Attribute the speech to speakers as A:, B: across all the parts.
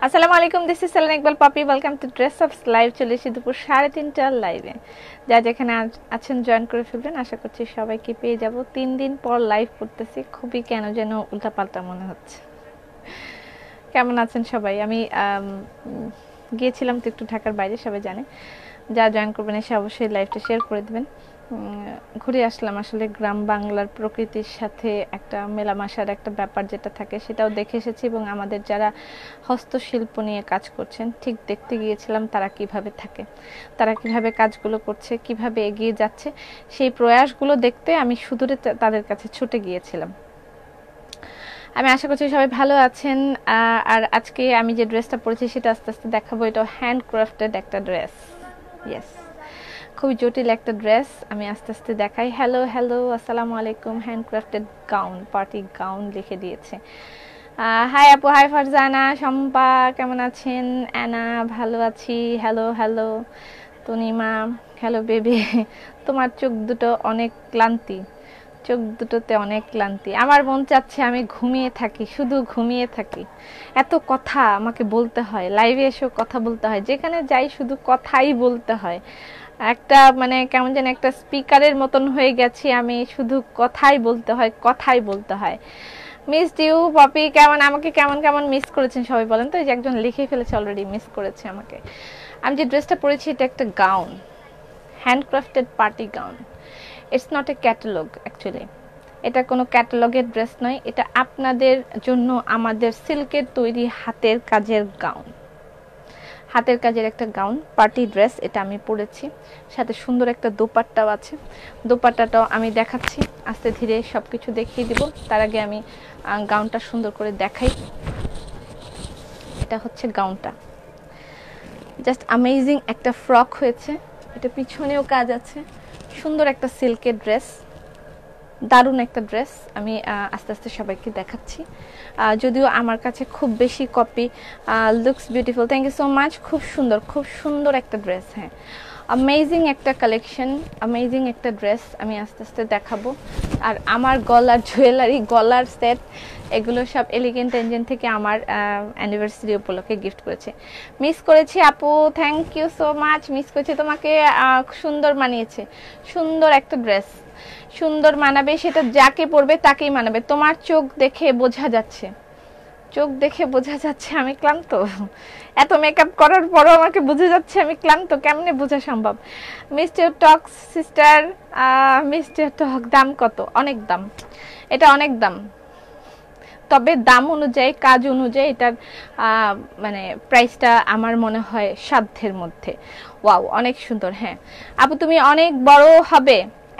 A: আসসালামু আলাইকুম, this is Selena Iqbal পাপি। ওয়েলকাম টু ড্রেস আপস লাইভ। চলে এসেছি দুপুর 3:30টার লাইভে। যা যেখানে আছেন জয়েন করে ফেলবেন। আশা করছি সবাইকে পেয়ে যাব। 3 দিন পর লাইভ করতেছি, খুবই কেন যেন উল্টাপাল্টা মনে হচ্ছে। কেমন আছেন সবাই? আমি গিয়েছিলাম তো একটু ঢাকার বাইরে, সবাই জানে। যা জয়েন করবেন এসে অবশ্যই লাইভটা শেয়ার করে দেবেন। ঘুরে আসলাম আসলে গ্রাম বাংলার প্রকৃতির সাথে একটা মেলামেশার একটা ব্যাপার যেটা থাকে সেটাও দেখে এসেছি, এবং আমাদের যারা হস্তশিল্প নিয়ে কাজ করছেন ঠিক দেখতে গিয়েছিলাম তারা কিভাবে থাকে, তারা কিভাবে কাজগুলো করছে, কিভাবে এগিয়ে যাচ্ছে, সেই প্রয়াসগুলো দেখতে আমি সুদূরে তাদের কাছে ছুটে গিয়েছিলাম। আমি আশা করছি সবাই ভালো আছেন। আর আজকে আমি যে ড্রেসটা পরেছি সেটা আস্তে আস্তে দেখাবো। এটা হ্যান্ডক্রাফটেড একটা ড্রেস। ইয়েস, খুবই জটিল একটা ড্রেস। আমি আস্তে আস্তে দেখাই। হ্যালো হ্যালো, আসসালামু আলাইকুম। হ্যান্ডক্রাফটেড গাউন, পার্টি গাউন লিখে দিয়েছে। হাই আপু, হাই ফারজানা, শম্পা, কেমন আছেন? অ্যানা, ভালো আছি। Hello hello Tanima, hello baby. তোমার চোখ দুটো অনেক ক্লান্তি, চোখ দুটোতে অনেক ক্লান্তি। আমার মন চাচ্ছে আমি ঘুমিয়ে থাকি, শুধু ঘুমিয়ে থাকি। এত কথা আমাকে বলতে হয়, লাইভে এসেও কথা বলতে হয়, যেখানে যাই শুধু কথাই বলতে হয়। একটা মানে কেমন যেন একটা স্পিকারের মতন হয়ে গেছি আমি, শুধু কথাই বলতে হয়, কথাই বলতে হয়। মিস ইউ পপি, কেমন আমাকে কেমন কেমন মিস করেছেন সবাই বলেন তো। এই যে একজন লিখে ফেলেছে অলরেডি, মিস করেছে আমাকে। আমি যে ড্রেসটা পরেছি এটা একটা gown, handcrafted party gown. It's not a catalogue actually. এটা কোনো ক্যাটালগের ড্রেস নয়, এটা আপনাদের জন্য আমাদের সিল্কের তৈরি হাতের কাজের গাউন, হাতের কাজের একটা গাউন, পার্টি ড্রেস। এটা আমি পরেছি, সাথে সুন্দর একটা দোপাট্টাও আছে। দোপাট্টাটাও আমি দেখাচ্ছি, আস্তে ধীরে সব কিছু দেখিয়ে দিব। তার আগে আমি গাউনটা সুন্দর করে দেখাই। এটা হচ্ছে গাউনটা, জাস্ট অ্যামেজিং একটা ফ্রক হয়েছে। এটা পিছনেও কাজ আছে, সুন্দর একটা সিল্কের ড্রেস, দারুণ একটা ড্রেস। আমি আস্তে আস্তে সবাইকে দেখাচ্ছি। যদিও আমার কাছে খুব বেশি copy. Looks beautiful, thank you so much. খুব সুন্দর, খুব সুন্দর একটা ড্রেস। হ্যাঁ, অ্যামেজিং একটা কালেকশন, অ্যামেজিং একটা ড্রেস। আমি আস্তে আস্তে দেখাবো। আর আমার গলার জুয়েলারি, গলার সেট, এগুলো সব এলিগেন্ট এঞ্জেল থেকে আমার অ্যানিভার্সারি উপলক্ষে গিফট করেছে। মিস করেছি আপু, thank you so much. Miss করেছি তোমাকে, সুন্দর মানিয়েছে, সুন্দর একটা ড্রেস, সুন্দর মানাবে। সেটা যাকে পরবে তাকেই মানাবে। তোমার চোখ দেখে বোঝা যাচ্ছে, চোখ দেখে বোঝা যাচ্ছে আমি ক্লান্ত। এত মেকআপ করার পরও আমাকে বোঝা যাচ্ছে আমি ক্লান্ত, কেমনে বোঝা সম্ভব? মিস্টার টক সিস্টার, মিস্টার টক, দাম কত? অনেক দাম, এটা অনেক দাম। তবে দাম অনুযায়ী, কাজ অনুযায়ী এটার মানে প্রাইসটা আমার মনে হয় সাধ্যের মধ্যে। ওয়াও, অনেক সুন্দর। হ্যাঁ আপু, তুমি অনেক বড় হবে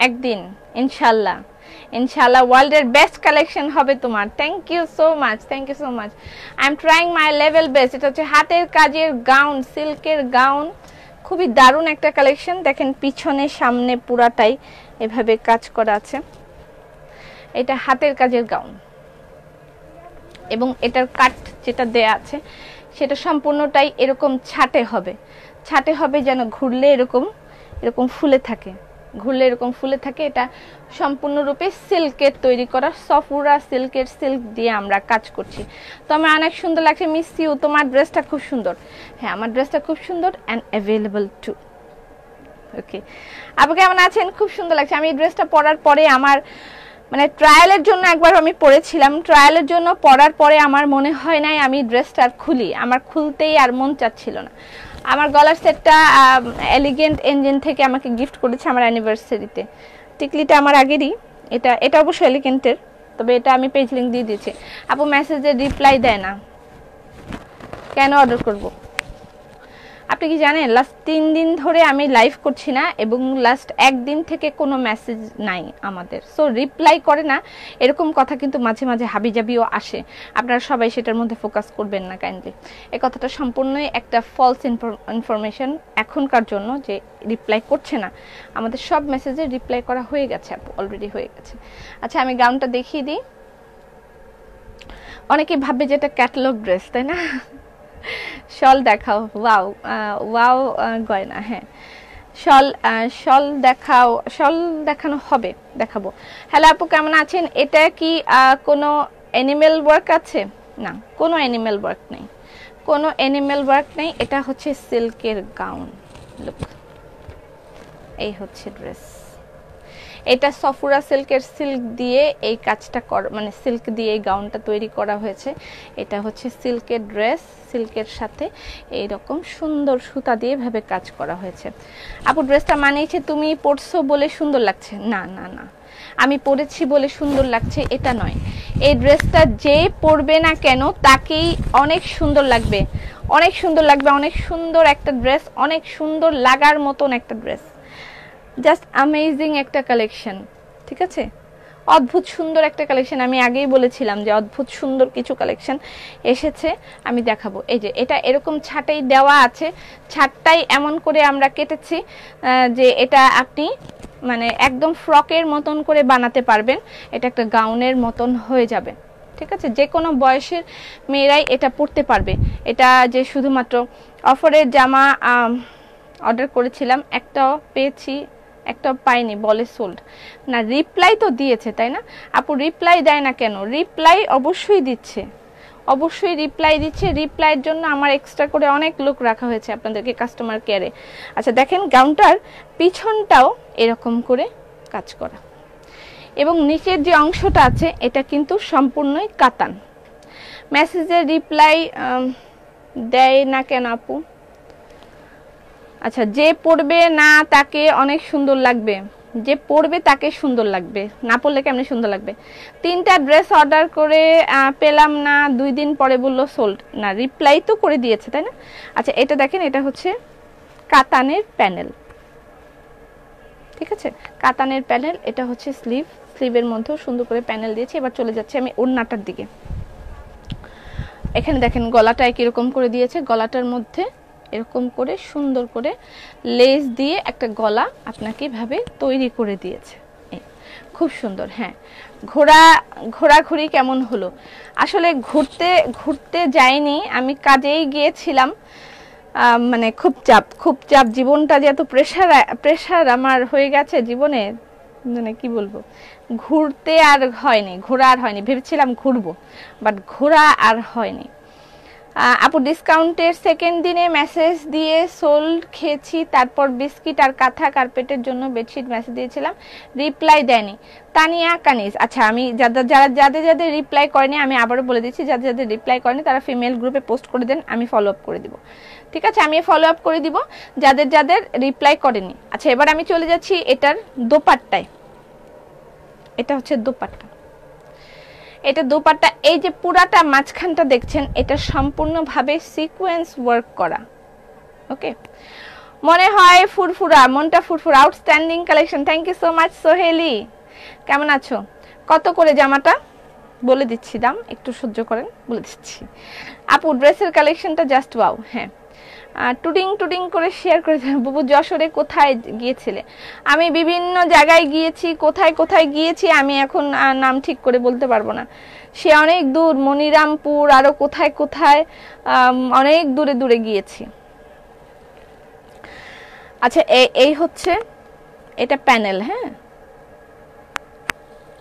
A: একদিন ইনশাল্লাহ। ইনশাল্লাহ ওয়ার্ল্ডের বেস্ট কালেকশন হবে তোমার। Thank you so much, thank you so much. I am trying my level best. এটা হচ্ছে হাতের কাজের গাউন, সিল্কের গাউন, খুবই দারুণ একটা কালেকশন। দেখেন পিছনে সামনে পুরাটাই এভাবে কাজ করা আছে। এটা হাতের কাজের গাউন, এবং এটার কাট যেটা দেয়া আছে সেটা সম্পূর্ণটাই এরকম ছাটে হবে, ছাটে হবে যেন ঘুরলে এরকম এরকম ফুলে থাকে, ঘুরলে এরকম ফুলে থাকে। এটা সম্পূর্ণরূপে সিল্কের তৈরি করা, সফুরা সিল্কের, সিল্ক দিয়ে আমরা কাজ করছি। তো আমার অনেক সুন্দর লাগছে। মিস ইউ, তোমার ড্রেসটা খুব সুন্দর। হ্যাঁ, আমার ড্রেসটা খুব সুন্দর অ্যান্ড অ্যাভেলেবল টু। ওকে আপু, কেমন আছেন? খুব সুন্দর লাগছে। আমি এই ড্রেসটা পরার পরে আমার মানে ট্রায়ালের জন্য একবার আমি পরেছিলাম, ট্রায়ালের জন্য পরার পরে আমার মনে হয় নাই আমি ড্রেসটা আর খুলি, আমার খুলতেই আর মন চাচ্ছিল না। আমার গলার সেটটা এলিগেন্ট এঞ্জেল থেকে আমাকে গিফট করেছে আমার অ্যানিভার্সারিতে। টিকলিটা আমার আগেরই, এটা এটা অবশ্য এলিগেন্টের, তবে এটা আমি পেজ লিঙ্ক দিয়ে দিয়েছি। আপু মেসেজে রিপ্লাই দেয় না, কেন অর্ডার করব? আপনি কি জানেন লাস্ট 3 দিন ধরে আমি লাইভ করছি না, এবং লাস্ট 1 দিন থেকে কোনো মেসেজ নাই আমাদের। সো রিপ্লাই করে না, এরকম কথা কিন্তু মাঝে মাঝে হাবিজাবিও আসে। আপনারা সবাই সেটার মধ্যে ফোকাস করবেন না কাইন্ডলি। এই কথাটা সম্পূর্ণই একটা ফলস ইনফরমেশন এখনকার জন্য, যে রিপ্লাই করছে না। আমাদের সব মেসেজে রিপ্লাই করা হয়ে গেছে আপু, অলরেডি হয়ে গেছে। আচ্ছা, আমি গাউনটা দেখিয়ে দিই। অনেকে ভাববে যে এটা ক্যাটালগ ড্রেস, তাই না? শল দেখাও। ওয়াও, ওয়াও গয়না। হ্যাঁ, শল, শল দেখাও। শল দেখানো হবে, দেখাবো। হ্যালো আপু, কেমন আছেন? এটা কি কোনো অ্যানিমেল ওয়ার্ক আছে? না, কোনো অ্যানিমেল ওয়ার্ক নেই। কোনো অ্যানিমেল ওয়ার্ক নেই, এটা হচ্ছে সিল্কের গাউন। লুক, এই হচ্ছে ড্রেস। এটা সফুরা সিল্কের সিল্ক দিয়ে এই কাজটা মানে সিল্ক দিয়ে এই গাউনটা তৈরি করা হয়েছে। এটা হচ্ছে সিল্কের ড্রেস, সিল্কের সাথে এইরকম সুন্দর সুতা দিয়ে ভাবে কাজ করা হয়েছে। আপু ড্রেসটা মানিয়েছে, তুমি পরছো বলে সুন্দর লাগছে? না না না, আমি পরেছি বলে সুন্দর লাগছে এটা নয়। এই ড্রেসটা যে পরবে না কেন তাকেই অনেক সুন্দর লাগবে, অনেক সুন্দর লাগবে। অনেক সুন্দর একটা ড্রেস, অনেক সুন্দর লাগার মতন একটা ড্রেস, জাস্ট অ্যামেজিং একটা কালেকশন। ঠিক আছে, অদ্ভুত সুন্দর একটা কালেকশন। আমি আগেই বলেছিলাম যে অদ্ভুত সুন্দর কিছু কালেকশন এসেছে, আমি দেখাবো। এই যে এটা এরকম ছাটাই দেওয়া আছে, ছাটটাই এমন করে আমরা কেটেছি যে এটা আপনি মানে একদম ফ্রকের মতন করে বানাতে পারবেন, এটা একটা গাউনের মতন হয়ে যাবে। ঠিক আছে, যে কোনো বয়সের মেয়েরাই এটা পরতে পারবে। এটা যে শুধুমাত্র অফারের জামা অর্ডার করেছিলাম, একটাও পেয়েছি একটাও পাইনি, বলে সোল্ড। না, রিপ্লাই তো দিয়েছে তাই না আপু? রিপ্লাই দেয় না কেন? রিপ্লাই অবশ্যই দিচ্ছে, অবশ্যই রিপ্লাই দিচ্ছে। রিপ্লাইয়ের জন্য আমার এক্সট্রা করে অনেক লোক রাখা হয়েছে আপনাদেরকে কাস্টমার কেয়ারে। আচ্ছা দেখেন, গাউনটার পিছনটাও এরকম করে কাজ করা, এবং নিচের যে অংশটা আছে এটা কিন্তু সম্পূর্ণই কাতান। মেসেজের রিপ্লাই দেয় না কেন আপু? আচ্ছা, যে পড়বে না তাকে অনেক সুন্দর লাগবে, যে পড়বে তাকে সুন্দর লাগবে, না পড়লে কেমনে সুন্দর লাগবে? 3টা ড্রেস অর্ডার করে পেলাম না, 2 দিন পরে বললো সোল্ড। না, রিপ্লাই তো করে দিয়েছে তাই না? আচ্ছা এটা দেখেন, এটা হচ্ছে কাতানের প্যানেল। ঠিক আছে, কাতানের প্যানেল। এটা হচ্ছে স্লিভ, স্লিভের মধ্যেও সুন্দর করে প্যানেল দিয়েছে। এবার চলে যাচ্ছে আমি ওড়নাটার দিকে। এখানে দেখেন গলাটা কিরকম করে দিয়েছে, গলাটার মধ্যে এরকম করে সুন্দর করে লেস দিয়ে একটা গলা আপনাকে ভাবে তৈরি করে দিয়েছে, খুব সুন্দর। হ্যাঁ, ঘোরাঘুরি কেমন হলো? আসলে ঘুরতে যাইনি, আমি কাজেই গিয়েছিলাম। মানে খুব চাপ, জীবনটা যে এত প্রেশার আমার হয়ে গেছে জীবনে, মানে কি বলবো, ঘুরতে আর হয়নি, ঘোরা আর হয়নি। ভেবেছিলাম ঘুরবো, বাট ঘোরা আর হয়নি। আপু ডিসকাউন্টের সেকেন্ড দিনে মেসেজ দিয়ে সোল্ড খেয়েছি, তারপর বিস্কিট আর কাঁথা কার্পেটের জন্য বেডশিট মেসেজ দিয়েছিলাম, রিপ্লাই দেয়নি। তানিয়া কানিজ। আচ্ছা, আমি যাদের রিপ্লাই করেনি আমি আবারও বলে দিচ্ছি, যাদের রিপ্লাই করেনি তারা ফিমেল গ্রুপে পোস্ট করে দেন, আমি ফলো আপ করে দিব। ঠিক আছে, আমি ফলো আপ করে দিব যাদের রিপ্লাই করেনি। আচ্ছা এবার আমি চলে যাচ্ছি এটার দোপাট্টায়। এটা হচ্ছে দোপাট্টা, এটা দোপাট্টা। এই যে পুরাটা মাঝখানটা দেখছেন, এটা সম্পূর্ণভাবে সিকোয়েন্স ওয়ার্ক করা। ওকে, মনে হয় ফুরফুরা, মনটা ফুরফুরা। Outstanding collection, thank you so much Soheli. কেমন আছো? কত করে জামাটা? বলে দিচ্ছি দাম, একটু সহ্য করেন, বলে দিচ্ছি। আপু ড্রেসের কালেকশনটা জাস্ট ওয়াও। হ্যাঁ, টুডিং করে শেয়ার করে দেন। বুবু যশোরে কোথায় গিয়েছিলে? আমি বিভিন্ন জায়গায় গিয়েছি, কোথায় গিয়েছি আমি এখন নাম ঠিক করে বলতে পারবো না। সে অনেক দূর, মনিরামপুর, আরো কোথায় অনেক দূরে গিয়েছি। আচ্ছা এই হচ্ছে এটা প্যানেল। হ্যাঁ,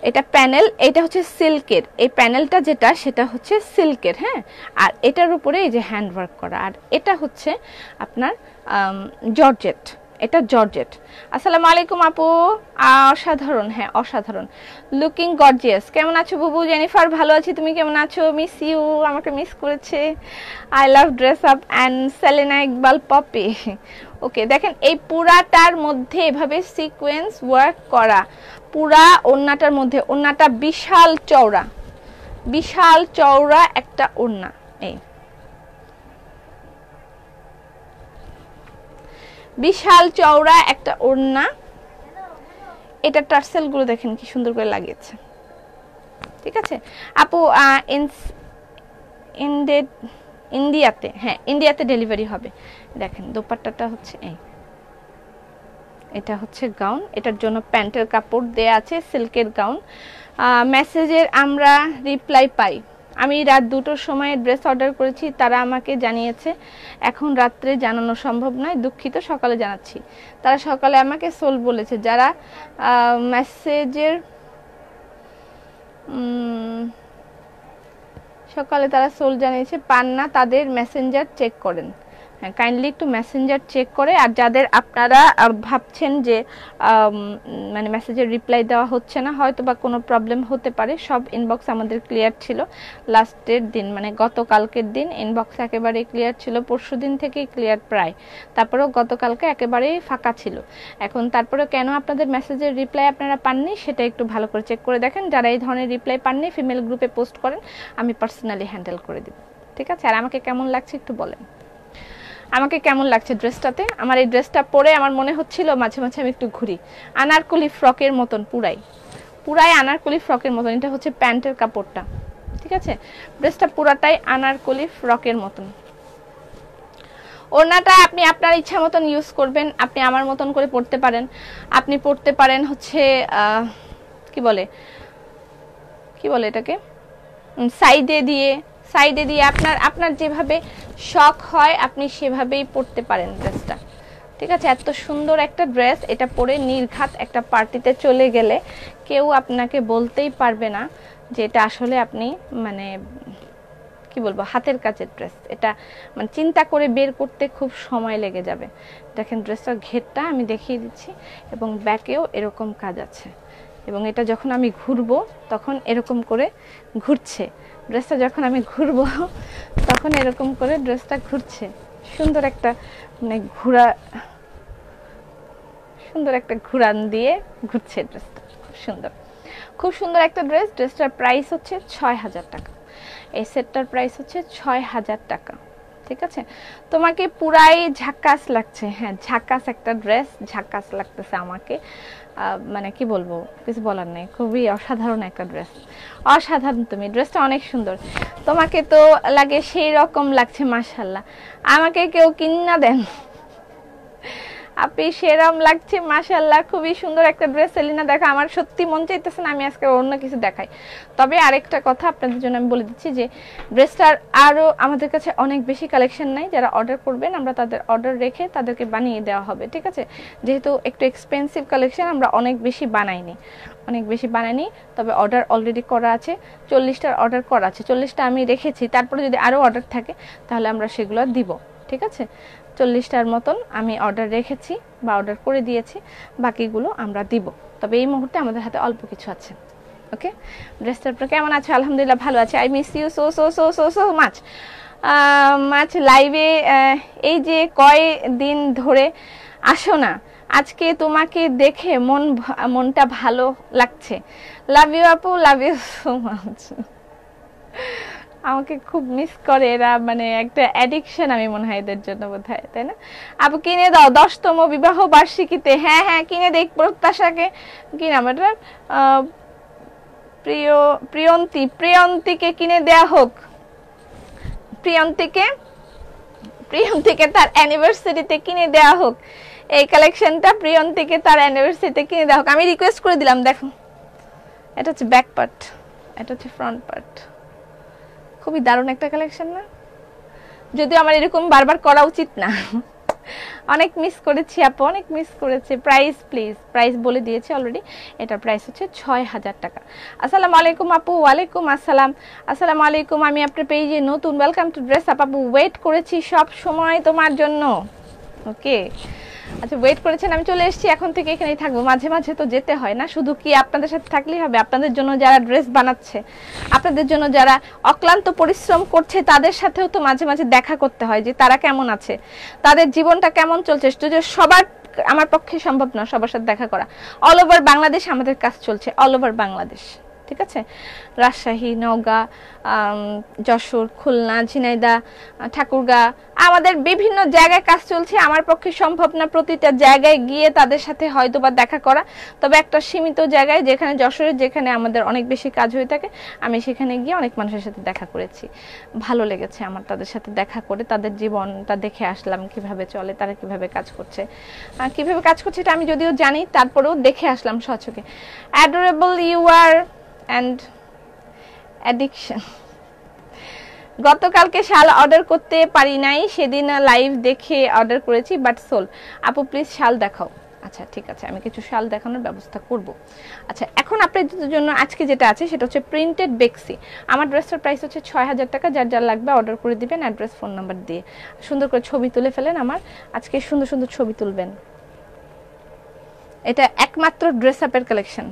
A: এটা প্যানেল, এটা হচ্ছে সিল্কের। এই প্যানেলটা যেটা সেটা হচ্ছে সিল্কের। হ্যাঁ, আর এটার উপরে এই যে হ্যান্ড ওয়ার্ক করা, আর এটা হচ্ছে আপনার জর্জেট, এটা জর্জেট। আসসালামু আলাইকুম আপু, অসাধারণ। হ্যাঁ অসাধারণ, লুকিং গর্জিয়াস। কেমন আছো বুবু? জেনিফার ভালো আছি, তুমি কেমন আছো? মিস ইউ, আমাকে মিস করেছে। I love dress up and Selena Iqbal Popy. Okay, দেখেন এই পুরাটার মধ্যে এভাবে সিকোয়েন্স ওয়ার্ক করা, পুরা ওড়নাটার মধ্যে। ওড়নাটা বিশাল চওড়া একটা ওড়না, এই বিশাল চওড়া একটা ওড়না। এটা টার্সেল গুলো দেখেন কি সুন্দর করে লাগিয়েছে। ঠিক আছে আপু, ইন্ডিয়াতে, হ্যাঁ ইন্ডিয়াতে ডেলিভারি হবে। দেখেন দোপাট্টাটা হচ্ছে এই, এটা হচ্ছে গাউন, এটার জন্য প্যান্টের কাপড় দেয়া আছে, সিল্কের গাউন। মেসেজের আমরা রিপ্লাই পাই। আমি রাত 2টোর সময় ড্রেস অর্ডার করেছি, তারা আমাকে জানিয়েছে এখন রাত্রে জানানো সম্ভব নয়, দুঃখিত, সকালে জানাচ্ছি। তারা সকালে আমাকে সোল বলেছে। যারা মেসেজের সকালে তারা সোল জানিয়েছে পান না, তাদের মেসেঞ্জার চেক করেন। হ্যাঁ, কাইন্ডলি একটু মেসেঞ্জার চেক করে, আর যাদের আপনারা ভাবছেন যে মানে মেসেজের রিপ্লাই দেওয়া হচ্ছে না, হয়তো বা কোনো প্রবলেম হতে পারে, সব ইনবক্স আমাদের ক্লিয়ার ছিল লাস্টের দিন, মানে গতকালকের দিন ইনবক্স একেবারেই ক্লিয়ার ছিল, পরশু দিন থেকেই ক্লিয়ার প্রায়, তারপরেও গতকালকে একেবারেই ফাঁকা ছিল। এখন তারপরে কেন আপনাদের মেসেজের রিপ্লাই আপনারা পাননি সেটা একটু ভালো করে চেক করে দেখেন। যারা এই ধরনের রিপ্লাই পাননি ফিমেল গ্রুপে পোস্ট করেন, আমি পার্সোনালি হ্যান্ডেল করে দিব, ঠিক আছে? আর আমাকে কেমন লাগছে একটু বলেন, আমাকে কেমন লাগছে ড্রেসটাতে? আমার এই ড্রেসটা পরে আমার মনে হচ্ছিল মাঝে মাঝে আমি একটু ঘুরি, আনারকলি ফ্রকের মতন, পুরাই আনারকলি ফ্রকের মতন। এটা হচ্ছে প্যান্টের কাপড়টা, ঠিক আছে? ড্রেসটা পুরাটাই আনারকলি ফ্রকের মতন। ওড়নাটা আপনি আপনার ইচ্ছা মতন ইউজ করবেন, আপনি আমার মতন করে পরতে পারেন। আপনি পরতে পারেন হচ্ছে কি বলে এটাকে, সাইডে দিয়ে আপনার যেভাবে শখ হয় আপনি সেভাবেই পরতে পারেন ড্রেসটা, ঠিক আছে? এত সুন্দর একটা ড্রেস, এটা পরে নির্ঘাত একটা পার্টিতে চলে গেলে কেউ আপনাকে বলতেই পারবে না যে এটা আসলে আপনি মানে কি বলবো হাতের কাজের ড্রেস। এটা মানে চিন্তা করে বের করতে খুব সময় লেগে যাবে। দেখেন ড্রেসটার ঘেরটা আমি দেখিয়ে দিচ্ছি, এবং ব্যাকেও এরকম কাজ আছে, এবং এটা যখন আমি ঘুরবো তখন এরকম করে ঘুরছে ড্রেসটা, যখন আমি ঘুরবো তখন এরকম করে ড্রেসটা ঘুরছে। সুন্দর একটা মানে সুন্দর একটা ঘুরান দিয়ে ঘুরছে ড্রেসটা, খুব সুন্দর একটা ড্রেস। ড্রেসটার প্রাইস হচ্ছে ৬,০০০ টাকা। এই সেটটার প্রাইস হচ্ছে ৬,০০০ টাকা, ঠিক আছে? তোমাকে পুরাই ঝাক্কাস লাগছে। হ্যাঁ, ঝাক্কাস একটা ড্রেস, ঝাক্কাস লাগতেছে আমাকে, মানে কি বলবো, কিছু বলার নেই, খুবই অসাধারণ একটা ড্রেস, অসাধারণ। তুমি ড্রেসটা অনেক সুন্দর, তোমাকে তো লাগে সেই রকম লাগছে, মাশাআল্লাহ। আমাকে কেউ কিনা দেন, আপনি সেরম লাগছে, মাশাআল্লাহ, খুবই সুন্দর একটা ড্রেস। সেলিনা দেখো, আমার সত্যি মন চাইতেছে না আমি আজকে অন্য কিছু দেখাই। তবে আরেকটা কথা আপনাদের জন্য আমি বলে দিচ্ছি যে ড্রেসটার আরও আমাদের কাছে অনেক বেশি কালেকশন নাই। যারা অর্ডার করবেন আমরা তাদের অর্ডার রেখে তাদেরকে বানিয়ে দেওয়া হবে, ঠিক আছে? যেহেতু একটু এক্সপেন্সিভ কালেকশন, আমরা অনেক বেশি বানাইনি, তবে অর্ডার অলরেডি করা আছে। 40টার অর্ডার করা আছে, 40টা আমি রেখেছি, তারপরে যদি আরও অর্ডার থাকে তাহলে আমরা সেগুলো দিব, ঠিক আছে? 40টার মতন আমি অর্ডার রেখেছি বা অর্ডার করে দিয়েছি, বাকিগুলো আমরা দিব। তবে এই মুহূর্তে আমাদের হাতে অল্প কিছু আছে, ওকে? ড্রেসটার পর কেমন আছে? আলহামদুলিল্লাহ ভালো আছে। I miss you so so so so so much লাইভে এই যে কয়দিন ধরে আসো না, আজকে তোমাকে দেখে মনটা ভালো লাগছে। লাভ ইউ আপু, লাভ ইউ সো মাচ। আমাকে খুব মিস করে এরা, মানে একটা অ্যাডিকশন আমি মনে হয় এদের জন্য বোধহয়, তাই না? আপু কিনে দাও 10তম বিবাহ বার্ষিকীতে। হ্যাঁ হ্যাঁ, কিনে দেখ প্রত্যাশাকে, কি নাম এটা, প্রিয়ন্তীকে কিনে দেয়া হোক, প্রিয়ন্তীকে তার অ্যানিভার্সারিতে কিনে দেয়া হোক, এই কালেকশনটা প্রিয়ন্তীকে তার অ্যানিভার্সারিতে কিনে দেওয়া হোক। আমি রিকোয়েস্ট করে দিলাম। দেখো, এটা হচ্ছে ব্যাক পার্ট, এটা হচ্ছে ফ্রন্ট পার্ট। খুবই দারুণ একটা কালেকশন না? যদিও আমার এরকম বারবার করা উচিত না। অনেক মিস করেছি আপু, অনেক মিস করেছি। প্রাইস প্লিজ, প্রাইস বলে দিয়েছি অলরেডি। এটার প্রাইস হচ্ছে ৬,০০০ টাকা। আসসালামু আলাইকুম আপু। ওয়ালাইকুম আসসালাম। আসসালামু আলাইকুম, আমি আপনার পেজে নতুন। ওয়েলকাম টু ড্রেস আপ আপু। ওয়েট করেছি সব সময় তোমার জন্য। ওকে, আচ্ছা, ওয়েট করেছেন, আমি চলে এসেছি, এখন থেকে এখানেই থাকবো। মাঝে মাঝে তো যেতে হয় না, শুধু কি আপনাদের সাথে থাকলেই হবে? আপনাদের জন্য যারা ড্রেস বানাচ্ছে, আপনাদের জন্য যারা অক্লান্ত পরিশ্রম করছে, তাদের সাথেও তো মাঝে মাঝে দেখা করতে হয় যে তারা কেমন আছে, তাদের জীবনটা কেমন চলছে। সবার আমার পক্ষে সম্ভব না সবার সাথে দেখা করা। অল ওভার বাংলাদেশ আমাদের কাজ চলছে, অল ওভার বাংলাদেশ, ঠিক আছে? রাজশাহী, নওগাঁ, যশোর, খুলনা, ঝিনাইদহ, ঠাকুরগাঁ, আমাদের বিভিন্ন জায়গায় কাজ চলছে। আমার পক্ষে সম্ভব না প্রতিটা জায়গায় গিয়ে তাদের সাথে হয়তো বা দেখা করা, তবে একটা সীমিত জায়গায়, যেখানে যশোরে, যেখানে আমাদের অনেক বেশি কাজ হয়ে থাকে, আমি সেখানে গিয়ে অনেক মানুষের সাথে দেখা করেছি। ভালো লেগেছে আমার তাদের সাথে দেখা করে, তাদের জীবনটা দেখে আসলাম, কিভাবে চলে, তারা কিভাবে কাজ করছে, এটা আমি যদিও জানি, তারপরেও দেখে আসলাম সচক্ষে। Adorable you are and addiction. গতকালকে শাল অর্ডার করতে পারি নাই, সেদিন লাইভ দেখে অর্ডার করেছি, বাট সোল। আপু প্লিজ শাল দেখাও। আচ্ছা ঠিক আছে, আমি কিছু শাল দেখানোর ব্যবস্থা করব। আচ্ছা এখন আপনাদের জন্য আজকে যেটা আছে সেটা হচ্ছে প্রিন্টেড বেক্সি। আমার ড্রেসটার প্রাইস হচ্ছে 6000 টাকা। যার যার লাগবে অর্ডার করে দিবেন অ্যাড্রেস ফোন নাম্বার দিয়ে। সুন্দর করে ছবি তুলে ফেলেন, আমার আজকে সুন্দর সুন্দর ছবি তুলবেন। এটা একমাত্র ড্রেস আপের কালেকশন,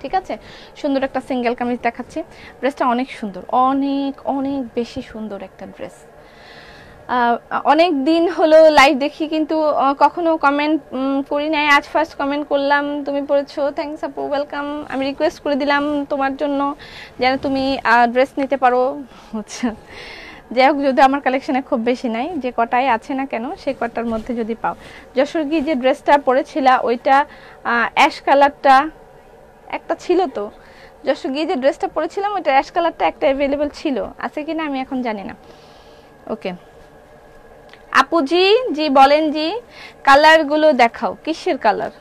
A: ঠিক আছে। সুন্দর একটা সিঙ্গেল কামিজ দেখাচ্ছি। ড্রেসটা অনেক সুন্দর, অনেক অনেক বেশি সুন্দর একটা ড্রেস। অনেক দিন হলো লাইভ দেখি কিন্তু কখনো কমেন্ট করি নাই, আজ ফার্স্ট কমেন্ট করলাম, তুমি পড়েছো, থ্যাঙ্কস আপু, ওয়েলকাম। আমি রিকোয়েস্ট করে দিলাম তোমার জন্য যেন তুমি ড্রেস নিতে পারো। আচ্ছা যাই হোক, যদি আমার কালেকশনে খুব বেশি নাই, যে কটাই আছে না কেন সেই কটার মধ্যে যদি পাও। যশোর গিয়ে যে ড্রেসটা পরেছিলা ওইটা অ্যাশ কালারটা একটা ছিল, তো যশোর গিয়ে যে ড্রেসটা পরেছিলাম ওইটা অ্যাশ কালারটা একটা অ্যাভেলেবেল ছিল, আছে কিনা আমি এখন জানি না। ওকে আপুজি, জি বলেন জি, কালারগুলো দেখাও, কিসের কালার?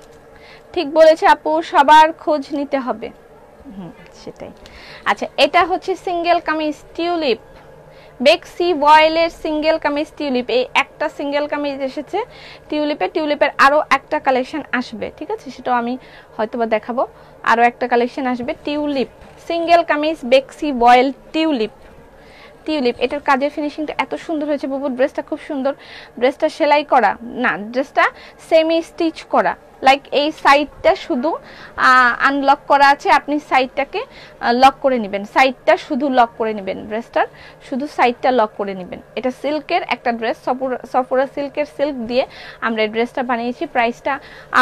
A: ঠিক বলেছে আপু, সবার খোঁজ নিতে হবে। সেটাই। আচ্ছা এটা হচ্ছে সিঙ্গেল কামিজ টিউলিপ, বেক্সি বয়েলের সিঙ্গেল কামিজ টিউলিপ। এই একটা সিঙ্গেল কামিজ এসেছে টিউলিপের আরও একটা কালেকশন আসবে, ঠিক আছে, সেটাও আমি হয়তোবা দেখাবো। আরও একটা কালেকশন আসবে টিউলিপ সিঙ্গেল কামিজ বেক্সি বয়েল টিউলিপ। এটার কাজের ফিনিশিংটা এত সুন্দর হয়েছে বুবু, ড্রেসটা খুব সুন্দর। ড্রেসটা সেলাই করা না, ড্রেসটা সেমি স্টিচ করা, লাইক এই সাইডটা শুধু আনলক করা আছে, আপনি সাইডটাকে লক করে নেবেন, সাইডটা শুধু লক করে নেবেন, ড্রেসটার শুধু সাইডটা লক করে নেবেন। এটা সিল্কের একটা ড্রেস, সফুরা সিল্কের, সিল্ক দিয়ে আমরা এই ড্রেসটা বানিয়েছি। প্রাইসটা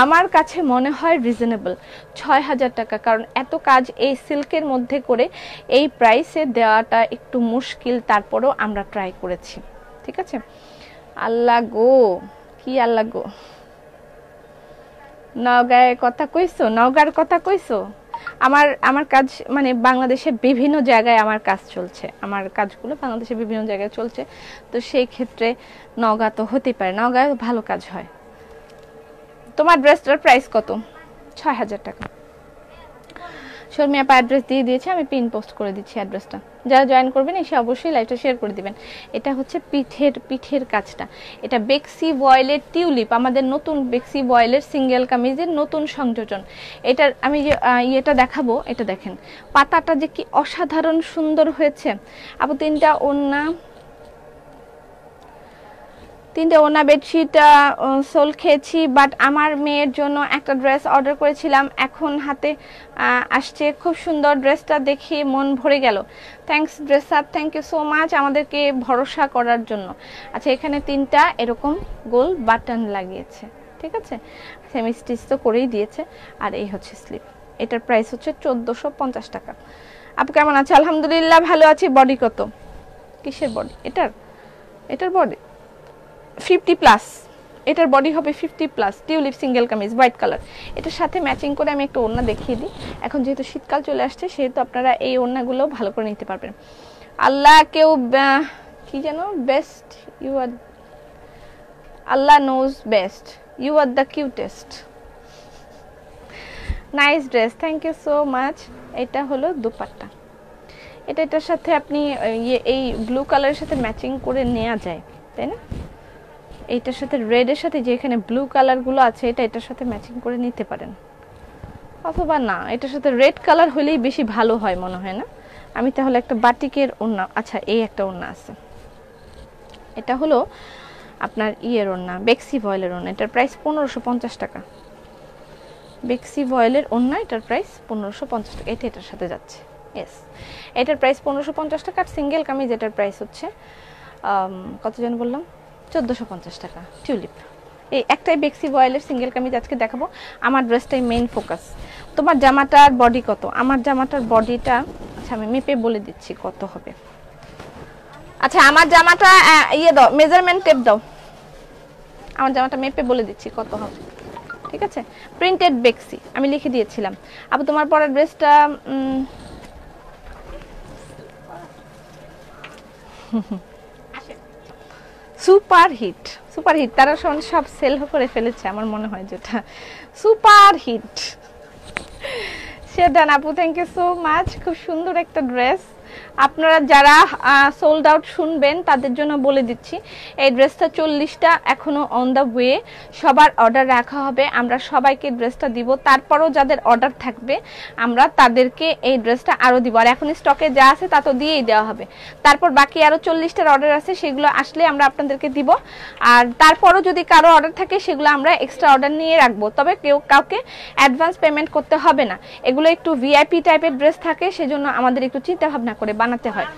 A: আমার কাছে মনে হয় রিজনেবল, 6000 টাকা। কারণ এত কাজ এই সিল্কের মধ্যে করে এই প্রাইসে দেওয়াটা একটু মুশকিল, তারপরেও আমরা ট্রাই করেছি, ঠিক আছে। আল্লাহ গো, কি আল্লাহ গো, নওগাঁর কথা কইছো, নওগাঁর কথা কইছো। আমার কাজ মানে বাংলাদেশে বিভিন্ন জায়গায় আমার কাজ চলছে, আমার কাজগুলো বাংলাদেশে বিভিন্ন জায়গায় চলছে, তো সেই ক্ষেত্রে নওগাঁ তো হতেই পারে, নওগাঁয় ভালো কাজ হয়। তোমার ড্রেসটার প্রাইস কত? 6000 টাকা। শর্মিয়া আপা অ্যাড্রেস দিয়ে দিয়েছে, আমি পিন পোস্ট করে দিচ্ছি অ্যাড্রেসটা। যারা জয়েন করবেন এসে অবশ্যই লাইভটা শেয়ার করে দিবেন। এটা হচ্ছে পিঠের কাজটা, এটা বেক্সি বয়েলের টিউলিপ, আমাদের নতুন বেক্সি বয়েলের সিঙ্গেল কামিজের নতুন সংযোজন। এটার আমি যে ইয়েটা দেখাবো, এটা দেখেন পাতাটা যে কি অসাধারণ সুন্দর হয়েছে। আপু তিনটা ওনা বেডশিট সোল খেয়েছি, বাট আমার মেয়ের জন্য একটা ড্রেস অর্ডার করেছিলাম, এখন হাতে আসছে, খুব সুন্দর, ড্রেসটা দেখি মন ভরে গেল। Thanks dress up, thank you so much আমাদেরকে ভরসা করার জন্য। আচ্ছা এখানে তিনটা এরকম গোল বাটন লাগিয়েছে, ঠিক আছে, সেমি স্টিচ তো করেই দিয়েছে। আর এই হচ্ছে স্লিপ, এটার প্রাইস হচ্ছে 1450 টাকা। আপু কেমন আছে? আলহামদুলিল্লাহ ভালো আছি। বডি কত? কিসের বডি? এটার বডি 50+, এটার বডি হবে 50+। Tulip single kameez white colour, এটার সাথে ম্যাচিং করে আমি একটা ওড়না দেখিয়ে দিই। এখন যেহেতু শীতকাল চলে আসছে সেহেতু আপনারা এই ওড়নাগুলো ভালো করে নিতে পারবেন। আল্লাহ কেউ কি যেন best, you are, Allah knows best, you are the cutest. Nice dress, thank you so much. এটা হলো দুপাট্টা, এটার সাথে আপনি এই ব্লু কালারের সাথে ম্যাচিং করে নেওয়া যায়, তাই না? এইটার সাথে রেডের সাথে যে এখানে ব্লু কালারগুলো আছে এটার সাথে ম্যাচিং করে নিতে পারেন, অথবা না এটার সাথে রেড কালার হলেই বেশি ভালো হয় মনে হয় না। আমি তাহলে একটা বাটিকের ওড়না, আচ্ছা এই একটা ওড়না আছে, এটা হলো আপনার ইয়ের ওড়না, বেক্সি ভয়েলের ওড়না, এটার প্রাইস 1550 টাকা। বেক্সি ভয়েলের ওড়না, এটার প্রাইস 1550 টাকা। এটার সাথে যাচ্ছে, ইয়েস, এটার প্রাইস 1550 টাকা। আর সিঙ্গেল কামিজ এটার প্রাইস হচ্ছে কত যেন বললাম, 1450 টাকা। টিউলিপ, এই একটাই বেক্সি বয়েলের সিঙ্গেল কামিজ আজকে দেখাবো। আমার ড্রেসটাই মেইন ফোকাস। তোমার জামাটার বডি কত? আমার জামাটার বডিটা, আচ্ছা আমি মেপে বলে দিচ্ছি কত হবে। আচ্ছা আমার জামাটা ইয়ে দাও, মেজারমেন্ট টেপ দাও, আমার জামাটা মেপে বলে দিচ্ছি কত হবে, ঠিক আছে। প্রিন্টেড বেক্সি আমি লিখে দিয়েছিলাম। আপু তোমার পরা ড্রেসটা সুপার হিট, তারা সব সেল করে ফেলেছে আমার মনে হয়, যেটা সুপার হিট। সেটা আপু থ্যাংক ইউ সো মাচ, খুব সুন্দর একটা ড্রেস। আপনারা যারা সোল্ড আউট শুনবেন তাদের জন্য বলে দিচ্ছি, এই ড্রেসটা 40টা এখনো অন দ্য ওয়ে, সবার অর্ডার রাখা হবে, আমরা সবাইকে ড্রেসটা দিব। তারপরও যাদের অর্ডার থাকবে আমরা তাদেরকে এই ড্রেসটা আরও দিব, আর এখন স্টকে যা আছে তা তো দিয়েই দেওয়া হবে। তারপর বাকি আরও 40টার অর্ডার আছে, সেগুলো আসলে আমরা আপনাদেরকে দিব। আর তারপরও যদি কারো অর্ডার থাকে সেগুলো আমরা এক্সট্রা অর্ডার নিয়ে রাখবো, তবে কাউকে অ্যাডভান্স পেমেন্ট করতে হবে না। এগুলো একটু ভিআইপি টাইপের ড্রেস থাকে, সেজন্য আমাদের একটু চিন্তা ভাবনা করে বানাতে হয়।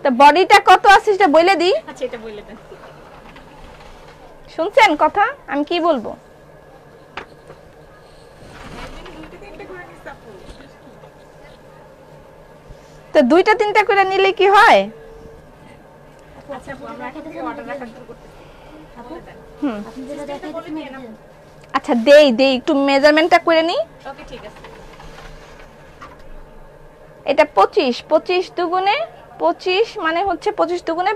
A: তো বডিটা কত আছে সেটা বলে দিই।
B: আচ্ছা এটা বলে দেন।
A: শুনছেন কথা, আমি কি বলবো? তো 2টা 3টা করে নিলে কি হয়?
B: আচ্ছা আমরা এখন থেকে অর্ডার রাখা শুরু করতেছি। আপনি যেটা দেখাইতেছেন
A: আচ্ছা দেই একটু মেজারমেন্টটা করে নি।
B: ওকে ঠিক আছে।
A: এটা 25 দুগুণে 25 মানে হচ্ছে 25 দুগুণে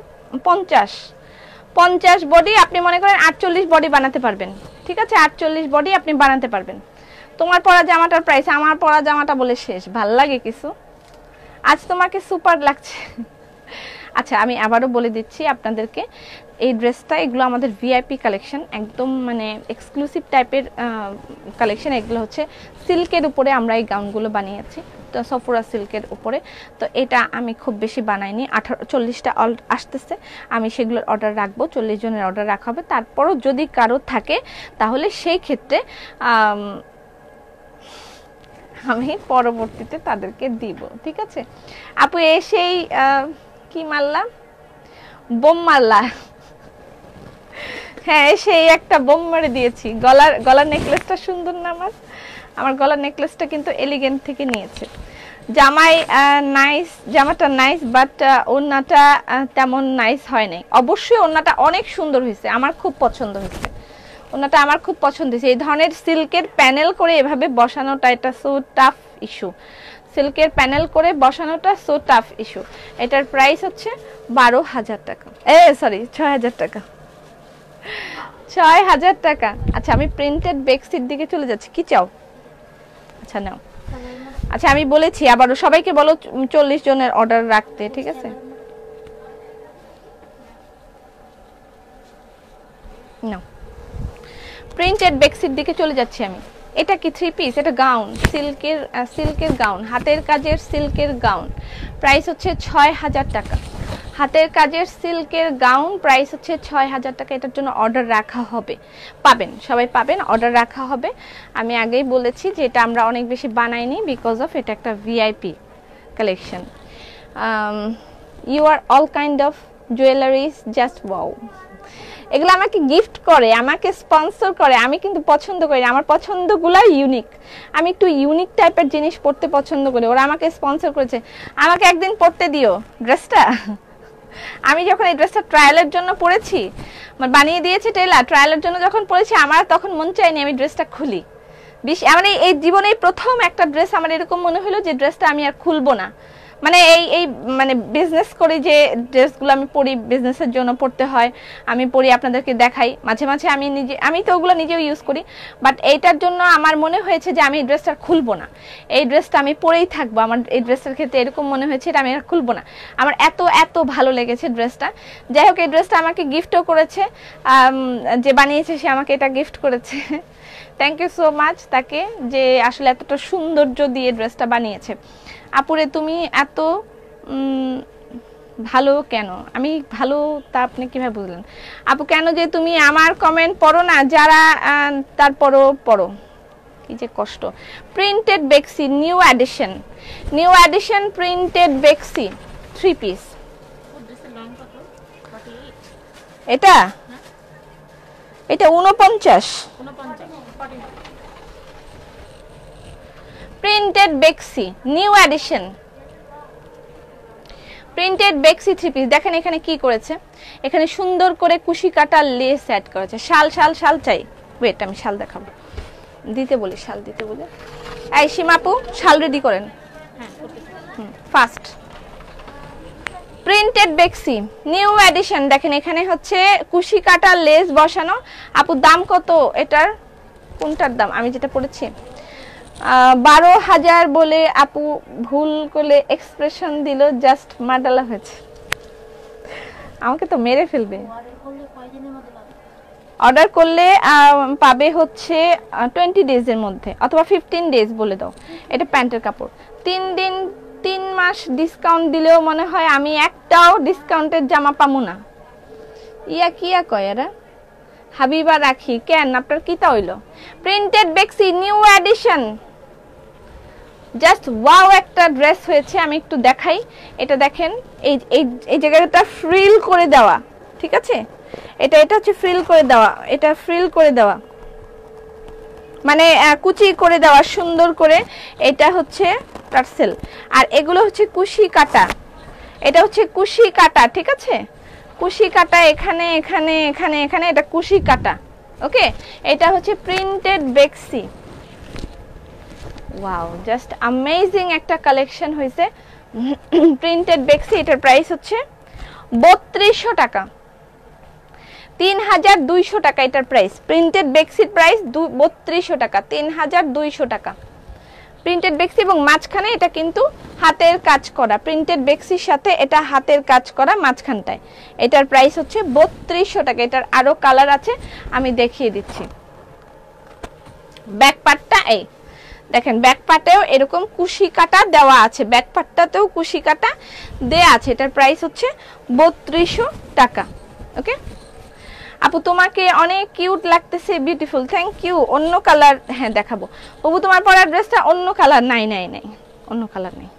A: 50 বডি। আপনি মনে করেন 48 বডি বানাতে পারবেন, ঠিক আছে? 48 বডি আপনি বানাতে পারবেন। তোমার পরা জামাটার প্রাইস আমার পরা জামাটা বলে শেষ, ভাল লাগে কিছু? আজ তোমাকে সুপার লাগছে। আচ্ছা আমি আবারও বলে দিচ্ছি আপনাদেরকে, এই ড্রেসটা এগুলো আমাদের ভিআইপি কালেকশন, একদম মানে এক্সক্লুসিভ টাইপের কালেকশন। এগুলো হচ্ছে সিল্কের উপরে আমরা এই গাউনগুলো বানিয়েছি, তো সফুরা সিল্কের উপরে। তো এটা আমি খুব বেশি বানাইনি, 40টা আসতেছে, আমি সেগুলোর অর্ডার রাখবো, 40 জনের অর্ডার রাখা হবে। তারপরও যদি কারো থাকে তাহলে সেই ক্ষেত্রে আমি পরবর্তীতে তাদেরকে দিব, ঠিক আছে? আপু এসেই কি মারলা? বোম মারলা? হ্যাঁ সেই একটা বোম মেরে দিয়েছি। গলার নেকলেসটা সুন্দর না? আমার গলার নেকলেসটা কিন্তু এলিগেন্ট থেকে নিয়েছে। জামাটা নাইস, বাট ওড়নাটা তেমন নাইস হয় নাই। অবশ্যই ওড়নাটা অনেক সুন্দর হয়েছে, আমার খুব পছন্দ হয়েছে ওড়নাটা, আমার খুব পছন্দ হয়েছে। এই ধরনের সিল্কের প্যানেল করে এভাবে বসানোটা, এটা সো টাফ ইস্যু। সিল্কের প্যানেল করে বসানোটা সো টাফ ইস্যু। এটার প্রাইস হচ্ছে 12,000 টাকা, সরি 6,000 টাকা, 6,000 টাকা। আচ্ছা আমি প্রিন্টেড বেক্সির দিকে চলে যাচ্ছি, কি চাও? আচ্ছা নাও। আচ্ছা আমি বলেছি আবারও, সবাইকে বলো 40 জনের অর্ডার রাখতে, ঠিক আছে? নাও, প্রিন্টেড বেক্সির দিকে চলে যাচ্ছি আমি। এটা কি 3 পিস? এটা গাউন, সিল্কের গাউন, হাতের কাজের সিল্কের গাউন, প্রাইস হচ্ছে 6,000 টাকা। হাতের কাজের সিল্কের গাউন, প্রাইস হচ্ছে 6,000 টাকা। এটার জন্য অর্ডার রাখা হবে, পাবেন, সবাই পাবেন, অর্ডার রাখা হবে। আমি আগেই বলেছি যে এটা আমরা অনেক বেশি বানাইনি, বিকজ অফ এটা একটা VIP collection. You are all kind of jewelleries just wow. এগুলো আমাকে গিফট করে, আমাকে স্পন্সর করে, আমি কিন্তু পছন্দ করি, আমার পছন্দগুলো ইউনিক। আমি একটু ইউনিক টাইপের জিনিস পড়তে পছন্দ করি, ওরা আমাকে স্পন্সর করেছে। আমাকে একদিন পড়তে দিও ড্রেসটা। আমি যখন এই ড্রেসটা ট্রায়ালের জন্য পরেছি, বানিয়ে দিয়েছে টেলার, ট্রায়ালের জন্য যখন পরেছি, আমার তখন মন চাইনি আমি ড্রেসটা খুলি। আমার এই জীবনে প্রথম একটা ড্রেস আমার এরকম মনে হলো যে ড্রেসটা আমি আর খুলবো না। মানে এই মানে বিজনেস করি, যে ড্রেসগুলো আমি পরি বিজনেসের জন্য পড়তে হয়, আমি পরি, আপনাদেরকে দেখাই মাঝে মাঝে। আমি তো ওগুলো নিজেও ইউজ করি, বাট এইটার জন্য আমার মনে হয়েছে যে আমি এই ড্রেসটা খুলবো না, এই ড্রেসটা আমি পরেই থাকবো। আমার এই ড্রেসটার ক্ষেত্রে এরকম মনে হয়েছে এটা আমি আর খুলবো না। আমার এত ভালো লেগেছে ড্রেসটা। যাই হোক, এই ড্রেসটা আমাকে গিফটও করেছে, যে বানিয়েছে সে আমাকে এটা গিফট করেছে। থ্যাংক ইউ সো মাচ তাকে, যে আসলে এতটা সৌন্দর্য দিয়ে ড্রেসটা বানিয়েছে। আপুরে তুমি এত ভালো কেন? আমি ভালো তা আপনি কিভাবে বুঝলেন? আপু কেন যে তুমি আমার কমেন্ট পড়ো না, যারা তারপরও পড়ো, কি যে কষ্ট। প্রিন্টেড বেক্সি নিউ এডিশন প্রিন্টেড বেক্সি 3 পিস। এটা 49 প্রিন্টেড বেক্সি নিউ এডিশন প্রিন্টেড বেক্সি 3 পিস। দেখেন এখানে কি করেছে, এখানে সুন্দর করে কুশি কাটা লেস অ্যাড করেছে। শাল চাই, ওয়েট আমি শাল দেখাবো, দিতে বলি, শাল দিতে বলি। এই সীমাপু শাল রেডি করেন ফাস্ট। প্রিন্টেড বেক্সি নিউ এডিশন, দেখেন এখানে হচ্ছে কুশি কাটা লেস বসানো। আপু দাম কত এটার? কোনটার দাম আমি যেটা পড়েছি 12,000 বলে আপু ভুল করে এক্সপ্রেশন দিল, জাস্ট মাডালা হয়েছে, আমাকে তো মেরে ফেলবে। অর্ডার করলে পাবে হচ্ছে 20 ডেজের মধ্যে অথবা 15 ডেজ বলে দাও। এটা প্যান্টের কাপড়, 3 মাস ডিসকাউন্ট দিলেও মনে হয় আমি একটাও ডিসকাউন্টের জামা পাবো না। কিয়া কয় এরা হাবিবা রাখি কেন আপনার কিতা হইলো? প্রিন্টেড বেক্সি নিউ এডিশন, জাস্ট ওয়াও একটা ড্রেস হয়েছে। আমি একটু দেখাই, এটা দেখেন এই এই জায়গাটা ফ্রিল করে দেওয়া, ঠিক আছে? এটা হচ্ছে ফ্রিল করে দেওয়া, এটা ফ্রিল করে দেওয়া মানে কুচি করে দেওয়া সুন্দর করে, এটা হচ্ছে টার্সেল, আর এগুলো হচ্ছে কুশি কাটা, এটা হচ্ছে কুশি কাটা, ঠিক আছে? কুশি কাটা এখানে এখানে এখানে এখানে, এটা কুশি কাটা, ওকে? এটা হচ্ছে প্রিন্টেড বেক্সি। ওয়াও, জাস্ট অ্যামেজিং একটা কালেকশন হয়েছে প্রিন্টেড বেক্সি। এটার প্রাইস হচ্ছে 3200 টাকা, 3200 টাকা এটার প্রাইস। প্রিন্টেড বেক্সির প্রাইস 3200 টাকা, 3200 টাকা প্রিন্টেড বেক্সি। এবং মাঝখানে এটা কিন্তু হাতের কাজ করা, প্রিন্টেড বেক্সির সাথে এটা হাতের কাজ করা মাঝখানটায়। এটার প্রাইস হচ্ছে 3200 টাকা। এটার আরো কালার আছে, আমি দেখিয়ে দিচ্ছি। ব্যাক পার্টটা এই দেখেন, ব্যাক পার্টেও এরকম কুশি কাটা দেওয়া আছে, ব্যাক পার্টটাতেও কুশি কাটা দেয়া আছে। এটার প্রাইস হচ্ছে 3200 টাকা, ওকে? আপু তোমাকে অনেক কিউট লাগতেছে, বিউটিফুল, থ্যাংক ইউ। অন্য কালার হ্যাঁ দেখাবো। বাবু তোমার পরার ড্রেসটা অন্য কালার নাই, অন্য কালার নেই।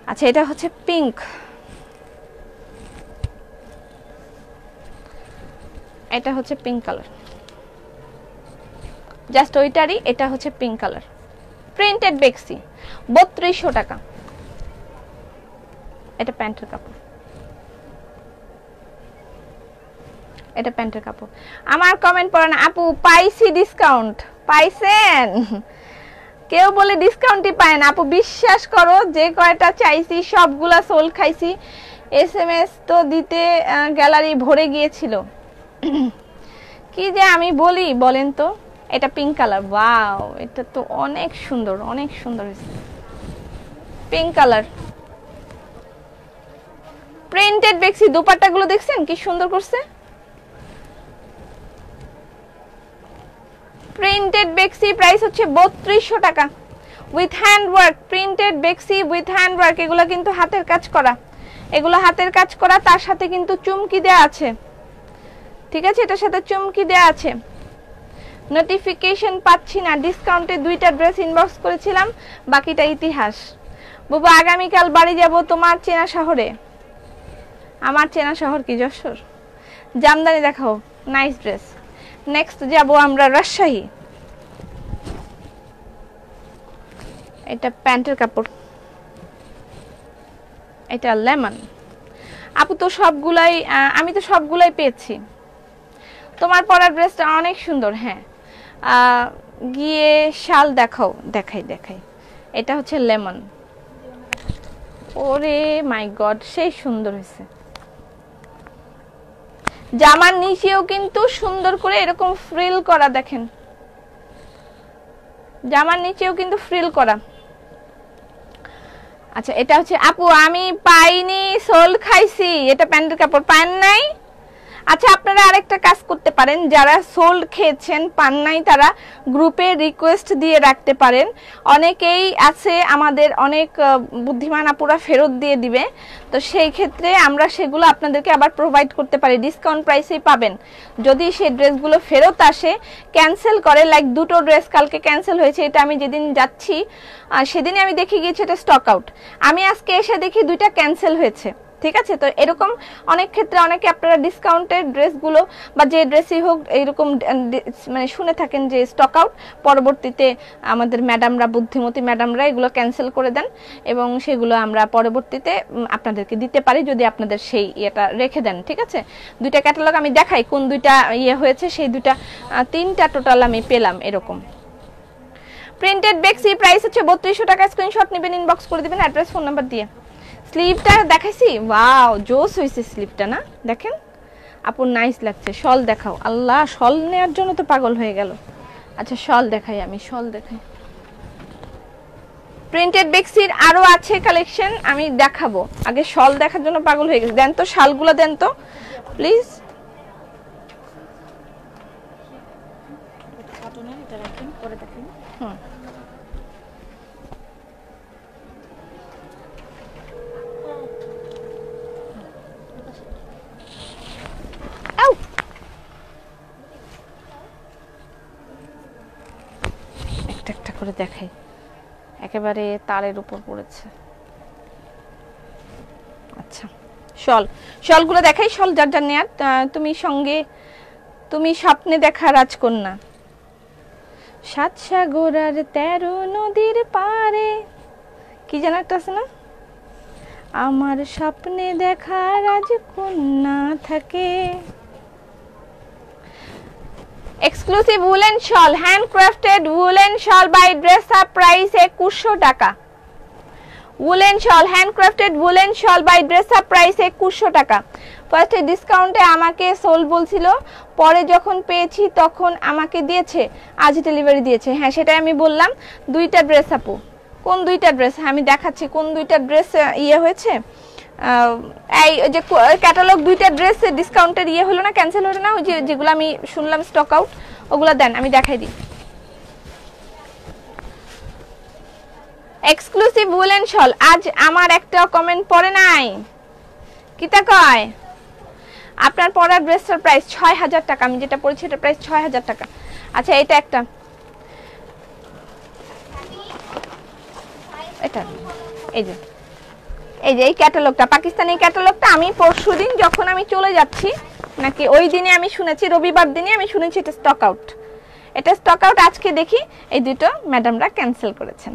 A: আচ্ছা, এটা হচ্ছে পিঙ্ক, এটা হচ্ছে পিঙ্ক কালার, জাস্ট ওইটারই, এটা হচ্ছে পিঙ্ক কালার। প্রিন্টেড বেক্সি 3200 টাকা। এটা প্যান্টের কাপড়, এটা প্যান্টের কাপড়। আমার কমেন্ট পড়েন আপু পাইছি ডিসকাউন্ট, পাইছেন? কেউ বলে ডিসকাউন্টই পায় না আপু, বিশ্বাস করো যে কয়টা চাইছি সবগুলা সোল খাইছি। SMS তো দিতে গ্যালারি ভরে গিয়েছিল, কি যে আমি বলি বলেন তো। এটা পিঙ্ক কালার, ওয়াও, এটা তো অনেক সুন্দর, অনেক সুন্দর হয়েছে। পিঙ্ক কালার প্রিন্টেড বেক্সি। দোপাট্টাগুলো দেখছেন কি সুন্দর করছে? প্রিন্টেড বেক্সি প্রাইস হচ্ছে 3200 টাকা উইথ হ্যান্ড ওয়ার্ক। প্রিন্টেড বেক্সি উইথ হ্যান্ড ওয়ার্ক, এগুলো কিন্তু হাতের কাজ করা, এগুলো হাতের কাজ করা, তার সাথে কিন্তু চুমকি দেয়া আছে, ঠিক আছে? এটার সাথে চুমকি দেয়া আছে। নোটিফিকেশন পাচ্ছি না, ডিসকাউন্টে 2টা ড্রেস ইনবক্স করেছিলাম, বাকিটা ইতিহাস। বাবু আগামীকাল বাড়ি যাব তোমার চেনা শহরে। আমার চেনা শহর কি যশোর? জামদানি দেখাও, নাইস ড্রেস। নেক্সট যাব আমরা রাজশাহী। এটা প্যান্টের কাপড়, এটা লেমন। আপু তো সবগুলাই, আমি তো সবগুলাই পেয়েছি। তোমার পরার ড্রেসটা অনেক সুন্দর, হ্যাঁ। গিয়ে শাল দেখাও, দেখাই। এটা হচ্ছে লেমন। ওরে মাই গড, সেই সুন্দর হয়েছে। জামার নিচেও কিন্তু সুন্দর করে এরকম ফ্রিল করা, দেখেন জামার নিচেও কিন্তু ফ্রিল করা। আচ্ছা, এটা হচ্ছে আপু আমি পাইনি, সোল খাইছি। এটা প্যান্টের কাপড়, পান নাই? আচ্ছা, আপনারা আরেকটা কাজ করতে পারেন, যারা সোল্ড খেয়েছেন পান নাই তারা গ্রুপে রিকোয়েস্ট দিয়ে রাখতে পারেন। অনেকেই আছে আমাদের, অনেক বুদ্ধিমান আপুরা ফেরত দিয়ে দিবে, তো সেই ক্ষেত্রে আমরা সেগুলো আপনাদেরকে আবার প্রোভাইড করতে পারি, ডিসকাউন্ট প্রাইসেই পাবেন। যদি সেই ড্রেসগুলো ফেরত আসে, ক্যান্সেল করে, লাইক 2টো ড্রেস কালকে ক্যান্সেল হয়েছে, এটা আমি যেদিন যাচ্ছি সেদিনই আমি দেখে গিয়েছি এটা স্টক আউট। আমি আজকে এসে দেখি 2টা ক্যান্সেল হয়েছে, ঠিক আছে? তো এরকম অনেক ক্ষেত্রে অনেকে আপনারা ডিসকাউন্টের ড্রেসগুলো বা যে ড্রেসই হোক এরকম মানে শুনে থাকেন যে স্টক আউট, পরবর্তীতে আমাদের ম্যাডামরা, বুদ্ধিমতী ম্যাডামরা এগুলো ক্যান্সেল করে দেন এবং সেগুলো আমরা পরবর্তীতে আপনাদেরকে দিতে পারি যদি আপনাদের সেই ইয়েটা রেখে দেন, ঠিক আছে? 2টা ক্যাটালগ আমি দেখাই কোন 2টা ইয়ে হয়েছে, সেই 2টা 3টা টোটাল আমি পেলাম এরকম। প্রিন্টেড বেক্সি প্রাইস হচ্ছে 3200 টাকা। স্ক্রিনশট নেবেন, ইনবক্স করে দিবেন অ্যাড্রেস, ফোন নাম্বার দিয়ে। স্লিভটা দেখাইছি, ওয়াও জোস হয়েছে স্লিভটা, না দেখেন আপু নাইস লাগছে। শল দেখাও, আল্লাহ শল নেওয়ার জন্য তো পাগল হয়ে গেল। আচ্ছা শল দেখাই, আমি শল দেখাই। প্রিন্টেড বেক্সির আরো আছে কালেকশন, আমি দেখাবো। আগে শল দেখার জন্য পাগল হয়ে গেছে। দেন তো শালগুলো দেন তো প্লিজ। একটা একটা করে দেখাই, একেবারে তারের উপর পড়েছে। আচ্ছা শল, শলগুলো দেখাই। শল যার যার নেয়ার। তুমি সঙ্গে, তুমি স্বপ্নে দেখা রাজকন্যা, 7 সাগর আর 13 নদীর পারে, কি যেন একটা আছে না, আমার স্বপ্নে দেখা রাজকন্যা থাকে। Exclusive woollen shawl, handcrafted woollen shawl by dress up, price 2100 টাকা। Woollen shawl, handcrafted woollen shawl by dress up, price 2100 টাকা। ফার্স্টে ডিসকাউন্টে আমাকে সোল বলছিল, পরে যখন পেয়েছি তখন আমাকে দিয়েছে, আজ ডেলিভারি দিয়েছে। হ্যাঁ সেটাই আমি বললাম। 2টা ড্রেস আপু, কোন 2টা ড্রেস? হ্যাঁ আমি দেখাচ্ছি কোন 2টা ড্রেস ইয়ে হয়েছে। এই যে ক্যাটালগ 2টা ড্রেস ডিসকাউন্টের ইয়ে হলো না, ক্যান্সেল হলো না, ওই যেগুলো আমি শুনলাম স্টক আউট, ওগুলো দেন আমি দেখাই দিই। এক্সক্লুসিভ উলেন শল, আজ আমার একটা কমেন্ট পড়ে নাই, কিতা কয়? আপনার পরা ড্রেসটার প্রাইস 6000 টাকা, আমি যেটা পরেছি এটার প্রাইস 6000 টাকা। আচ্ছা এটা একটা, এটা এই যে এই ক্যাটালগটা, পাকিস্তানি ক্যাটালগটা আমি পরশুদিন যখন আমি চলে যাচ্ছি, নাকি ওই দিনে আমি শুনেছি, রবিবার দিনে আমি শুনেছি এটা স্টক আউট। এটা স্টক আউট, আজকে দেখি এই দুটো ম্যাডামরা ক্যান্সেল করেছেন।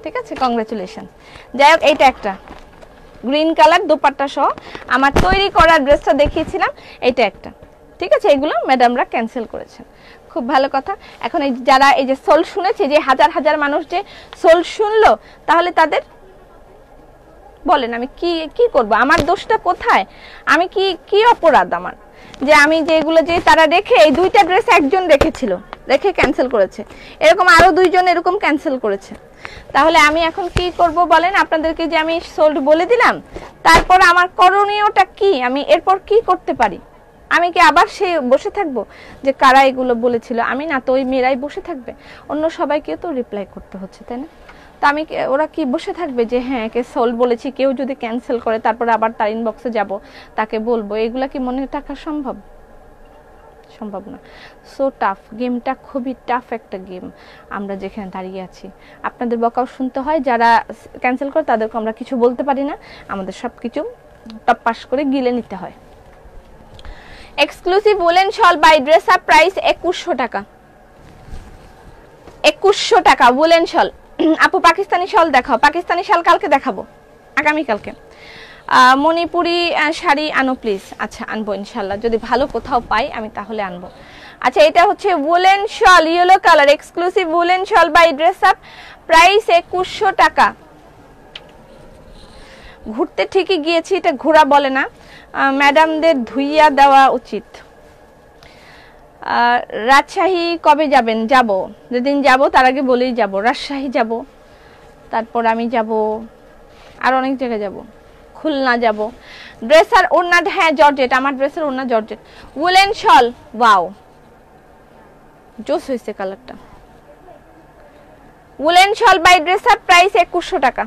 A: ঠিক আছে, কংগ্রাচুলেশন। যাই হোক এইটা একটা গ্রিন কালার দোপাট্টা সহ আমার তৈরি করা ড্রেসটা দেখিয়েছিলাম, এটা একটা। ঠিক আছে, এগুলো ম্যাডামরা ক্যান্সেল করেছেন, খুব ভালো কথা। এখন এই যারা এই যে সোল শুনেছে, যে হাজার হাজার মানুষ যে সোল শুনলো, তাহলে তাদের বলেন আমি কি কি করব? আমার দোষটা কোথায়? আমি কি কি অপরাধ আমার, যে আমি যেগুলো যে তারা রেখে, এই 2টা ড্রেস একজন রেখেছিল, রেখে ক্যান্সেল করেছে, এরকম আরো 2জন এরকম ক্যান্সেল করেছে। তাহলে আমি এখন কি করব বলেন? আপনাদেরকে যে আমি সোল্ড বলে দিলাম, তারপর আমার করণীয়টা কি? আমি এরপর কি করতে পারি? আমি কি আবার সে বসে থাকবো যে কারা এগুলো বলেছিল? আমি না তো, ওই মেয়েরাই বসে থাকবে, অন্য সবাইকেও তো রিপ্লাই করতে হচ্ছে, তাই না? তো আমি, ওরা কি বসে থাকবে যে হ্যাঁ কে সোল্ড বলেছি, কেউ যদি ক্যান্সেল করে তারপরে আবার তার ইনবক্সে যাব, তাকে বলবো, এগুলা কি মনে টাকা সম্ভব? সম্ভব না। সো টাফ, গেমটা খুবই টাফ একটা গেম। আমরা যেখানে দাঁড়িয়ে আছি, আপনাদের বকাও শুনতে হয়, যারা ক্যান্সেল করে তাদেরকে আমরা কিছু বলতে পারি না, আমাদের সব কিছু টপ পাস করে গিলে নিতে হয়। Exclusive woollen shawl by dress up, price 2100 টাকা। 2100 টাকা উলেন শল। আপু পাকিস্তানি শল দেখাও। পাকিস্তানি শাল কালকে দেখাবো, আগামী কালকে। মণিপুরি শাড়ি আনো প্লিজ। আচ্ছা আনবো ইনশাল্লাহ, যদি ভালো কোথাও পাই আমি তাহলে আনবো। আচ্ছা এটা হচ্ছে woollen shawl, yellow colour, exclusive woollen shawl by dress up, price 2100 টাকা। ঘুরতে ঠিকই গিয়েছি, এটা ঘোরা বলে না, ম্যাডামদের ধুইয়া দেওয়া উচিত। রাজশাহী কবে যাবেন? যাব, যেদিন যাব তার আগে বলেই যাব। রাজশাহী যাব, তারপর আমি যাব আর অনেক জায়গায় যাব, খুলনা যাব। ড্রেসার ওড়না, হ্যাঁ জর্জেট, আমার ড্রেসের ওড়না জর্জেট। উলেন শল, ওয়াও জোস হয়েছে কালারটা। Woollen shawl by dress up, price 2100 টাকা।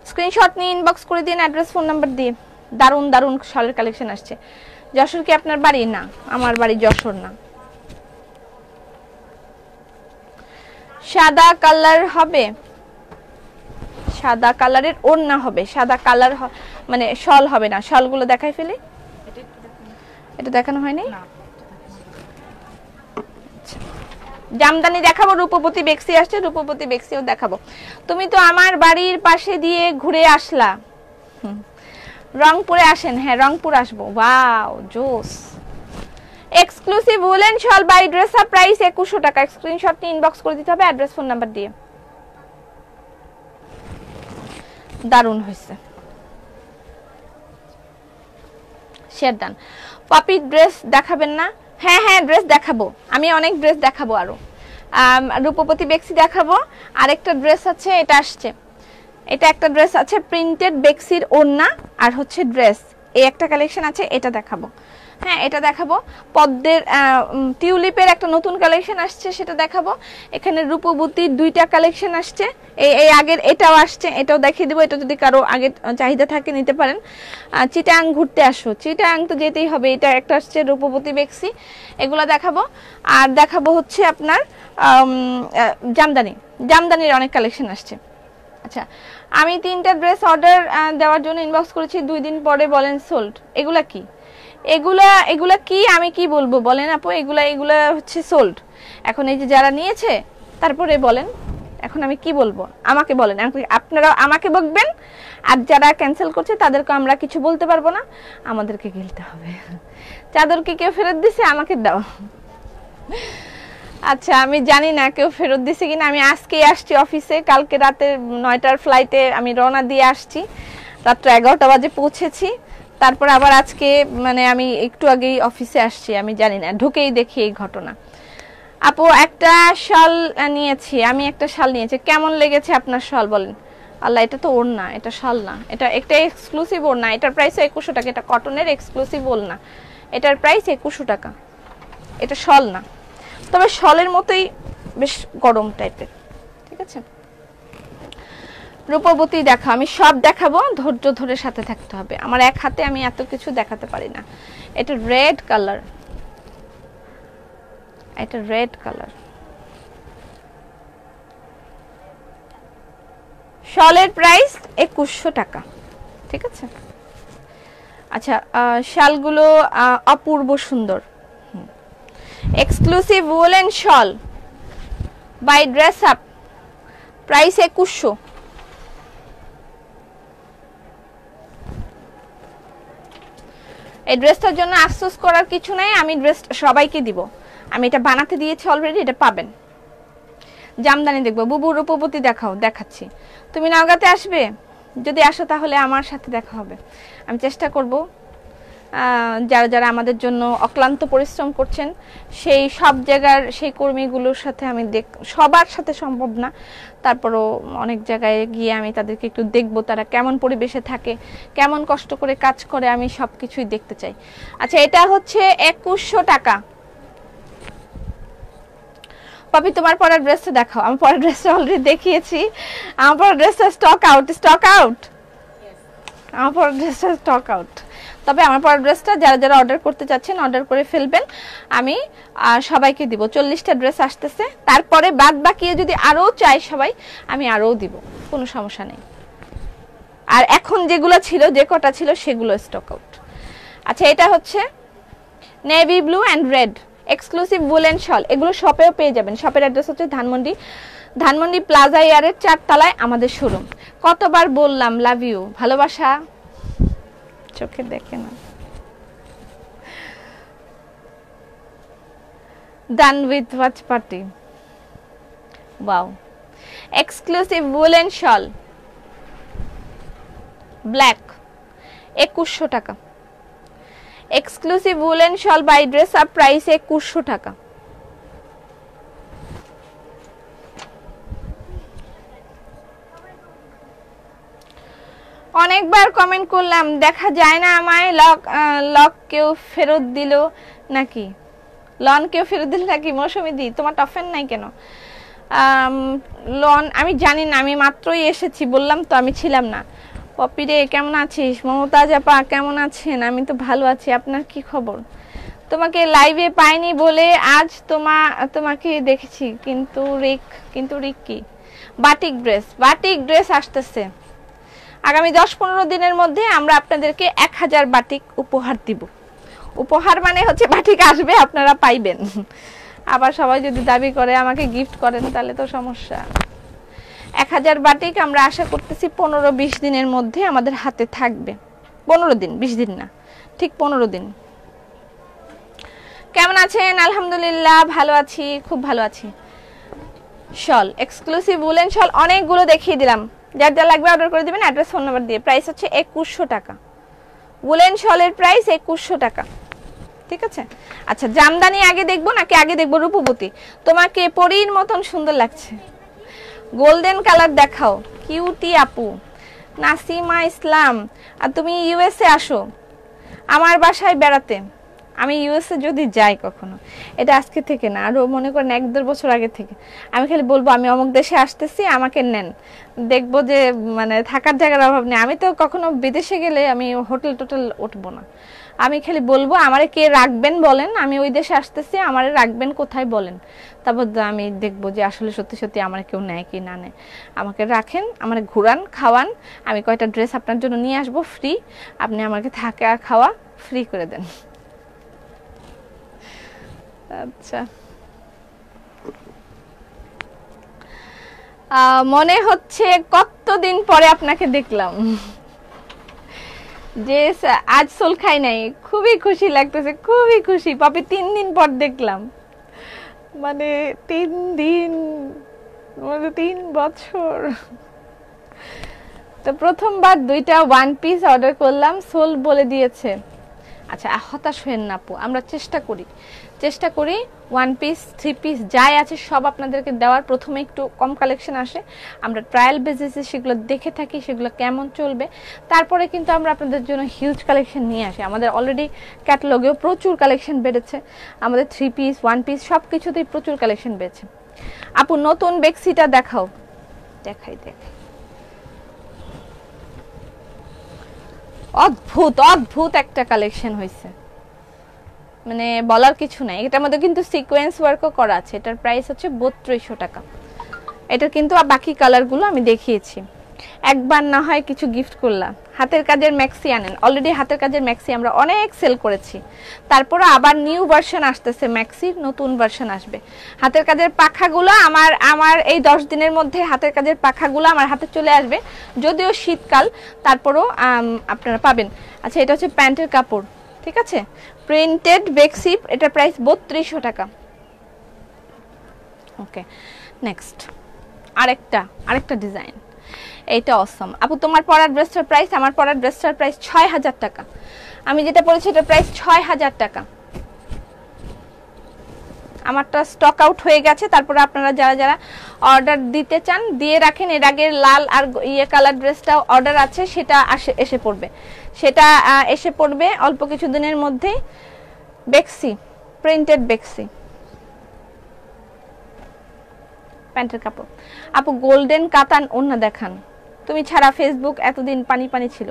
A: স্ক্রিনশট নিয়ে ইনবক্স করে দিন অ্যাড্রেস ফোন নাম্বার দিয়ে। দারুণ দারুণ শলের কালেকশন আসছে। যশোর কি আপনার বাড়ি? না, আমার বাড়ি যশোর না। সাদা কালার হবে, সাদা কালারের ওড়না হবে, সাদা কালার মানে শল হবে না। শলগুলো দেখাই ফেলি, এটা দেখানো হয়নি। জামদানি দেখাবো, রূপবতী বেক্সি আসছে, রূপবতী বেক্সিও দেখাবো। তুমি তো আমার বাড়ির পাশে দিয়ে ঘুরে আসলা, রংপুরে আসেন? হ্যাঁ রংপুর আসবো। ওয়াও জোস। Exclusive woollen shawl by dress up, price 2100 টাকা। স্ক্রিনশট নিয়ে ইনবক্স করে দিতে হবে অ্যাড্রেস ফোন নাম্বার দিয়ে। দারুণ হয়েছে। Share done. পাপি ড্রেস দেখাবেন না? হ্যাঁ হ্যাঁ ড্রেস দেখাবো, আমি অনেক ড্রেস দেখাবো আরো। রূপবতী বেক্সি দেখাবো, আরেকটা ড্রেস আছে, এটা আসছে, এটা একটা ড্রেস আছে প্রিন্টেড বেক্সির ওড়না আর হচ্ছে ড্রেস, এই একটা কালেকশন আছে, এটা দেখাবো। হ্যাঁ এটা দেখাবো। পদ্মের টিউলিপের একটা নতুন কালেকশন আসছে, সেটা দেখাবো। এখানে রূপবতীর দুইটা কালেকশন আসছে, এই আগের এটাও আসছে, এটাও দেখিয়ে দেবো। এটা যদি কারো আগে চাহিদা থাকে নিতে পারেন। চিটাং ঘুরতে আসো, চিটাং তো যেতেই হবে। এটা একটা আসছে রূপবতী বেক্সি, এগুলো দেখাবো। আর দেখাবো হচ্ছে আপনার জামদানি, জামদানির অনেক কালেকশন আসছে। আচ্ছা, আমি 3টা ড্রেস অর্ডার দেওয়ার জন্য ইনবক্স করেছি, 2 দিন পরে বলেন সোল্ড। এগুলা কি, এগুলা কি আমি কি বলবো বলেন আপু? এগুলা হচ্ছে সোল্ড। এখন এই যে যারা নিয়েছে তারপরে বলেন, এখন আমি কি বলবো? আমাকে বলেন, আপনারা আমাকে বকবেন, আর যারা ক্যান্সেল করছে তাদেরকে আমরা কিছু বলতে পারবো না, আমাদেরকে গিলতে হবে। চাদর কি কেউ ফেরত দিছে? আমাকে দাও। আচ্ছা, আমি জানি না কেউ ফেরত দিছে কিনা। আমি আজকেই আসছি অফিসে, কালকে রাতে 9টার ফ্লাইটে আমি রওনা দিয়ে আসছি, রাত্র 11টা বাজে পৌঁছেছি। তারপর আবার আজকে মানে আমি একটু আগেই অফিসে আসছি, আমি জানি না, ঢুকেই দেখি এই ঘটনা। আপু একটা শাল নিয়েছি, আমি একটা শাল নিয়েছি, কেমন লেগেছে আপনার শাল বলেন? আল্লাহ, এটা তো ওড়না, এটা শাল না, এটা একটা এক্সক্লুসিভ ওড়না, এটার প্রাইস 2100 টাকা। এটা কটনের এক্সক্লুসিভ ওড়না, এটার প্রাইস 2100 টাকা। এটা শাল না, তবে শলের মতোই বেশ গরম টাইপের, ঠিক আছে। রূপবতী দেখো, আমি সব দেখাবো, ধৈর্য ধরে সাথে থাকতে হবে, আমার এক হাতে আমি এত কিছু দেখাতে পারি না। এটা রেড কালার, এটা রেড কালার, শলের প্রাইস 2100 টাকা, ঠিক আছে। আচ্ছা, শালগুলো অপূর্ব সুন্দর, exclusive woollen shawl by dress up, price 2100। এই ড্রেসটার জন্য আফসোস করার কিছু নাই, আমি ড্রেস সবাইকে দিব, আমি এটা বানাতে দিয়েছি অলরেডি, এটা পাবেন। জামদানি দেখবো, বুবু রূপবতী দেখাও, দেখাচ্ছি। তুমি নওগাঁতে আসবে? যদি আসো তাহলে আমার সাথে দেখা হবে। আমি চেষ্টা করব যারা যারা আমাদের জন্য অক্লান্ত পরিশ্রম করছেন, সেই সব জায়গার সেই কর্মীগুলোর সাথে আমি সবার সাথে সম্ভব না, তারপরও অনেক জায়গায় গিয়ে আমি তাদেরকে একটু দেখব, তারা কেমন পরিবেশে থাকে, কেমন কষ্ট করে কাজ করে, আমি সব কিছুই দেখতে চাই। আচ্ছা, এটা হচ্ছে 2100 টাকা। পাপি, তোমার পরার ড্রেসটা দেখাও। আমার পরার ড্রেসটা অলরেডি দেখিয়েছি, আমার পরার ড্রেসটা স্টক আউট, স্টক আউট, আমার পরার ড্রেসটা স্টক আউট। তবে আমার পরার ড্রেসটা যারা যারা অর্ডার করতে চাচ্ছেন অর্ডার করে ফেলবেন, আমি সবাইকে দিব। 40টা ড্রেস আসতেছে, তারপরে বাদ বাকি যদি আরও চাই সবাই, আমি আরও দিব, কোনো সমস্যা নেই। আর এখন যেগুলো ছিল, যে কটা ছিল সেগুলো স্টক আউট। আচ্ছা, এটা হচ্ছে navy blue and red exclusive woollen shawl, এগুলো শপেও পেয়ে যাবেন। শপের অ্যাড্রেস হচ্ছে ধানমন্ডি প্লাজা এয়ারের 4 তলায় আমাদের শোরুম। কতবার বললাম লাভ ইউ, ভালোবাসা চোখে দেখে না। Done with watch party, wow, exclusive woollen shawl black, 2100 টাকা। Exclusive woollen shawl by dress up, price 2100 টাকা। অনেকবার কমেন্ট করলাম, দেখা যায় না আমায়। লক কেউ ফেরত দিল নাকি? লন কেউ ফেরত দিল নাকি? মৌসুমী দি, তোমার টফেন নাই কেন? লন আমি জানি না, আমি মাত্রই এসেছি, বললাম তো আমি ছিলাম না। পপি রে, কেমন আছিস? মমতাজ আপা কেমন আছেন? আমি তো ভালো আছি, আপনার কি খবর? তোমাকে লাইভে পাইনি বলে আজ তোমাকে দেখেছি, কিন্তু রিক কি? বাটিক ড্রেস আসতেছে আগামী 10-15 দিনের মধ্যে। আমরা আপনাদেরকে 1000 বাটিক উপহার দিব। উপহার মানে হচ্ছে বাটিক আসবে, আপনারা পাইবেন। আবার সবাই যদি দাবি করে আমাকে গিফট করেন, তাহলে তো সমস্যা। 1000 বাটিক আমরা আশা করতেছি 15-20 দিনের মধ্যে আমাদের হাতে থাকবে। 15 দিন, 20 দিন না, ঠিক 15 দিন। কেমন আছেন? আলহামদুলিল্লাহ ভালো আছি, খুব ভালো আছি। শল এক্সক্লুসিভ উলেন শল অনেকগুলো দেখিয়ে দিলাম, যার যা লাগবে অর্ডার করে দিবেন অ্যাড্রেস ফোন নাম্বার দিয়ে। প্রাইস হচ্ছে 2100 টাকা। উলেন শলের প্রাইস 2100 টাকা। ঠিক আছে। আচ্ছা জামদানি আগে দেখবো নাকি আগে দেখবো রূপবতী? তোমাকে পরীর মতন সুন্দর লাগছে। গোল্ডেন কালার দেখাও, কিউটি আপু। নাসিমা ইসলাম, আর তুমি ইউএসএ আসো আমার বাসায় বেড়াতে। আমি ইউএসএ যদি যাই কখনো, এটা আজকে থেকে না, আরো মনে করেন 1-2 বছর আগে থেকে, আমি খালি বলবো আমি অমুক দেশে আসতেছি, আমাকে নেন। দেখবো যে মানে থাকার জায়গার অভাব নেই। আমি তো কখনো বিদেশে গেলে আমি হোটেল টোটেল উঠবো না, আমি খালি বলবো আমারে কে রাখবেন বলেন, আমি ওই দেশে আসতেছি, আমারে রাখবেন কোথায় বলেন। তারপর আমি দেখবো যে আসলে সত্যি সত্যি আমার কেউ নেয় কি না নেয়। আমাকে রাখেন, আমার ঘুরান, খাওয়ান, আমি কয়টা ড্রেস আপনার জন্য নিয়ে আসবো ফ্রি, আপনি আমাকে থাকা খাওয়া ফ্রি করে দেন। আচ্ছা, মনে হচ্ছে কতদিন পরে আপনাকে দেখলাম। যে আজ সোল খাই নাই, খুবই খুশি লাগতেছে, খুবই খুশি পাপি, 3 দিন পর দেখলাম। মানে 3 দিন, মানে 3 বছর। তো প্রথমবার 2টা 1 পিস অর্ডার করলাম, সোল বলে দিয়েছে। আচ্ছা হতাশ হয়েন না আপু, আমরা চেষ্টা করি 1 পিস 3 পিস যাই আছে সব আপনাদেরকে দেওয়ার। প্রথমে একটু কম কালেকশন আসে, আমরা ট্রায়াল বেসিসে সেগুলো দেখে থাকি, সেগুলো কেমন চলবে, তারপরে কিন্তু আমরা আপনাদের জন্য হিউজ কালেকশন নিয়ে আসি। আমাদের অলরেডি ক্যাটালগেও প্রচুর কালেকশন বেড়েছে, আমাদের 3 পিস 1 পিস সব কিছুতেই প্রচুর কালেকশন বেড়েছে। আপু নতুন বেক্সিটা দেখাও। দেখাই। অদ্ভুত অদ্ভুত একটা কালেকশন হয়েছে, মানে বলার কিছু নাই। এটার মধ্যে কিন্তু সিকোয়েন্স ওয়ার্কও করা আছে। এটার প্রাইস হচ্ছে 3200 টাকা। এটা কিন্তু বাকি কালারগুলো আমি দেখিয়েছি। একবার না হয় কিছু গিফট করলাম। হাতের কাজের ম্যাক্সি আনেন, অলরেডি হাতের কাজের ম্যাক্সি আমরা অনেক সেল করেছি, তারপরে আবার নিউ ভার্সন আসতেছে, ম্যাক্সির নতুন ভার্সন আসবে। হাতের কাজের পাখাগুলো আমার এই 10 দিনের মধ্যে হাতের কাজের পাখাগুলো আমার হাতে চলে আসবে, যদিও শীতকাল, তারপরেও আপনারা পাবেন। আচ্ছা এটা হচ্ছে প্যান্টের কাপড়, ঠিক আছে, প্রিন্টেড বেক্সিপ, এটা প্রাইস 3200 টাকা। ওকে নেক্সট আরেকটা ডিজাইন, এইটা অসম। আপু তোমার পরার ড্রেসটার প্রাইস, আমার পরার ড্রেসটার প্রাইস 6000 টাকা। আমি যেটা পরেছি এটার প্রাইস 6000 টাকা। আমারটা স্টক আউট হয়ে গেছে, তারপরে আপনারা যারা যারা অর্ডার দিতে চান দিয়ে রাখেন। এর আগে লাল আর ইয়ে কালার ড্রেসটা অর্ডার আছে, সেটা এসে পড়বে অল্প কিছু দিনের মধ্যেই। বেক্সি, প্রিন্টেড বেক্সি প্যান্টের কাপড়। আপু গোল্ডেন কাতান ওন্না দেখান। তুমি ছাড়া ফেসবুক এতদিন পানি পানি ছিল,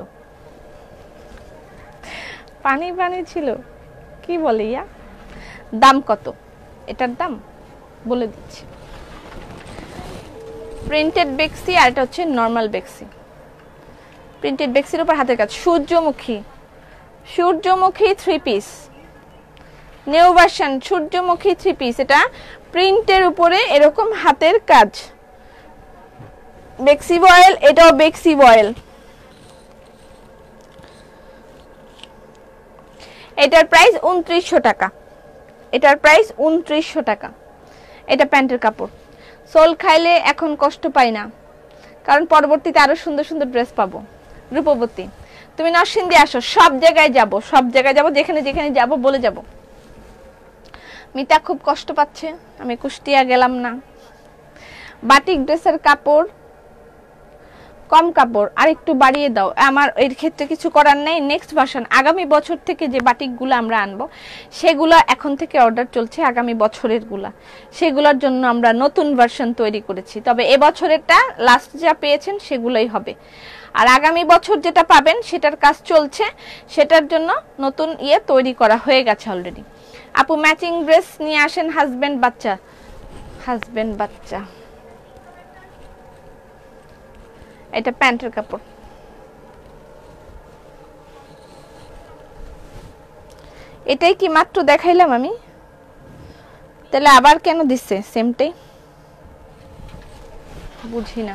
A: পানি পানি ছিল, কি বলে ইয়া। দাম কত এটার? দাম বলে দিচ্ছি। প্রিন্টেড বেক্সি আর এটা হচ্ছে নরমাল বেক্সি। প্রিন্টেড বেক্সির উপর হাতের কাজ, সূর্যমুখী 3 পিস নিউ ভার্সন, সূর্যমুখী 3 পিস। এটা প্রিন্টের উপরে এরকম হাতের কাজ, বেক্সি বয়েল, এটাও বেক্সি বয়েল। এটার প্রাইস 2900 টাকা। এটার প্রাইস 2900 টাকা। এটা প্যান্টের কাপড়। সোল খাইলে এখন কষ্ট পাই না, কারণ পরবর্তীতে আরো সুন্দর সুন্দর ড্রেস পাবো। রূপবতী তুমি নরসিংদী আসো, সব জায়গায় যাব, যেখানে যেখানে যাব বলে যাব। মিতা খুব কষ্ট পাচ্ছে, আমি কুষ্টিয়া গেলাম না। বাটিক ড্রেসের কাপড় কম, কাপড় আর একটু বাড়িয়ে দাও। আমার এর ক্ষেত্রে কিছু করার নেই। নেক্সট ভার্সন আগামী বছর থেকে যে বাটিকগুলো আমরা আনবো, সেগুলো এখন থেকে অর্ডার চলছে, আগামী বছরের গুলা, সেগুলোর জন্য আমরা নতুন ভার্সন তৈরি করেছি। তবে এবছরেরটা লাস্ট যা পেয়েছেন সেগুলোই হবে, আর আগামী বছর যেটা পাবেন সেটার কাজ চলছে, সেটার জন্য নতুন তৈরি করা হয়ে গেছে অলরেডি। আপু ম্যাচিং ড্রেস নিয়ে আসেন, হাজবেন্ড বাচ্চা। এটা প্যান্টের কাপড়। এটাই কি মাত্র দেখাইলাম আমি? তাহলে আবার কেন দিচ্ছে সেমটাই, বুঝি না।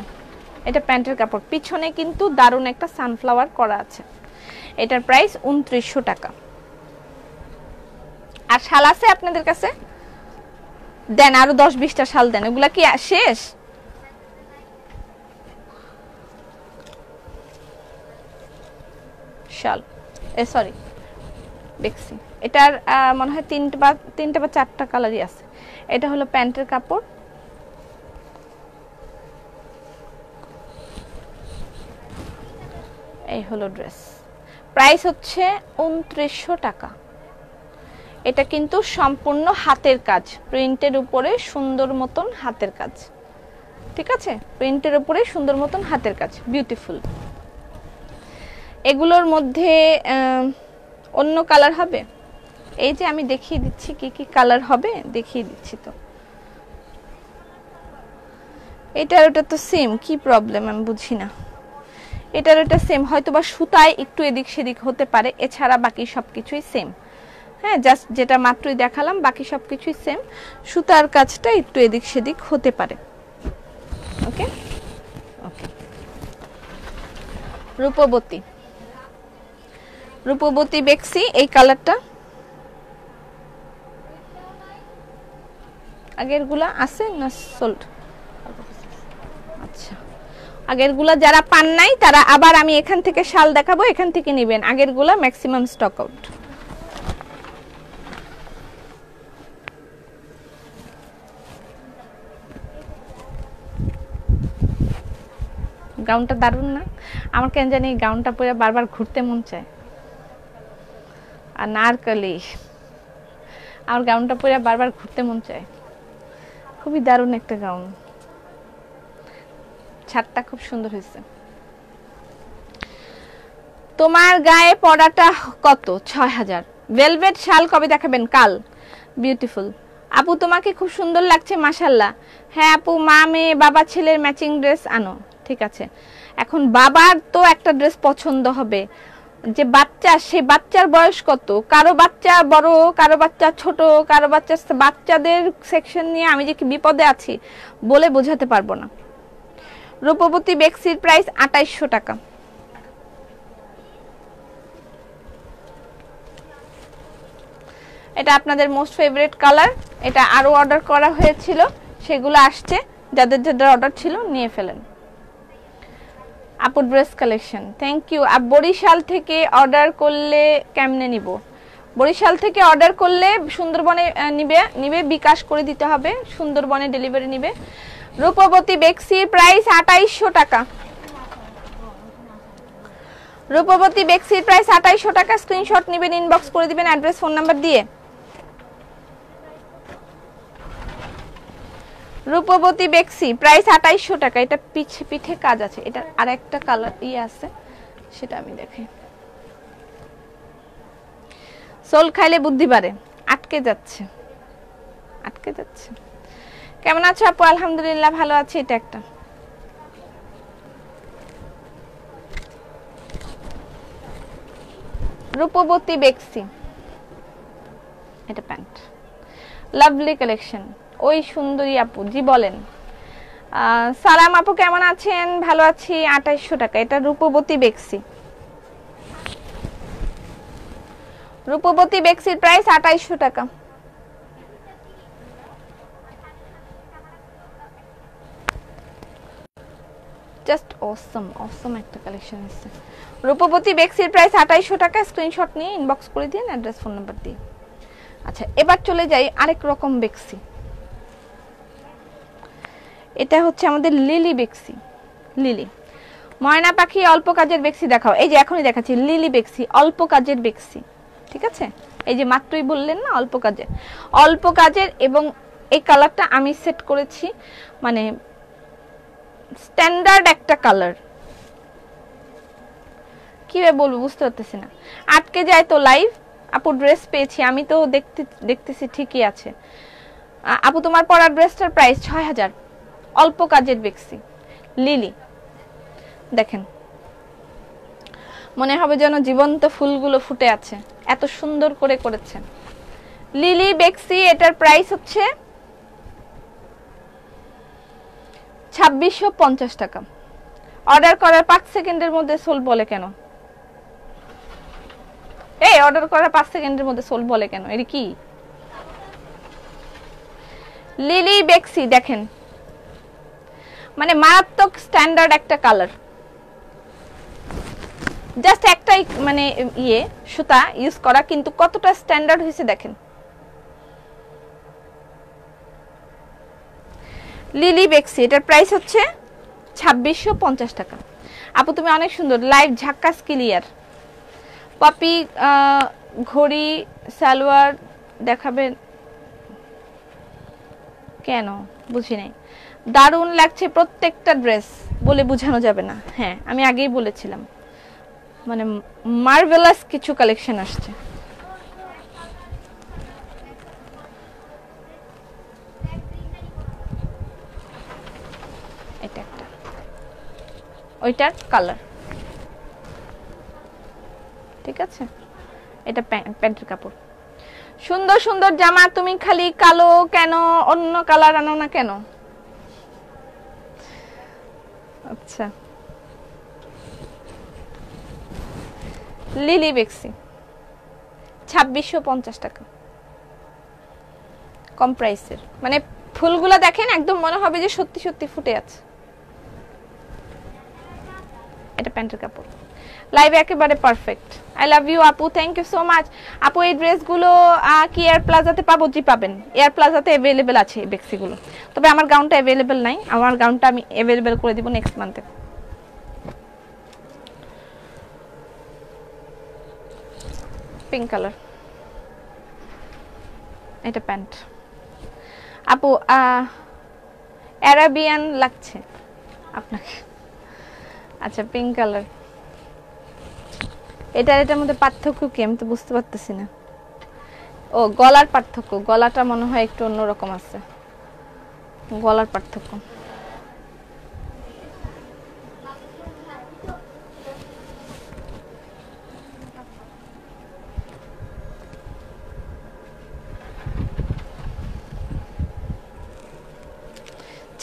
A: এটা প্যান্টের কাপড়, পিছনে কিন্তু দারুণ একটা সানফ্লাওয়ার করা আছে। এটার প্রাইস 2900 টাকা। আর শাল আছে আপনাদের কাছে? দেন আরো 10-20টা শাল দেন। এগুলা কি শেষ? শাল সরি বেক্সি, এটার মনে হয় তিনটা বা চারটা কালারই আছে। এটা হলো প্যান্টের কাপড়, এই হলো ড্রেস। প্রাইস হচ্ছে 2900 টাকা। এটা কিন্তু সম্পূর্ণ হাতের কাজ, প্রিন্টের উপরে সুন্দর মতন হাতের কাজ, ঠিক আছে, প্রিন্টের উপরে সুন্দর মতন হাতের কাজ, বিউটিফুল। এগুলোর মধ্যে অন্য কালার হবে, এই যে আমি দেখিয়ে দিচ্ছি কি কি কালার হবে, দেখিয়ে দিচ্ছি। তো এটার ওটা তো সেম, কি প্রবলেম আমি বুঝি না। এটার ওটা সেম, হয়তো বা সুতায় একটু এদিক সেদিক হতে পারে, এছাড়া বাকি সবকিছুই সেম। হ্যাঁ, জাস্ট যেটা মাত্রই দেখালাম, বাকি সবকিছুই সেম, সুতার কাজটা একটু এদিক সেদিক হতে পারে। ওকে ওকে। রূপবতী, রূপবতী বেক্সি, এই কালারটা আগের গুলা আছে না সোল্ড? আচ্ছা, আগের গুলা যারা পান নাই তারা আবার আমি এখান থেকে শাল দেখাবো, এখান থেকে নেবেন। আগের গুলা ম্যাক্সিমাম স্টক আউট। গাউনটা দারুণ না? আমার কেন জানি গাউনটা পরে বারবার ঘুরতে মন চায়। আর নারকলি, আমার গাউনটা পরে বারবার ঘুরতে মন চায়। খুবই দারুণ একটা গাউন, ছাদটা খুব সুন্দর হয়েছে। তোমার গায়ে পড়াটা কত? 6000। ভেলভেট শাল কবে দেখাবেন? কাল। বিউটিফুল আপু, তোমাকে খুব সুন্দর লাগছে মাশাআল্লাহ। হ্যাঁ আপু, মা মেয়ে বাবা ছেলের ম্যাচিং ড্রেস আনো। ঠিক আছে, এখন বাবার তো একটা ড্রেস পছন্দ হবে, যে বাচ্চা সে বাচ্চার বয়স কত, কারো বাচ্চা বড়, কারো বাচ্চা ছোট, কারো বাচ্চা, বাচ্চাদের সেকশন নিয়ে আমি যে কি বিপদে আছি বলে বোঝাতে পারবো না। রূপবতী বেক্সির প্রাইস 2800 টাকা। এটা আপনাদের মোস্ট ফেভারিট কালার, এটা আরো অর্ডার করা হয়েছিল, সেগুলো আসছে, যাদের যাদের অর্ডার ছিল নিয়ে ফেলেন। আপু ড্রেস কালেকশন, থ্যাংক ইউ। আর বরিশাল থেকে অর্ডার করলে কেমনে নিব? বরিশাল থেকে অর্ডার করলে সুন্দরবনে নিবে, বিকাশ করে দিতে হবে, সুন্দরবনে ডেলিভারি নিবে। রূপবতী বেক্সির প্রাইস 2800 টাকা। রূপবতী বেক্সির প্রাইস 2800 টাকা। স্ক্রিনশট নেবেন, ইনবক্স করে দিবেন অ্যাড্রেস ফোন নাম্বার দিয়ে। রূপবতী বেক্সি প্রাইস 2800 টাকা। এটা পিঠে কাজ আছে, এটা আরেকটা কালার আছে, সেটা আমি দেখাই। সোল খাইলে বুদ্ধি বাড়ে, আটকে যাচ্ছে। কেমন আছো আপু? আলহামদুলিল্লাহ ভালো আছি। এটা একটা রূপবতী বেক্সি, এটা প্যান্ট, লাভলি কালেকশন। ওই সুন্দরী আপু, জি বলেন। সালাম আপু, কেমন আছেন? ভালো আছি। 2800 টাকা। এটা রূপবতী বেক্সি। রূপবতী বেক্সির প্রাইস 2800 টাকা। জাস্ট অসম একটা কালেকশন আছে। রূপবতী বেক্সির প্রাইস 2800 টাকা। স্ক্রিনশট নিয়ে ইনবক্স করে দিন অ্যাড্রেস ফোন নাম্বার দিয়ে। আচ্ছা, এবার চলে যাই আরেক রকম বেক্সি। এটা হচ্ছে আমাদের লিলি বেক্সি। লিলি ময়না পাখি, অল্প কাজের বেক্সি দেখাও। এই যে এখনই দেখাচ্ছি, লিলি বেক্সি, অল্প কাজের বেক্সি। ঠিক আছে, এই যে মাত্রই বললেন না অল্প কাজের, এবং এই কালারটা আমি সেট করেছি, মানে স্ট্যান্ডার্ড একটা কালার। কিভাবে বলবো বুঝতে পারতেছি না, আটকে যায় তো লাইভ। আপু ড্রেস পেয়েছি, আমি তো দেখতেছি ঠিকই আছে। আপু তোমার পরা ড্রেসটার প্রাইস 6000। অল্প কাজের বেক্সি, লিলি। দেখেন, মনে হবে যেন জীবন্ত ফুলগুলো ফুটে আছে, এত সুন্দর করে করেছে। লিলি বেক্সি, এটার প্রাইস হচ্ছে 2650 টাকা। অর্ডার করার 5 সেকেন্ডের মধ্যে সোল বলে কেন? এই অর্ডার করার 5 সেকেন্ডের মধ্যে সোল বলে কেন? এর কি? লিলি বেক্সি দেখেন, মানে মারাত্মক স্ট্যান্ডার্ড একটা কালার। জাস্ট একটাই মানে ইয়ে সুতা ইউজ করা, কিন্তু কতটা স্ট্যান্ডার্ড হয়েছে দেখেন। লিলি বেক্সি, এটার প্রাইস হচ্ছে 2650 টাকা। আপু তুমি অনেক সুন্দর, লাইভ ঝাক্কাস ক্লিয়ার। পপি ঘড়ি সালোয়ার দেখাবেন কেন বুঝি নাই। দারুণ লাগছে প্রত্যেকটা ড্রেস, বলে বোঝানো যাবে না। হ্যাঁ আমি আগেই বলেছিলাম, মানে মার্ভেলাস কিছু কালেকশন আসছে। এটা একটা, ওইটার কালার, ঠিক আছে। এটা প্যান্টের কাপড়। সুন্দর সুন্দর জামা, তুমি খালি কালো কেন, অন্য কালার আনো না কেন? আচ্ছা লিলি বেক্সি 2650 টাকা, কম প্রাইসের। মানে ফুলগুলা দেখেন একদম মনে হবে যে সত্যি সত্যি ফুটে আছে। এটা প্যান্টের কাপড়, লাইভ একেবারে পারফেক্ট। আই লাভ ইউ আপু, থ্যাংক ইউ সো মাচ। আপু এই ড্রেসগুলো কি এয়ার প্লাজাতে পাবো? জি পাবেন, এয়ার প্লাজাতে অ্যাভেলেবেল আছে এই বেক্সিগুলো। তবে আমার গাউনটা অ্যাভেলেবেল নাই, আমার গাউনটা আমি অ্যাভেলেবেল করে দিব নেক্সট মান্থে। পিঙ্ক কালার, এটা প্যান্ট। আপু অ্যারাবিয়ান লাগছে আপনাকে। আচ্ছা পিঙ্ক কালার, এটার মধ্যে পার্থক্য কি আমি তো বুঝতে পারতেছি না। ও গলার পার্থক্য, গলাটা মনে হয় একটু অন্যরকম আছে, গলার পার্থক্য।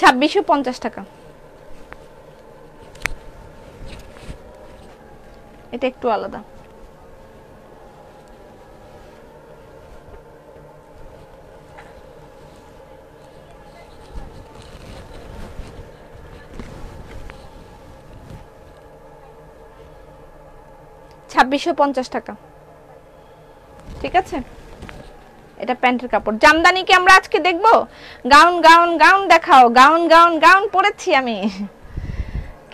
A: $2650 টাকা। এটা একটু আলাদা। $2650 টাকা, ঠিক আছে। এটা প্যান্টের কাপড়। জামদানি কি আমরা আজকে দেখবো? গাউন গাউন গাউন দেখাও, গাউন গাউন গাউন পরেছি আমি।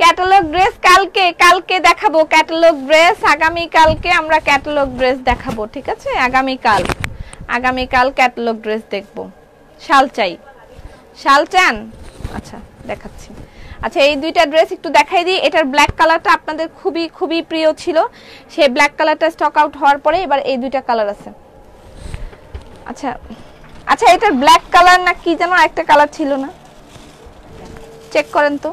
A: ক্যাটালগ ড্রেস কালকে, কালকে দেখাবো ক্যাটালগ ড্রেস। আগামী কালকে আমরা ক্যাটালগ ড্রেস দেখাবো, ঠিক আছে। আগামীকাল, আগামীকাল ক্যাটালগ ড্রেস দেখবো। শাল চাই, শাল চান? আচ্ছা দেখাচ্ছি। আচ্ছা এই দুইটা ড্রেস একটু দেখাই দিই। এটার ব্ল্যাক কালারটা আপনাদের খুবই খুবই প্রিয় ছিল, সেই ব্ল্যাক কালারটা স্টক আউট হওয়ার পরে এবার এই দুইটা কালার আছে। আচ্ছা আচ্ছা এটার ব্ল্যাক কালার না কি যেন একটা কালার ছিল না, চেক করেন তো।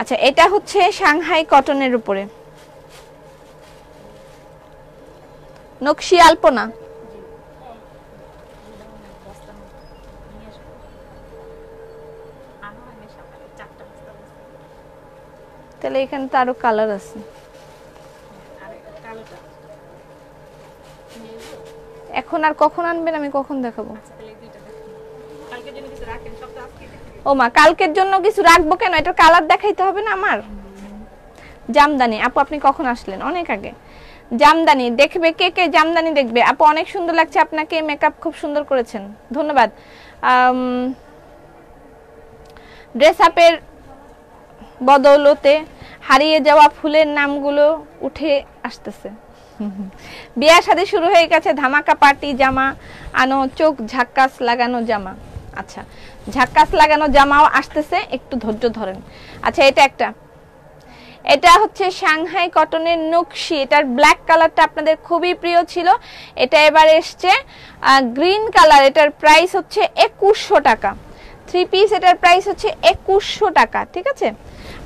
A: আচ্ছা এটা হচ্ছে সাংহাই কটনের উপরে নকশি আলপনা। তাহলে এখানে তো আরো কালার আছে। এখন আর কখন আনবেন, আমি কখন দেখাবো? ও মা কালকের জন্য কিছু রাখবো কেন? এটা কালার দেখাইতে হবে না আমার। জামদানি আপু আপনি কখন আসলেন? অনেক আগে। জামদানি দেখবে কে কে? জামদানি দেখবে আপু, অনেক সুন্দর লাগছে আপনাকে, মেকআপ খুব সুন্দর করেছেন, ধন্যবাদ। ড্রেস আপের বদৌলতে হারিয়ে যাওয়া ফুলের নামগুলো উঠে আসতেছে। বিয়া শাদী শুরু হয়ে গেছে, ধামাকা পার্টি জামা আনো, চোখ ঝাক্কাস লাগানো জামা। আচ্ছা ঝাক্কাস লাগানো জামাও আসতেছে, একটু ধৈর্য ধরেন। আচ্ছা এটা একটা, এটা হচ্ছে সাংহাই কটনের নকশি। এটার ব্ল্যাক কালারটা আপনাদের খুবই প্রিয় ছিল, এটা এবার এসছে গ্রিন কালার। এটার প্রাইস হচ্ছে 2100 টাকা। 3 পিস এটার প্রাইস হচ্ছে 2100 টাকা, ঠিক আছে।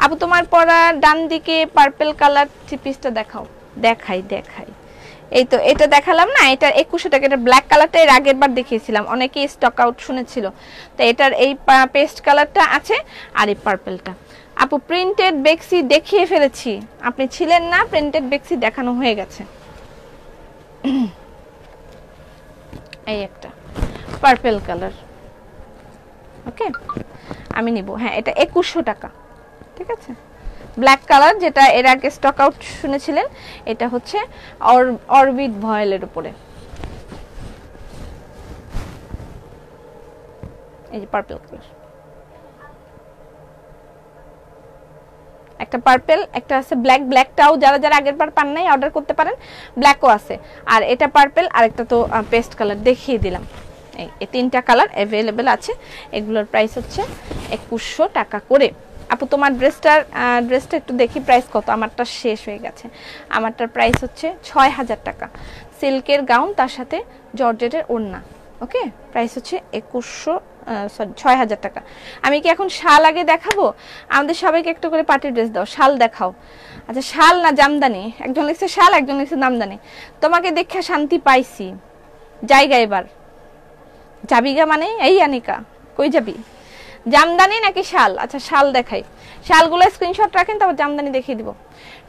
A: আপু তোমার পরা ডান দিকে পার্পল কালার 3 পিসটা দেখাও। দেখাই দেখাই, এই তো এটা দেখালাম না, এটা 2100 টাকা। এটা ব্ল্যাক কালারটা এর আগের বার দেখিয়েছিলাম, অনেকেই স্টক আউট শুনেছিল, তো এটার এই পেস্ট কালারটা আছে আর এই পার্পলটা। আপু প্রিন্টেড বেক্সি দেখিয়ে ফেলেছি, আপনি ছিলেন না, প্রিন্টেড বেক্সি দেখানো হয়ে গেছে। এই একটা পার্পল কালার, ওকে আমি নিব। হ্যাঁ এটা 2100 টাকা, ঠিক আছে। ব্ল্যাক কালার, যেটা এর আগে স্টক আউট শুনেছিলেন, এটা হচ্ছে অরবিট ভয়েলের উপরে। এই যে পার্পল কালার, একটা পার্পল, একটা আছে ব্ল্যাক। ব্ল্যাকটাও যারা যারা আগের বার পান নাই অর্ডার করতে পারেন, ব্ল্যাকও আছে। আর এটা পার্পল, আর একটা তো পেস্ট কালার দেখিয়ে দিলাম। এই তিনটা কালার অ্যাভেলেবেল আছে। এগুলোর প্রাইস হচ্ছে 2100 টাকা করে। আপু তোমার ড্রেসটা একটু দেখি প্রাইস কত। আমারটা শেষ হয়ে গেছে। আমারটার প্রাইস হচ্ছে 6000 টাকা। সিল্কের গাউন, তার সাথে জর্জেটের ওড়না। ওকে, প্রাইস হচ্ছে 6000 টাকা। আমি কি এখন শাল আগে দেখাবো? আমাদের সবাইকে একটু করে পার্টি ড্রেস দাও, শাল দেখাও। আচ্ছা, শাল না জামদানি? একজন লিখছে শাল, একজন লিখছে জামদানি। তোমাকে দেখে শান্তি পাইছি। জায়গা এবার যাবিগা মানে এই আনিকা, কই যাবি? জামদানি নাকি শাল? আচ্ছা শাল দেখাই। শালগুলো স্ক্রিনশট রাখেন, তারপর জামদানি দেখিয়ে দিব।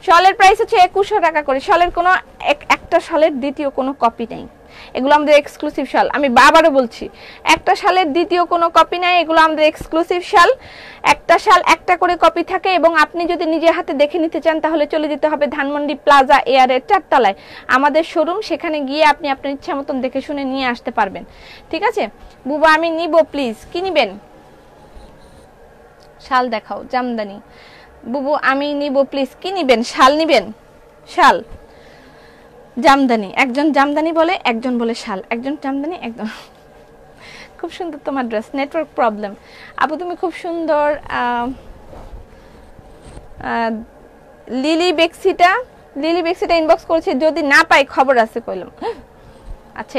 A: শালের প্রাইস হচ্ছে 2100 টাকা করে। শালের কোনো একটা শালের দ্বিতীয় কোনো কপি নেই। এগুলো আমাদের এক্সক্লুসিভ শাল। আমি বারবারও বলছি, একটা শালের দ্বিতীয় কোনো কপি নাই। এগুলো আমাদের এক্সক্লুসিভ শাল। একটা শাল একটা করে কপি থাকে, এবং আপনি যদি নিজের হাতে দেখে নিতে চান তাহলে চলে যেতে হবে ধানমন্ডি প্লাজা এয়ারের 4 তলায় আমাদের শোরুম। সেখানে গিয়ে আপনি আপনার ইচ্ছা মতন দেখে শুনে নিয়ে আসতে পারবেন। ঠিক আছে বুবা, আমি নিব প্লিজ। কি নিবেন? শাল দেখাও, জামদানি। বুবু আমি নিব প্লিজ। কি নিবেন? শাল নিবেন? শাল, জামদানি। একজন জামদানি বলে, একজন বলে শাল। একজন জামদানি, একজন। খুব সুন্দর তোমার ড্রেস। Network problem. আপু তুমি খুব সুন্দর। লিলি বেক্সিটা ইনবক্স করেছে, যদি না পাই খবর আছে কইলাম। আচ্ছা,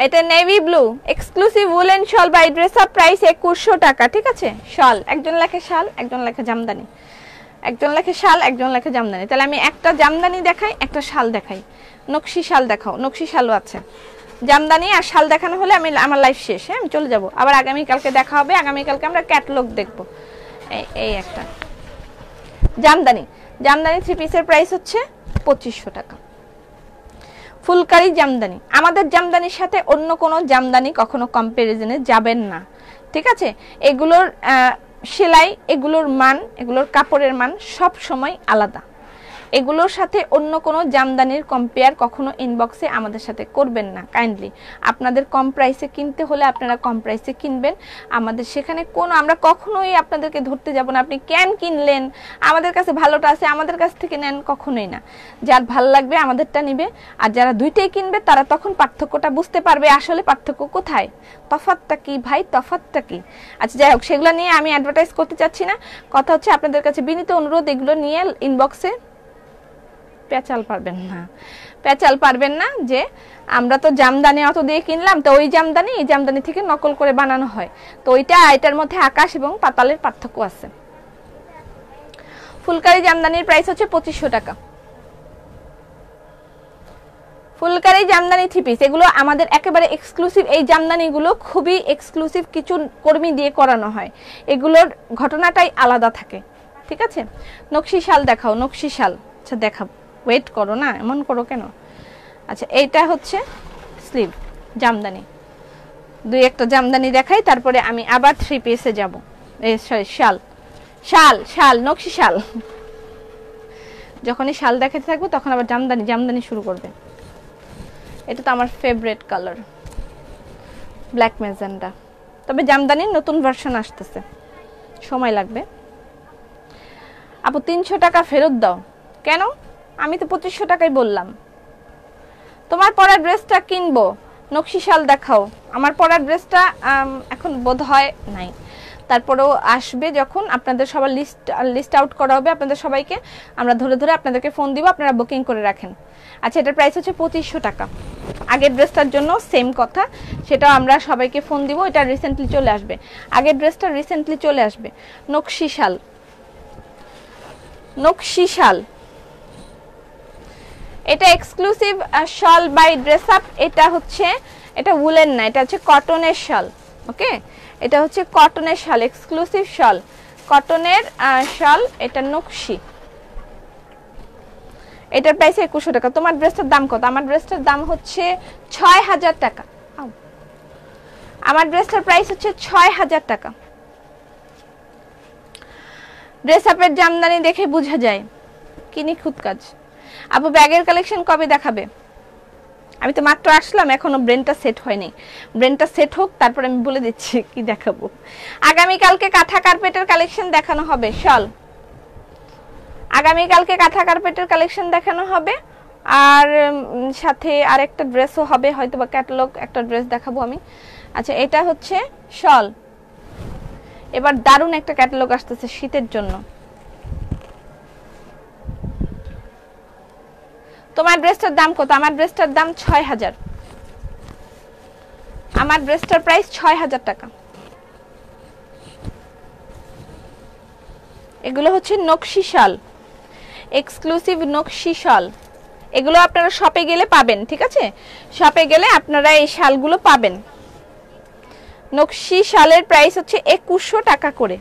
A: এটা navy blue exclusive woollen shawl by dress up, price 2100 টাকা। ঠিক আছে, শাল। একজন লেখে শাল, একজন লেখে জামদানি। একজন লেখে শাল, একজন লেখে জামদানি। তাহলে আমি একটা জামদানি দেখাই, একটা শাল দেখাই। নকশি শাল দেখাও। নকশি শালও আছে। জামদানি আর শাল দেখানো হলে আমার লাইফ শেষ। হ্যাঁ, আমি চলে যাব। আবার আগামীকালকে দেখা হবে। আগামীকালকে আমরা ক্যাটালগ দেখব। এই একটা জামদানি 3 পিসের প্রাইস হচ্ছে 2500 টাকা। ফুলকারি জামদানি। আমাদের জামদানির সাথে অন্য কোনো জামদানি কখনো কম্পারিজনে যাবেন না। ঠিক আছে, এগুলোর সেলাই, এগুলোর মান, এগুলোর কাপড়ের মান সব সময় আলাদা। এগুলোর সাথে অন্য কোনো জামদানির কম্পেয়ার কখনো ইনবক্সে আমাদের সাথে করবেন না কাইন্ডলি। আপনাদের কম প্রাইসে কিনতে হলে আপনারা কম প্রাইসে কিনবেন। আমাদের সেখানে আমরা কখনোই আপনাদেরকে ধরতে যাব না আপনি কেন কিনলেন, আমাদের কাছে ভালোটা আছে আমাদের কাছ থেকে নেন, কখনোই না। যার ভালো লাগবে আমাদেরটা নিবে, আর যারা দুইটাই কিনবে তারা তখন পার্থক্যটা বুঝতে পারবে আসলে পার্থক্য কোথায়, তফাৎটা কি ভাই, তফাৎটা কি। আচ্ছা যাই হোক, সেগুলো নিয়ে আমি অ্যাডভার্টাইজ করতে চাচ্ছি না। কথা হচ্ছে আপনাদের কাছে বিনীত অনুরোধ, এগুলো নিয়ে ইনবক্সে পেঁচাল পারবেন না যে আমরা তো জামদানি অত দিয়ে কিনলাম, তো ওই জামদানি এই জামদানি থেকে নকল করে বানানো হয়, তো এটার মধ্যে আকাশ এবং পাতালের পার্থক্য আছে। ফুলকারি জামদানির প্রাইস হচ্ছে 2500 টাকা। ফুলকারি জামদানি 3 পিস, এগুলো আমাদের একেবারে এক্সক্লুসিভ। এই জামদানিগুলো খুবই এক্সক্লুসিভ কিছু কর্মী দিয়ে করানো হয়, এগুলোর ঘটনাটাই আলাদা থাকে। ঠিক আছে, নকশি শাল দেখাও। নকশি শাল, আচ্ছা দেখাবো, ওয়েট করো না, এমন করো কেন। আচ্ছা এইটা হচ্ছে স্লিভ জামদানি, দুই একটা জামদানি দেখাই, তারপরে আমি আবার 3 পিসে যাব। এই সরি, শাল শাল শাল নকশি শাল। যখনই শাল দেখাতে থাকবো তখন আবার জামদানি শুরু করবে। এটা তো আমার ফেভারিট কালার, ব্ল্যাক ম্যাজেন্ডা। তবে জামদানির নতুন ভার্সন আসতেছে, সময় লাগবে। আপু 300 টাকা ফেরত দাও। কেন? আমি তো 2500 টাকাই বললাম। তোমার পরা ড্রেসটা কিনবো, নকশি শাল দেখাও। আমার পরা ড্রেসটা এখন বোধ হয় নাই, তারপরেও আসবে যখন আপনাদের সবার লিস্ট আউট করা হবে। আপনাদের সবাইকে আমরা ধরে ধরে আপনাদেরকে ফোন দিব, আপনারা বুকিং করে রাখেন। আচ্ছা, এটার প্রাইস হচ্ছে 2500 টাকা। আগের ড্রেসটার জন্য সেম কথা, সেটাও আমরা সবাইকে ফোন দিব। এটা রিসেন্টলি চলে আসবে, আগের ড্রেসটা রিসেন্টলি চলে আসবে। নকশি শাল, নকশি শাল, এটা এক্সক্লুসিভ শাল বাই ড্রেস আপ। এটা উলেন না, এটা হচ্ছে কটনের শাল। ওকে, এটা হচ্ছে কটনের শাল, এক্সক্লুসিভ শাল, কটনের শাল। এটা নকশি, এটার প্রাইস 2100 টাকা। তোমার ড্রেসটার দাম কত? আমার ড্রেসটার দাম হচ্ছে 6000 টাকা। আমার ড্রেসটার প্রাইস হচ্ছে 6000 টাকা। ড্রেস আপের জামদানি দেখে বোঝা যায় কি নিখুঁত কাজ। আপু ব্যাগের কালেকশন কবে দেখাবে? আমি তো মাত্র আসলাম, এখনো ব্রেনটা সেট হয়নি। ব্রেনটা সেট হোক তারপর আমি বলে দিচ্ছি কি দেখাবো। আগামীকালকে কাঁথা কার্পেটের কালেকশন দেখানো হবে। শল আগামীকালকে কাঁথা কার্পেটের কালেকশন দেখানো হবে, আর সাথে আরেকটা ড্রেসও হবে, হয়তো বা ক্যাটালগ একটা ড্রেস দেখাবো আমি। আচ্ছা, এটা হচ্ছে শল। এবার দারুণ একটা ক্যাটালগ আসতেছে শীতের জন্য। তোমার ড্রেসটার দাম কত? আমার ড্রেসটার দাম ৬,০০০। আমার ড্রেসটার প্রাইস ৬,০০০ টাকা। এগুলো হচ্ছে নকশি শাল, এক্সক্লুসিভ নকশি শাল। এগুলো আপনারা শপে গেলে পাবেন, ঠিক আছে? শপে গেলে আপনারা এই শালগুলো পাবেন। নকশি শালের প্রাইস হচ্ছে ২১০০ টাকা করে।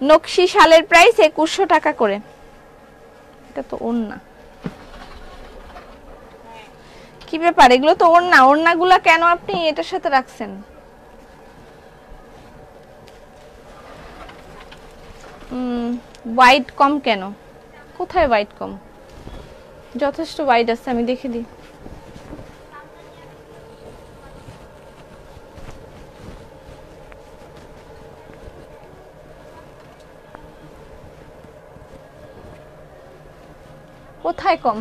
A: নকশি শালের প্রাইস ২১০০ টাকা করে। এটা তো ওড়না, কি ব্যাপার? এগুলো তো ওড়না, ওড়নাগুলা কেন আপনি এটার সাথে রাখছেন? হোয়াইট কম কেন? কোথায় হোয়াইট কম? যথেষ্ট হোয়াইট আছে, আমি দেখে দিই। কোথায় কম?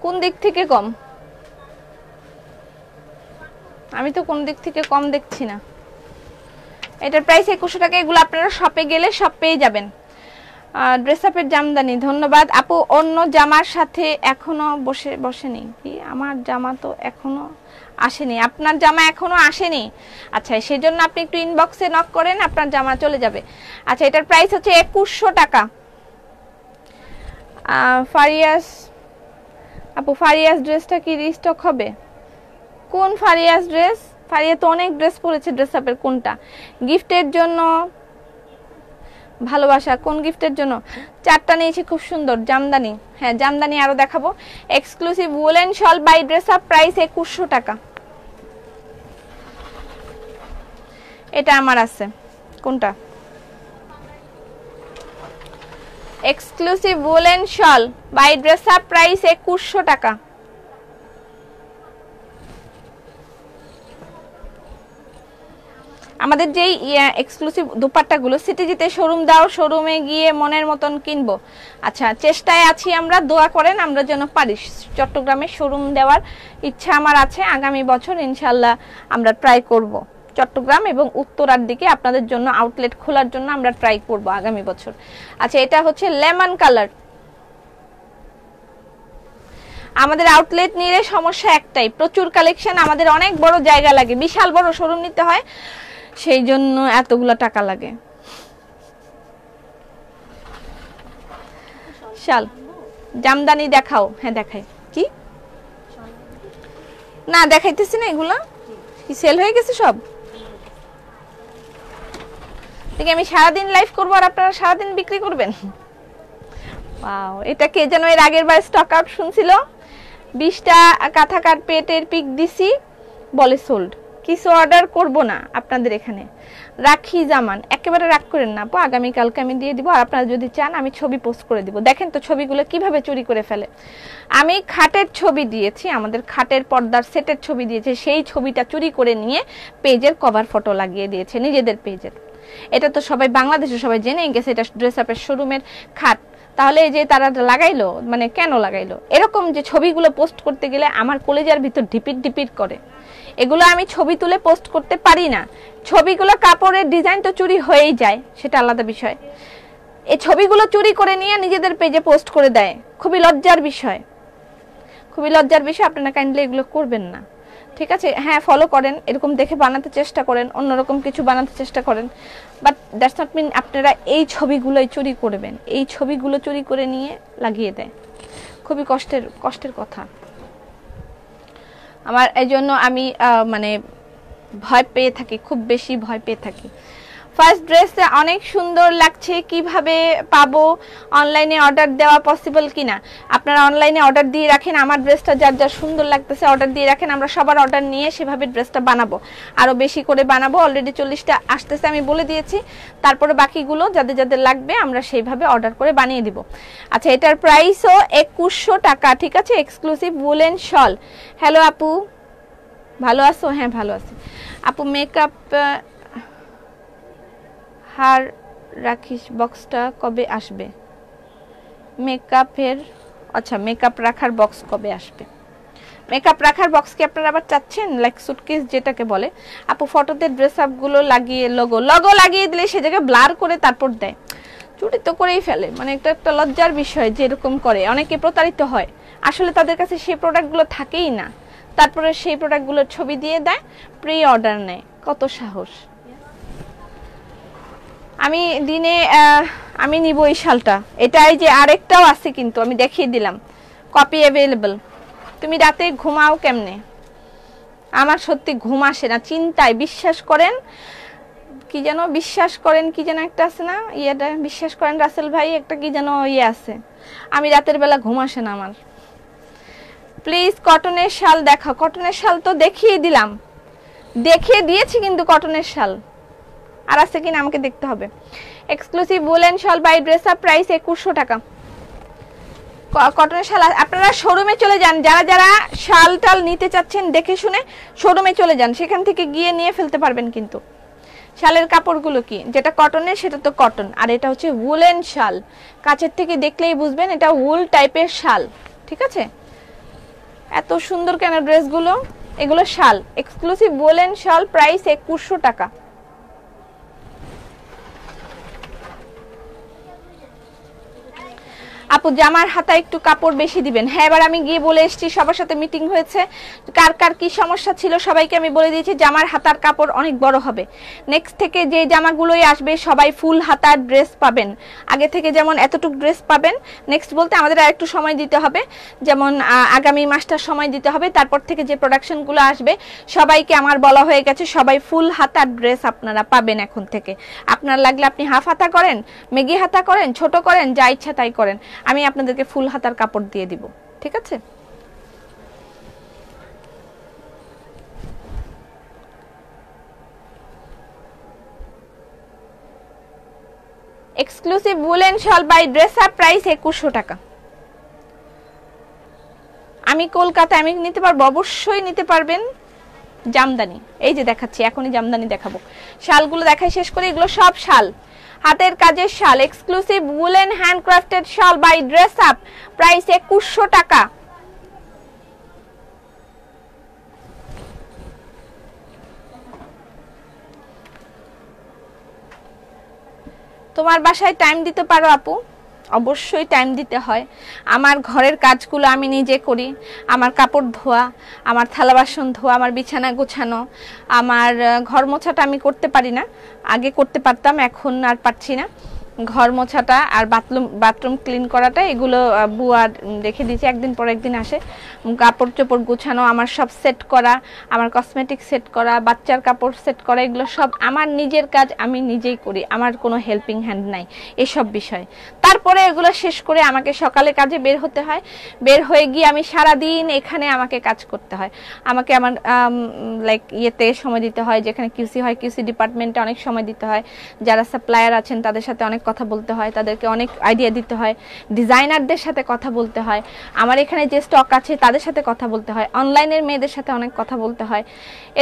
A: কোন দিক থেকে কম? আমি তো কোন দিক থেকে কম দেখছি না। এটার প্রাইস ২১০০ টাকা। এগুলো আপনারা শপে গেলে সব পেয়ে যাবেন। ড্রেস আপের জামদানি, ধন্যবাদ আপু। অন্য জামার সাথে এখনো বসেনি কি? আমার জামা তো এখনো আসেনি। আপনার জামা এখনো আসেনি? আচ্ছা, সেই জন্য আপনি একটু ইনবক্সে নক করেন, আপনার জামা চলে যাবে। আচ্ছা, এটার প্রাইস হচ্ছে ২১০০ টাকা। ফারিয়াস আপু, ফারিয়াস ড্রেসটা কি রিস্টক হবে? কোন ফারিয়াস ড্রেস? ফারিয়া তো অনেক ড্রেস পরেছে ড্রেস আপের। কোনটা? গিফটের জন্য? ভালোবাসা কোন গিফটের জন্য? 4টা নিয়েছি, খুব সুন্দর জামদানি। হ্যাঁ, জামদানি আরো দেখাবো। Exclusive woollen shawl by dress up, price ২১০০ টাকা। এটা আমার আছে। কোনটা? Exclusive woollen shawl by dress up, price ২১০০ টাকা। আমাদের যেই এক্সক্লুসিভ দোপাট্টাগুলো সিটিজিতে শোরুম দাও, শোরুমে গিয়ে মনের মতন কিনবো। আচ্ছা, চেষ্টায় আছি আমরা, দোয়া করেন আমরা যেন পারি। চট্টগ্রামে শোরুম দেওয়ার ইচ্ছা আমার আছে। আগামী বছর ইনশাল্লাহ আমরা ট্রাই করব। চট্টগ্রাম এবং উত্তরার দিকে আপনাদের জন্য আউটলেট খোলার জন্য আমরা ট্রাই করব আগামী বছর। আচ্ছা, এটা হচ্ছে লেমন কালার। আমাদের আউটলেট নিলে সমস্যা একটাই, প্রচুর কালেকশন, আমাদের অনেক বড় জায়গা লাগে, বিশাল বড় শোরুম নিতে হয়, সেই জন্য এতগুলো টাকা লাগে। শাল জামদানি দেখাও। হ্যাঁ দেখাই। কি না দেখাইতেছি না? এগুলা কি সেল হয়ে গেছে সব? দেখি, আমি সারাদিন লাইভ করবো আর আপনারা সারাদিন বিক্রি করবেন। ওয়াও, এটা কে যেন এর আগের বার স্টক আউট শুনছিল। 20টা কাঁথা কার্পেটের পিক দিছি, বলে সোল্ড। কিছু অর্ডার করব না আপনাদের এখানে। রাখি জামান, একেবারে রাগ করেন না আপু, আগামীকালকে আমি দিয়ে দিব। আর আপনারা যদি চান আমি ছবি পোস্ট করে দিব। দেখেন তো ছবিগুলো কিভাবে চুরি করে ফেলে। আমি খাটের ছবি দিয়েছি, আমাদের খাটের পর্দার সেটের ছবি দিয়েছি, সেই ছবিটা চুরি করে নিয়ে পেজের কভার ফটো লাগিয়ে দিয়েছে নিজেদের পেজের। এটা তো সবাই বাংলাদেশে সবাই জেনেই গেছে এটা ড্রেস আপের শোরুমের খাট। তাহলে এই যে তারা লাগাইলো, মানে কেন লাগাইলো? এরকম যে ছবিগুলো পোস্ট করতে গেলে আমার কলেজার ভিতর ঢিপিট ঢিপিট করে। এগুলো আমি ছবি তুলে পোস্ট করতে পারি না। ছবিগুলো কাপড়ের ডিজাইন তো চুরি হয়েই যায়, সেটা আলাদা বিষয়। এই ছবিগুলো চুরি করে নিয়ে নিজেদের পেজে পোস্ট করে দেয়, খুবই লজ্জার বিষয়, খুবই লজ্জার বিষয়। আপনারা কাইন্ডলি এগুলো করবেন না, ঠিক আছে? হ্যাঁ, ফলো করেন, এরকম দেখে বানাতে চেষ্টা করেন, অন্যরকম কিছু বানাতে চেষ্টা করেন, বাট দ্যাটস নট মিন আপনারা এই ছবিগুলোই চুরি করবেন। এই ছবিগুলো চুরি করে নিয়ে লাগিয়ে দেয়, খুবই কষ্টের কথা আমার। এই জন্য আমি মানে ভয় পেয়ে থাকি, খুব বেশি ভয় পেয়ে থাকি। ফার্স্ট ড্রেসে অনেক সুন্দর লাগছে, কিভাবে পাবো? অনলাইনে অর্ডার দেওয়া পসিবল কিনা? আপনারা অনলাইনে অর্ডার দিয়ে রাখেন, আমার ড্রেসটা যার যার সুন্দর লাগতেছে অর্ডার দিয়ে রাখেন, আমরা সবার অর্ডার নিয়ে সেভাবে ড্রেসটা বানাবো, আরো বেশি করে বানাবো। অলরেডি 40টা আসতেছে আমি বলে দিয়েছি, তারপরে বাকিগুলো যাদের যাদের লাগবে আমরা সেইভাবে অর্ডার করে বানিয়ে দিব। আচ্ছা, এটার প্রাইসও 2100 টাকা, ঠিক আছে? এক্সক্লুসিভ উলেন শল। হ্যালো আপু, ভালো আছো? হ্যাঁ ভালো আছি আপু। মেকআপ হার রাখিস বক্সটা কবে আসবে? মেকআপের, আচ্ছা মেকআপ রাখার বক্স কবে আসবে? মেকআপ রাখার বক্স কি আপনারা আবার চাচ্ছেন, লাইক সুটকেস যেটাকে বলে? আপু ফটোতে ড্রেস আপগুলো লাগিয়ে লোগো লাগিয়ে দিলে সে জায়গায় ব্লার করে তারপর দেয়, চুরি তো করেই ফেলে, মানে এটা একটা লজ্জার বিষয় যে এরকম করে। অনেকে প্রতারিত হয়, আসলে তাদের কাছে সেই প্রোডাক্টগুলো থাকেই না, তারপরে সেই প্রোডাক্টগুলোর ছবি দিয়ে দেয়, প্রি অর্ডার নেয়। কত সাহস! আমি দিনে আমি নিব এই শালটা, এটাই যে আরেকটাও আছে কিন্তু আমি দেখিয়ে দিলাম, কপি অ্যাভেলেবল। তুমি রাতে ঘুমাও কেমনে? আমার সত্যি ঘুম আসে না চিন্তায়, বিশ্বাস করেন। কি যেন বিশ্বাস করেন, কি যেন একটা আছে না, ইয়েটা বিশ্বাস করেন রাসেল ভাই, একটা কি যেন ইয়ে আছে, আমি রাতের বেলা ঘুম আসে না আমার। প্লিজ কটনের শাল দেখাও। কটনের শাল তো দেখিয়ে দিলাম, দেখিয়ে দিয়েছি কিন্তু কটনের শাল আর আছে কিনা আমাকে দেখতে হবে। এক্সক্লুসিভ উলেন শাল বাই ড্রেস আপ, প্রাইস 2100 টাকা। কটনের শাল আপনারা শোরুমে চলে যান, যারা যারা শাল টাল নিতে চাচ্ছেন দেখে শুনে শোরুমে চলে যান, সেখান থেকে গিয়ে নিয়ে ফেলতে পারবেন। কিন্তু শালের কাপড়গুলো কি, যেটা কটনের সেটা তো কটন, আর এটা হচ্ছে উলেন শাল। কাছের থেকে দেখলেই বুঝবেন এটা উল টাইপের শাল, ঠিক আছে? এত সুন্দর কেন ড্রেসগুলো, এগুলো শাল। এক্সক্লুসিভ উলেন শাল, প্রাইস 2100 টাকা। আপু জামার হাতায় একটু কাপড় বেশি দিবেন। হ্যাঁ, এবার আমি গিয়ে বলে এসেছি, সবার সাথে মিটিং হয়েছে, কার কার কি সমস্যা ছিল সবাইকে আমি বলে দিয়েছি, জামার হাতার কাপড় অনেক বড় হবে। নেক্সট থেকে যে জামাগুলোই আসবে সবাই ফুল হাতার ড্রেস পাবেন। আগে থেকে যেমন এতটুক ড্রেস পাবেন, নেক্সট বলতে আমাদের আর একটু সময় দিতে হবে, যেমন আগামী মাসটা সময় দিতে হবে। তারপর থেকে যে প্রোডাকশনগুলো আসবে সবাইকে আমার বলা হয়ে গেছে, সবাই ফুল হাতার ড্রেস আপনারা পাবেন এখন থেকে। আপনার লাগলে আপনি হাফ হাতা করেন, মেগি হাতা করেন, ছোট করেন, যা ইচ্ছা তাই করেন, আমি আপনাদেরকে ফুল হাতার কাপড় দিয়ে দিব, ঠিক আছে? এক্সক্লুসিভ উলেন শাল বাই ড্রেস আপ, প্রাইস 2100 টাকা। আমি কলকাতায়, আমি নিতে পারবো, অবশ্যই নিতে পারবেন। জামদানি এই যে দেখাচ্ছি, এখনই জামদানি দেখাবো। শালগুলো দেখাই শেষ করে, এগুলো সব শাল, হাতের কাজের শাল। এক্সক্লুসিভ উলেন হ্যান্ডক্রাফটেড শাল বাই ড্রেস আপ, প্রাইস 2100 টাকা। তোমার বাসায় টাইম দিতে পারো আপু? অবশ্যই টাইম দিতে হয়। আমার ঘরের কাজগুলো আমি নিজে করি, আমার কাপড় ধোয়া, আমার থালা বাসন ধোয়া, আমার বিছানা গোছানো, আমার ঘর মোছাটা আমি করতে পারি না, আগে করতে পারতাম, এখন আর পারছি না। ঘর মোছাটা আর বাথরুম ক্লিন করাটা এগুলো বুয়া রেখে দিয়েছি, একদিন পর একদিন আসে। কাপড় চোপড় গুছানো, আমার সব সেট করা, আমার কসমেটিক সেট করা, বাচ্চার কাপড় সেট করা, এগুলো সব আমার নিজের কাজ, আমি নিজেই করি, আমার কোনো হেল্পিং হ্যান্ড নাই এসব বিষয়। তারপরে এগুলো শেষ করে আমাকে সকালে কাজে বের হতে হয়, বের হয়ে গিয়ে আমি সারাদিন এখানে আমাকে কাজ করতে হয়, আমাকে আমার লাইক ইয়েতে সময় দিতে হয়, যেখানে কিউসি হয় কিউসি ডিপার্টমেন্টে অনেক সময় দিতে হয়, যারা সাপ্লায়ার আছেন তাদের সাথে অনেক কথা বলতে হয়, তাদেরকে অনেক আইডিয়া দিতে হয়, ডিজাইনারদের সাথে কথা বলতে হয়, আমার এখানে যে স্টক আছে তাদের সাথে কথা বলতে হয়, অনলাইনের মেয়েদের সাথে অনেক কথা বলতে হয়,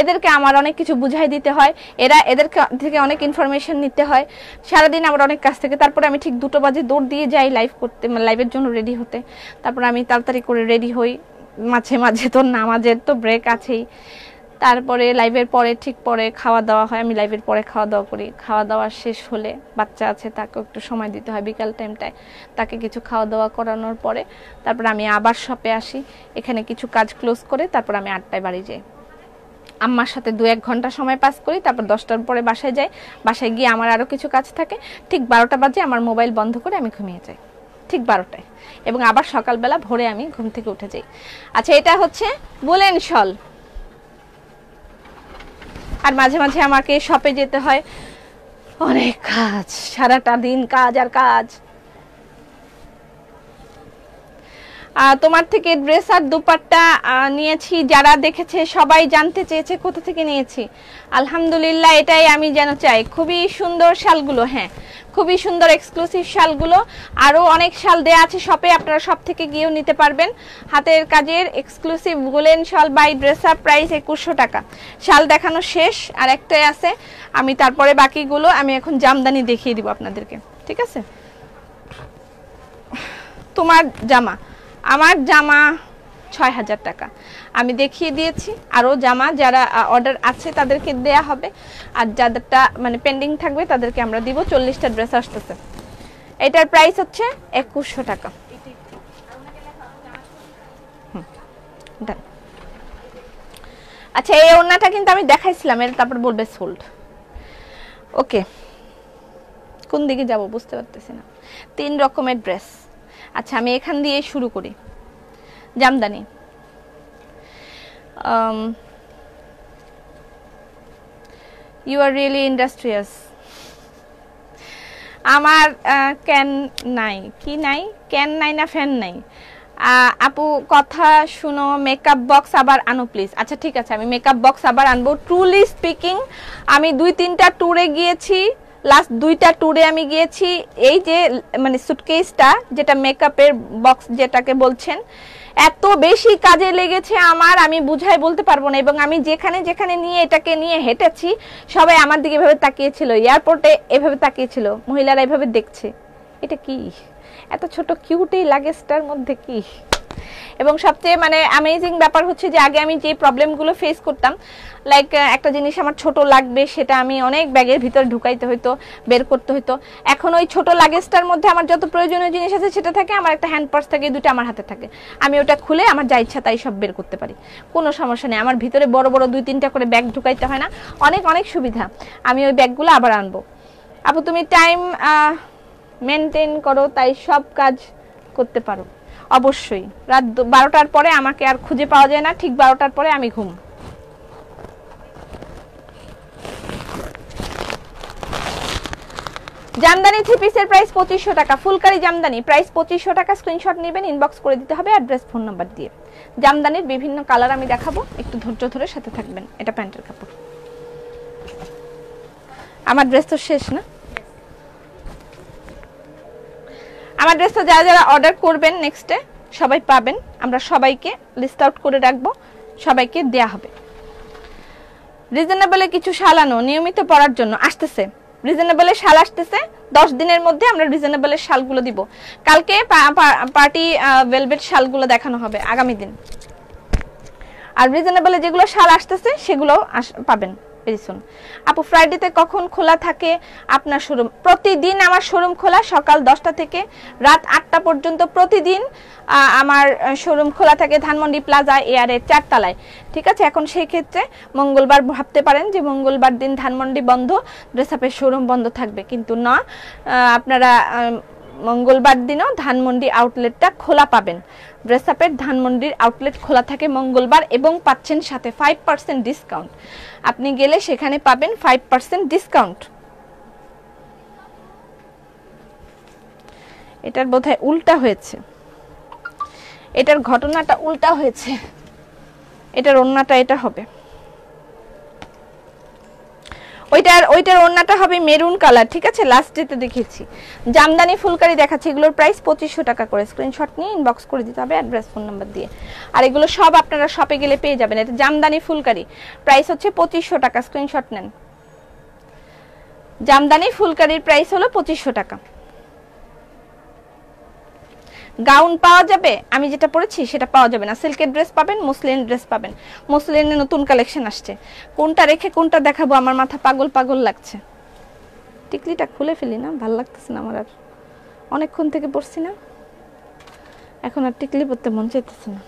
A: এদেরকে আমার অনেক কিছু বুঝাই দিতে হয়, এদের থেকে অনেক ইনফরমেশন নিতে হয়, সারাদিন আমার অনেক কাজ থেকে। তারপরে আমি ঠিক 2টো বাজে দৌড় দিয়ে যাই লাইভ করতে, লাইভের জন্য রেডি হতে। তারপর আমি তাড়াতাড়ি করে রেডি হই, মাঝে মাঝে তো নামাজের তো ব্রেক আছেই। তারপরে লাইভের পরে ঠিক পরে খাওয়া দাওয়া হয়, আমি লাইভের পরে খাওয়া দাওয়া করি। খাওয়া দাওয়া শেষ হলে বাচ্চা আছে, তাকে একটু সময় দিতে হয় বিকাল টাইমটায়, তাকে কিছু খাওয়া দাওয়া করানোর পরে তারপর আমি আবার শপে আসি, এখানে কিছু কাজ ক্লোজ করে তারপর আমি 8টায় বাড়ি যাই। আম্মার সাথে 2-1 ঘন্টা সময় পাস করি, তারপর 10টার পরে বাসায় যাই। বাসায় গিয়ে আমার আরও কিছু কাজ থাকে, ঠিক 12টা বাজে আমার মোবাইল বন্ধ করে আমি ঘুমিয়ে যাই, ঠিক 12টায়, এবং আবার সকালবেলা ভোরে আমি ঘুম থেকে উঠে যাই। আচ্ছা, এটা হচ্ছে বুলেন শল। আর মাঝে মাঝে আমাকে শপে যেতে হয়, অনেক কাজ, সারাটা দিন কাজ আর কাজ। তোমার থেকে ড্রেস আর দুপাট্টা নিয়েছি, যারা দেখেছে সবাই জানতে চেয়েছে কোথা থেকে নিয়েছি। আলহামদুলিল্লাহ, এটাই আমি যেন চাই। খুবই সুন্দর শালগুলো, হ্যাঁ খুবই সুন্দর এক্সক্লুসিভ শালগুলো। আরও অনেক শাল দেয়া আছে শপে, আপনারা সব থেকে গিয়েও নিতে পারবেন। হাতের কাজের এক্সক্লুসিভ গুলেন শাল বাই ড্রেস আপ, প্রাইস 2100 টাকা। শাল দেখানো শেষ, আর একটাই আছে, আমি তারপরে বাকিগুলো আমি এখন জামদানি দেখিয়ে দিব আপনাদেরকে, ঠিক আছে। তোমার জামা, আমার জামা 6000 টাকা আমি দেখিয়ে দিয়েছি। আরও জামা যারা অর্ডার আছে তাদেরকে দেয়া হবে, আর যাদেরটা মানে পেন্ডিং থাকবে তাদেরকে আমরা দিব। 40টা ড্রেস আসতেছে, এটার প্রাইস হচ্ছে 2100 টাকা। আচ্ছা, এই ওড়নাটা কিন্তু আমি দেখাইছিলাম, এর তারপর বলবে সোল্ড। ওকে, কোন দিকে যাব বুঝতে পারতেছি না। 3 রকমের ড্রেস। আচ্ছা, আমি এখান দিয়ে শুরু করি। Jamdani, you are really industrious. আমার ক্যান নাই, কি নাই, ক্যান নাই না ফ্যান নাই। আপু কথা শুনো, মেকআপ বক্স আবার আনো প্লিজ। আচ্ছা ঠিক আছে, আমি মেকআপ বক্স আবার আনবো। ট্রুলি স্পিকিং, আমি 2-3টা ট্যুরে গিয়েছি, লাস্ট 2টা ট্যুরে আমি গিয়েছি। এই যে মানে সুটকেসটা, যেটা মেকআপের বক্স যেটাকে বলছেন, এত বেশি কাজে লেগেছে আমার, আমি বুঝাই বলতে পারবো না। এবং আমি যেখানে যেখানে নিয়ে এটাকে নিয়ে হেঁটেছি, সবাই আমার দিকে এভাবে তাকিয়েছিল, এয়ারপোর্টে এভাবে তাকিয়েছিল, মহিলারা এভাবে দেখছে, এটা কি এত ছোট কিউট এই লাগেজটার মধ্যে কি। এবং সবচেয়ে মানে অ্যামেজিং ব্যাপার হচ্ছে যে আগে আমি যে প্রবলেমগুলো ফেস করতাম, লাইক একটা জিনিস আমার ছোট লাগবে, সেটা আমি অনেক ব্যাগের ভিতর ঢুকাইতে হইতো, বের করতে হইতো। এখন ওই ছোট লাগেজটার মধ্যে আমার যত প্রয়োজনীয় জিনিস আছে সেটা থাকে, আমার একটা হ্যান্ড পার্স থাকে, 2টা আমার হাতে থাকে, আমি ওটা খুলে আমার যা ইচ্ছা তাই সব বের করতে পারি, কোনো সমস্যা নেই। আমার ভিতরে বড় বড় 2-3টা করে ব্যাগ ঢুকাইতে হয় না, অনেক অনেক সুবিধা। আমি ওই ব্যাগগুলো আবার আনবো। আপু তুমি টাইম মেনটেন করো, তাই সব কাজ করতে পারো। অবশ্যই, রাত 12টার পরে আমাকে আর খুঁজে পাওয়া যায় না, ঠিক 12টার পরে আমি ঘুম। জামদানি 3 পিসের প্রাইস 2500 টাকা। ফুলকারি জামদানি প্রাইস 2500 টাকা। স্ক্রিনশট নেবেন, ইনবক্স করে দিতে হবে অ্যাড্রেস, ফোন নাম্বার দিয়ে। জামদানির বিভিন্ন কালার আমি দেখাবো, একটু ধৈর্য ধরে সাথে থাকবেন। এটা প্যান্টের কাপড়। আমার ড্রেস তো শেষ না, আমার ড্রেস তো যারা যারা অর্ডার করবেন নেক্সটে সবাই পাবেন, আমরা সবাইকে লিস্ট আউট করে রাখবো, সবাইকে দেয়া হবে। রিজনেবলে কিছু শাল আনো, নিয়মিত পরার জন্য। আসতেছে রিজনেবলে শাল, আসতেছে 10 দিনের মধ্যে আমরা রিজনেবলের শালগুলো দিব। কালকে পার্টি ভেলভেট শালগুলো দেখানো হবে আগামী দিন। আর রিজনেবলে যেগুলো শাল আসতেছে সেগুলো পাবেন ভেরি আপু ফ্রাইডেতে কখন খোলা থাকে আপনার শোরুম? প্রতিদিন আমার শোরুম খোলা, সকাল 10টা থেকে রাত 8টা পর্যন্ত প্রতিদিন আমার শোরুম খোলা থাকে ধানমন্ডি প্লাজা এয়ারের 4 তলায়। ঠিক আছে, এখন সেই ক্ষেত্রে মঙ্গলবার ভাবতে পারেন যে মঙ্গলবার দিন ধানমন্ডি বন্ধ, ড্রেস আপের শোরুম বন্ধ থাকবে, কিন্তু না, আপনারা মঙ্গলবার দিনও ধানমন্ডি আউটলেটটা খোলা পাবেন। ড্রেস আপের ধানমন্ডির আউটলেট খোলা থাকে মঙ্গলবার, এবং পাচ্ছেন সাথে 5% ডিসকাউন্ট। আপনি গেলে সেখানে পাবেন 5% ডিসকাউন্ট। এটার বোধহয় উল্টা হয়েছে, এটার ঘটনাটা উল্টা হয়েছে, এটার ওড়নাটা এটা হবে, ওইটার ওড়নাটা হবে মেরুন কালার। ঠিক আছে, লাস্ট ডেতে দেখেছি। জামদানি ফুলকারি দেখাচ্ছি, এগুলোর প্রাইস 2500 টাকা করে। স্ক্রিনশট নিয়ে ইনবক্স করে দিতে হবে অ্যাড্রেস, ফোন নাম্বার দিয়ে। আর এগুলো সব আপনারা শপে গেলে পেয়ে যাবেন। এটা জামদানি ফুলকারি, প্রাইস হচ্ছে 2500 টাকা। স্ক্রিনশট নেন। জামদানি ফুলকারির প্রাইস হলো 2500 টাকা। গাউন পাওয়া যাবে, আমি যেটা পরেছি সেটা পাওয়া যাবে না। সিল্কের ড্রেস পাবেন, মুসলিন ড্রেস পাবেন। মুসলিনের নতুন কালেকশন আসছে, কোনটা রেখে কোনটা দেখাবো, আমার মাথা পাগল পাগল লাগছে। টিকলিটা খুলে ফেলি না, ভাল লাগতেছে না আমার, আর অনেকক্ষণ থেকে পরছি না, এখন আর টিকলি পরতে মন চাইতেছে না।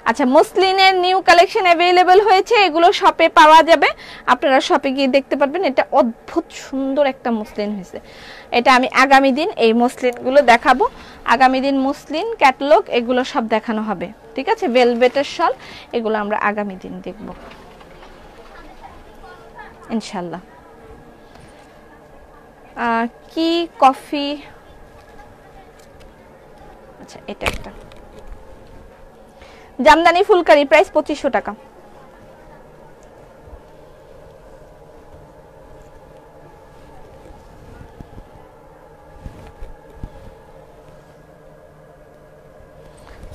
A: আচ্ছা, মুসলিনের নিউ কালেকশন অ্যাভেলেবল হয়েছে, এগুলো শপে পাওয়া যাবে, আপনারা শপে গিয়ে দেখতে পারবেন। এটা অদ্ভুত সুন্দর একটা মুসলিন হয়েছে, এটা আমি আগামী দিন এই মুসলিনগুলো দেখাবো। আগামী দিন মুসলিন ক্যাটালগ এগুলো সব দেখানো হবে। ঠিক আছে, ভেলভেটের শল এগুলো আমরা আগামী দিন দেখব ইনশাল্লাহ। কি কফি, আচ্ছা এটা একটা জামদানি ফুলকারি, প্রাইস 2500 টাকা।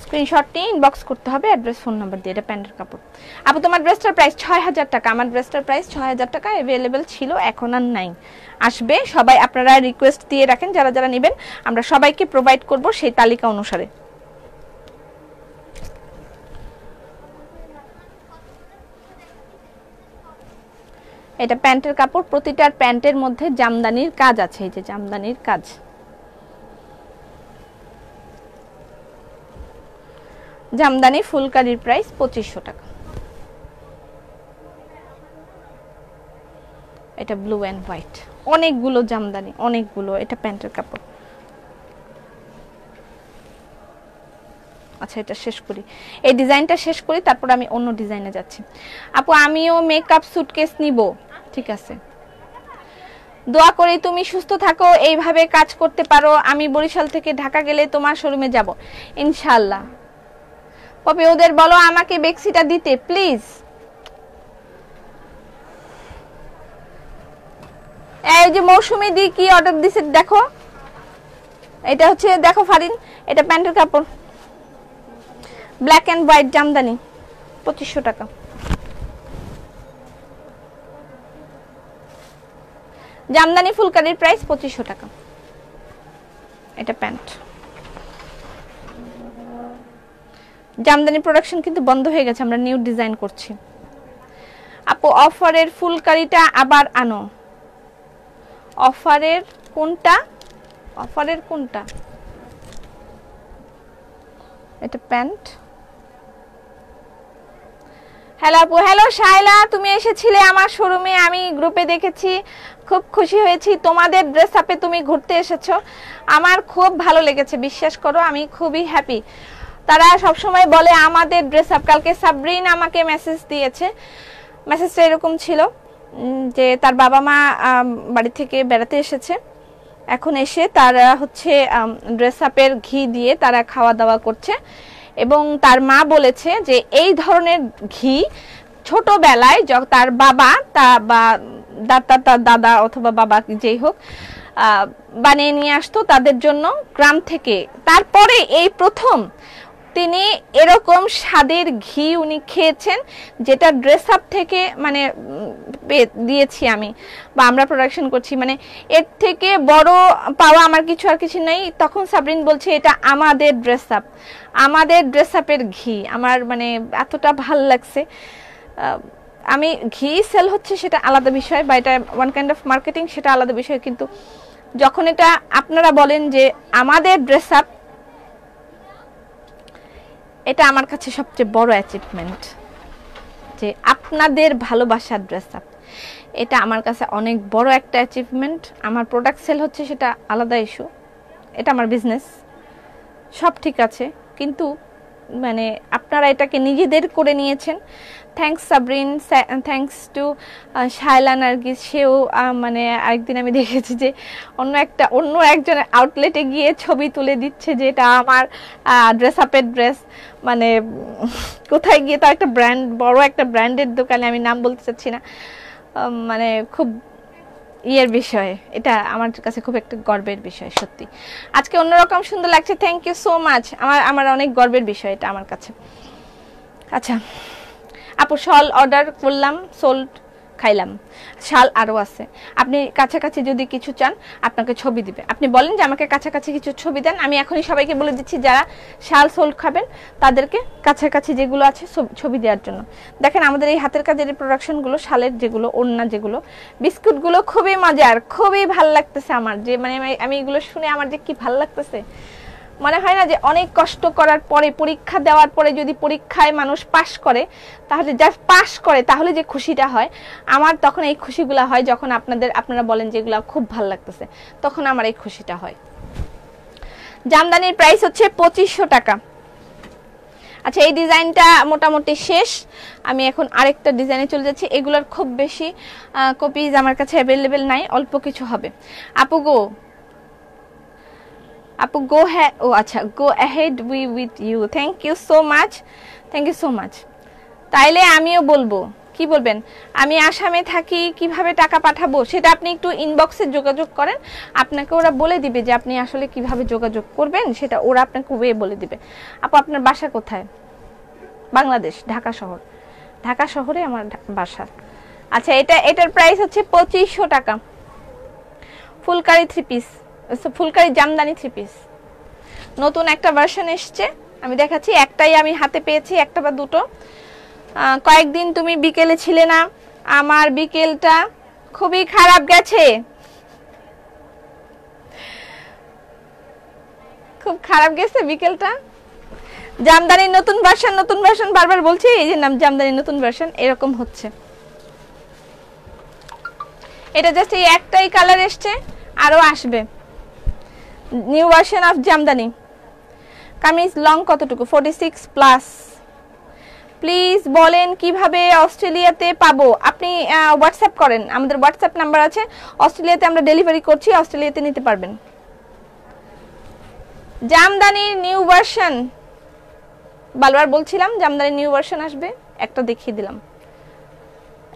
A: স্ক্রিনশট নিয়ে ইনবক্স করতে হবে অ্যাড্রেস ফোন নাম্বার দিয়ে। এটা প্যান্টের কাপড়। আপু তোমার ড্রেসটার প্রাইস 6000 টাকা। আমার ড্রেসটার প্রাইস 6000 টাকা, अवेलेबल ছিল, এখন আর নাই। আসবে সবাই, আপনারা রিকোয়েস্ট দিয়ে রাখেন যারা যারা নেবেন, আমরা সবাইকে প্রোভাইড করব সেই তালিকা অনুসারে। এটা প্যান্টের কাপড়, প্রতিটার প্যান্টের মধ্যে জামদানির কাজ আছে, এই যে জামদানির কাজ। জামদানি ফুলকারির প্রাইস 2500 টাকা। এটা ব্লু এন্ড হোয়াইট, অনেকগুলো জামদানি, অনেকগুলো। এটা প্যান্টের কাপড়। আচ্ছা এটা শেষ করি, এই ডিজাইনটা শেষ করি, তারপর আমি অন্য ডিজাইনে যাচ্ছি। আপু আমিও মেকআপ সুটকেস নিব। ঠিক আছে, দোয়া করি তুমি সুস্থ থাকো, এইভাবে কাজ করতে পারো। আমি বরিশাল থেকে ঢাকা গেলে তোমার শোরুমে যাব ইনশাআল্লাহ। পপি ওদের বলো আমাকে বেক্সিটা দিতে প্লিজ। এই যে মৌসুমী দি কি অর্ডার দিছে দেখো, এটা হচ্ছে দেখো ফারিন, এটা প্যান্টের কাপড়, ব্ল্যাক এন্ড হোয়াইট জামদানি, 2500 টাকা। জামদানি ফুলকারির প্রাইস 2500 টাকা। এটা প্যান্ট। জামদানি প্রোডাকশন কিন্তু বন্ধ হয়ে গেছে, আমরা নিউ ডিজাইন করছি। আপু অফারের ফুলকারিটা আবার আনো। অফারের কোনটা? অফারের কোনটা? এটা প্যান্ট। হ্যালো আপু, হ্যালো শাইলা, তুমি এসেছিলে আমার শোরুমে, আমি গ্রুপে দেখেছি, খুব খুশি হয়েছি। তোমাদের ড্রেস আপে তুমি ঘুরতে এসেছো, আমার খুব ভালো লেগেছে, বিশ্বাস করো আমি খুবই হ্যাপি। তারা সব সময় বলে আমাদের ড্রেস আপ। কালকে সাবরিন আমাকে মেসেজ দিয়েছে, মেসেজটা এরকম ছিল যে তার বাবা মা বাড়ি থেকে বেড়াতে এসেছে, এখন এসে তারা হচ্ছে ড্রেস আপের ঘি দিয়ে তারা খাওয়া দাওয়া করছে, এবং তার মা বলেছে যে এই ধরনের ঘি ছোটবেলায় তার বাবা বা তার দাদা অথবা বাবা যেই হোক বানিয়ে নিয়ে আসতো তাদের জন্য গ্রাম থেকে। তারপরে এই প্রথম তিনি এরকম স্বাদের ঘি উনি খেয়েছেন, যেটা ড্রেস আপ থেকে মানে দিয়েছি আমি বা আমরা প্রোডাকশন করছি, মানে এর থেকে বড় পাওয়া আমার কিছু আর কিছু নেই। তখন সাবরিন বলছে এটা আমাদের ড্রেস আপ, আমাদের ড্রেস আপের ঘি। আমার মানে এতটা ভাল লাগছে। আমি ঘি সেল হচ্ছে সেটা আলাদা বিষয়, বা এটা ওয়ান কাইন্ড অফ মার্কেটিং, সেটা আলাদা বিষয়, কিন্তু যখন এটা আপনারা বলেন যে আমাদের ড্রেস আপ, এটা আমার কাছে সবচেয়ে বড় অ্যাচিভমেন্ট, যে আপনাদের ভালোবাসার ড্রেস আপ, এটা আমার কাছে অনেক বড় একটা অ্যাচিভমেন্ট। আমার প্রোডাক্ট সেল হচ্ছে সেটা আলাদা ইস্যু, এটা আমার বিজনেস, সব ঠিক আছে, কিন্তু মানে আপনারা এটাকে নিজেদের করে নিয়েছেন। Thanks Sabrin, thanks to Shaila Nargis. সেও মানে আরেকদিন আমি দেখেছি যে অন্য একজনের আউটলেটে গিয়ে ছবি তুলে দিচ্ছে যে এটা আমার ড্রেস আপের ড্রেস, মানে কোথায় গিয়ে, তো একটা ব্র্যান্ড, বড় একটা ব্র্যান্ডের দোকানে, আমি নাম বলতে চাচ্ছি না, মানে খুব ইয়ের বিষয়, এটা আমার কাছে খুব একটা গর্বের বিষয় সত্যি। আজকে অন্যরকম সুন্দর লাগছে, থ্যাংক ইউ সো মাচ। আমার অনেক গর্বের বিষয় এটা আমার কাছে। আচ্ছা আপু শল অর্ডার করলাম, সোল্ড, খাইলাম, শাল আরও আছে। আপনি কাছাকাছি যদি কিছু চান আপনাকে ছবি দিবে, আপনি বলেন যে আমাকে কাছাকাছি কিছু ছবি দেন, আমি এখনই সবাইকে বলে দিচ্ছি যারা শাল সোল্ড খাবেন তাদেরকে কাছাকাছি যেগুলো আছে ছবি দেওয়ার জন্য। দেখেন আমাদের এই হাতের কাজের এই প্রোডাকশনগুলো, শালের যেগুলো, ওড়না যেগুলো, বিস্কুটগুলো খুবই মজার, খুবই ভাল লাগতেছে আমার, যে মানে আমি এগুলো শুনে আমার যে কি ভাল লাগতেছে। মনে হয় না যে অনেক কষ্ট করার পরে, পরীক্ষা দেওয়ার পরে যদি পরীক্ষায় মানুষ পাশ করে, তাহলে যা পাশ করে তাহলে যে খুশিটা হয়, আমার তখন এই খুশিগুলো হয় যখন আপনারা বলেন যে এগুলো খুব ভালো লাগতেছে, তখন আমার এই খুশিটা হয়। জামদানির প্রাইস হচ্ছে 2500 টাকা। আচ্ছা, এই ডিজাইনটা মোটামুটি শেষ। আমি এখন আরেকটা ডিজাইনে চলে যাচ্ছি। এগুলোর খুব বেশি কপিজ আমার কাছে অ্যাভেলেবেল নাই, অল্প কিছু হবে। আপু গো হ্যাঁ, ও আচ্ছা, go ahead with you, thank you so much, thank you so much. তাইলে আমিও বলবো, কি বলবেন? আমি আসামে থাকি, কিভাবে টাকা পাঠাবো সেটা আপনি একটু ইনবক্সে যোগাযোগ করেন, আপনাকে ওরা বলে দিবে যে আপনি আসলে কিভাবে যোগাযোগ করবেন, সেটা ওরা আপনাকে ওয়ে বলে দিবে। আপু আপনার বাসা কোথায়? বাংলাদেশ, ঢাকা শহর। ঢাকা শহরে আমার বাসা। আচ্ছা, এটার প্রাইস হচ্ছে 2500 টাকা। ফুলকারি 3 পিস, ফুলকারি জামদানি 3 পিস, নতুন একটা ভার্সন এসছে, আমি দেখাচ্ছি। একটাই আমি হাতে পেয়েছি, একটা বা দুটো। কয়েকদিন তুমি বিকেলে ছিলে না, আমার বিকেলটা খুবই খারাপ গেছে, খুব খারাপ গেছে বিকেলটা। জামদানির নতুন ভার্সন বারবার বলছি, এই যে নাম জামদানির নতুন ভার্সন, এরকম হচ্ছে। এটা জাস্ট এই একটাই কালার এসছে, আরো আসবে new version of Jamdani. Kameez long কতটুকু? 46 প্লাস। প্লিজ বলেন কিভাবে অস্ট্রেলিয়াতে পাবো? আপনি হোয়াটসঅ্যাপ করেন, আমাদের হোয়াটসঅ্যাপ নাম্বার আছে। অস্ট্রেলিয়াতে আমরা ডেলিভারি করছি, অস্ট্রেলিয়াতে নিতে পারবেন। জামদানির নিউ ভার্সন বারবার বলছিলাম, জামদানির নিউ ভার্সন আসবে, একটা দেখিয়ে দিলাম।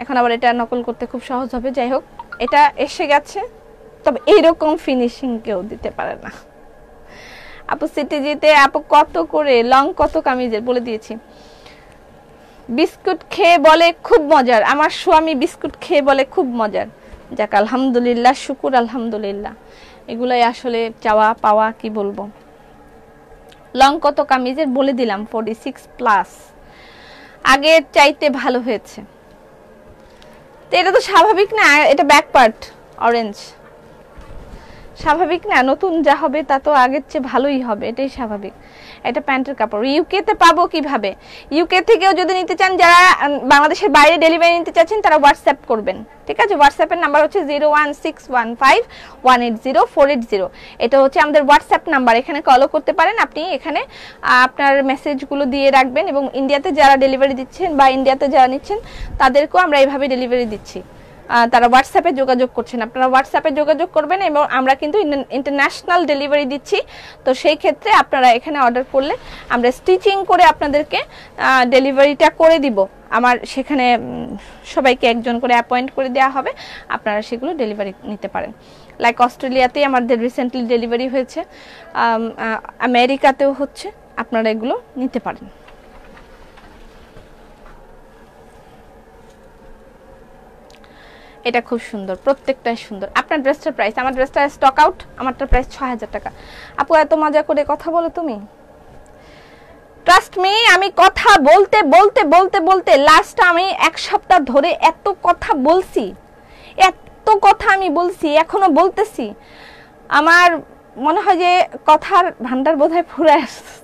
A: এখন আবার এটা নকল করতে খুব সহজ হবে। যাই হোক, এটা এসে গেছে, তবে এইরকম ফিনিশিং কেউ দিতে পারে না। আপু সিটিজিতে আপু কত করে লং, কত কামিজের বলে দিয়েছি। বিস্কুট খেয়ে বলে খুব মজার, আমার স্বামী বিস্কুট খেয়ে বলে খুব মজার। যাক আলহামদুলিল্লাহ, শুকুর আলহামদুলিল্লাহ, এগুলাই আসলে চাওয়া পাওয়া, কি বলবো। লং কত কামিজের বলে দিলাম, 46 প্লাস। আগের চাইতে ভালো হয়েছে, তো এটা তো স্বাভাবিক না, এটা ব্যাক পার্ট অরেঞ্জ, স্বাভাবিক না? নতুন যা হবে তা তো আগের চেয়ে ভালোই হবে, এটাই স্বাভাবিক। এটা প্যান্টের কাপড়। ইউকে তে পাবো কিভাবে? ইউকে থেকেও যদি নিতে চান, যারা বাংলাদেশের বাইরে ডেলিভারি নিতে চাচ্ছেন, তারা হোয়াটসঅ্যাপ করবেন, ঠিক আছে? হোয়াটসঅ্যাপের নাম্বার হচ্ছে 01615180480। এটা হচ্ছে আমাদের হোয়াটসঅ্যাপ নাম্বার, এখানে কলও করতে পারেন আপনি। এখানে আপনার মেসেজগুলো দিয়ে রাখবেন, এবং ইন্ডিয়াতে যারা ডেলিভারি দিচ্ছেন বা ইন্ডিয়াতে যারা নিচ্ছেন, তাদেরকেও আমরা এইভাবে ডেলিভারি দিচ্ছি। তারা হোয়াটসঅ্যাপে যোগাযোগ করছেন, আপনারা হোয়াটসঅ্যাপে যোগাযোগ করবেন, এবং আমরা কিন্তু ইন্টারন্যাশনাল ডেলিভারি দিচ্ছি। তো সেই ক্ষেত্রে আপনারা এখানে অর্ডার করলে আমরা স্টিচিং করে আপনাদেরকে ডেলিভারিটা করে দিব। আমার সেখানে সবাইকে একজন করে অ্যাপয়েন্ট করে দেওয়া হবে, আপনারা সেগুলো ডেলিভারি নিতে পারেন। লাইক অস্ট্রেলিয়াতেই আমাদের রিসেন্টলি ডেলিভারি হয়েছে, আমেরিকাতেও হচ্ছে, আপনারা এগুলো নিতে পারেন। এটা খুব সুন্দর, প্রত্যেকটাই সুন্দর। আপনার ড্রেসটার প্রাইস, আমার ড্রেসটা স্টক আউট, আমারটার প্রাইস 6000 টাকা। আপু এত মজা করে কথা বলো তুমি, ট্রাস্ট মি। আমি কথা বলতে বলতে বলতে বলতে লাস্ট আমি 1 সপ্তাহ ধরে এত কথা বলছি, এত কথা আমি বলছি, এখনো বলতেছি। আমার মনে হয় যে কথার ভান্ডার বোধহয় ফুরে আসছে।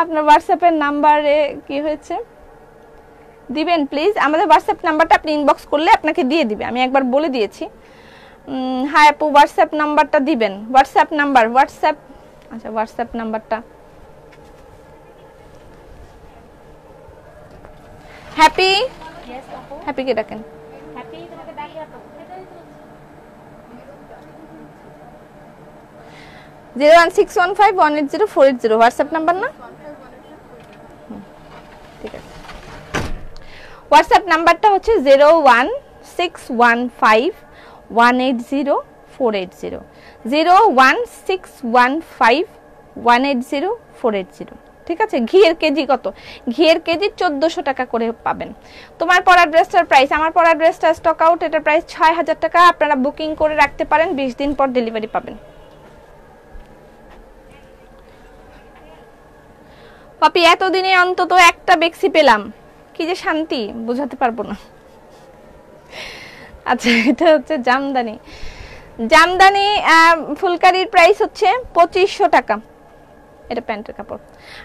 A: আপনার হোয়াটসঅ্যাপের নাম্বারে কি হয়েছে দিবেন প্লিজ। আমাদের হোয়াটসঅ্যাপ নাম্বারটা আপনি ইনবক্স করলে আপনাকে দিয়ে দিবে, আমি একবার বলে দিয়েছি। হ্যাঁ আপু, হোয়াটসঅ্যাপ নাম্বারটা দিবেন। হোয়াটসঅ্যাপ নাম্বার, আচ্ছা হোয়াটসঅ্যাপ নাম্বারটা হ্যাপি, হ্যাপিকে ডাকেন।
B: হ্যাপি তোমাকে ডাকি আপু।
A: 01615180480 হোয়াটসঅ্যাপ নাম্বার না? ঠিক আছে, হোয়াটসঅ্যাপ নাম্বারটা হচ্ছে 01615180480, 01615180480। ঠিক আছে। ঘিয়ের কেজি কত? ঘিয়ের কেজি 1400 টাকা করে পাবেন। তোমার পরা ড্রেসটার প্রাইস, আমার পরা ড্রেসটা স্টক আউট, এটার প্রাইস 6000 টাকা। আপনারা বুকিং করে রাখতে পারেন, 20 দিন পর ডেলিভারি পাবেন। পাপি এতদিনে অন্তত একটা বেক্সি পেলাম, কি যে শান্তি বোঝাতে পারবো না। আচ্ছা, এটা হচ্ছে জামদানি। জামদানি ফুলকারির প্রাইস হচ্ছে 2500 টাকা। এটা প্যান্টের কাপড়।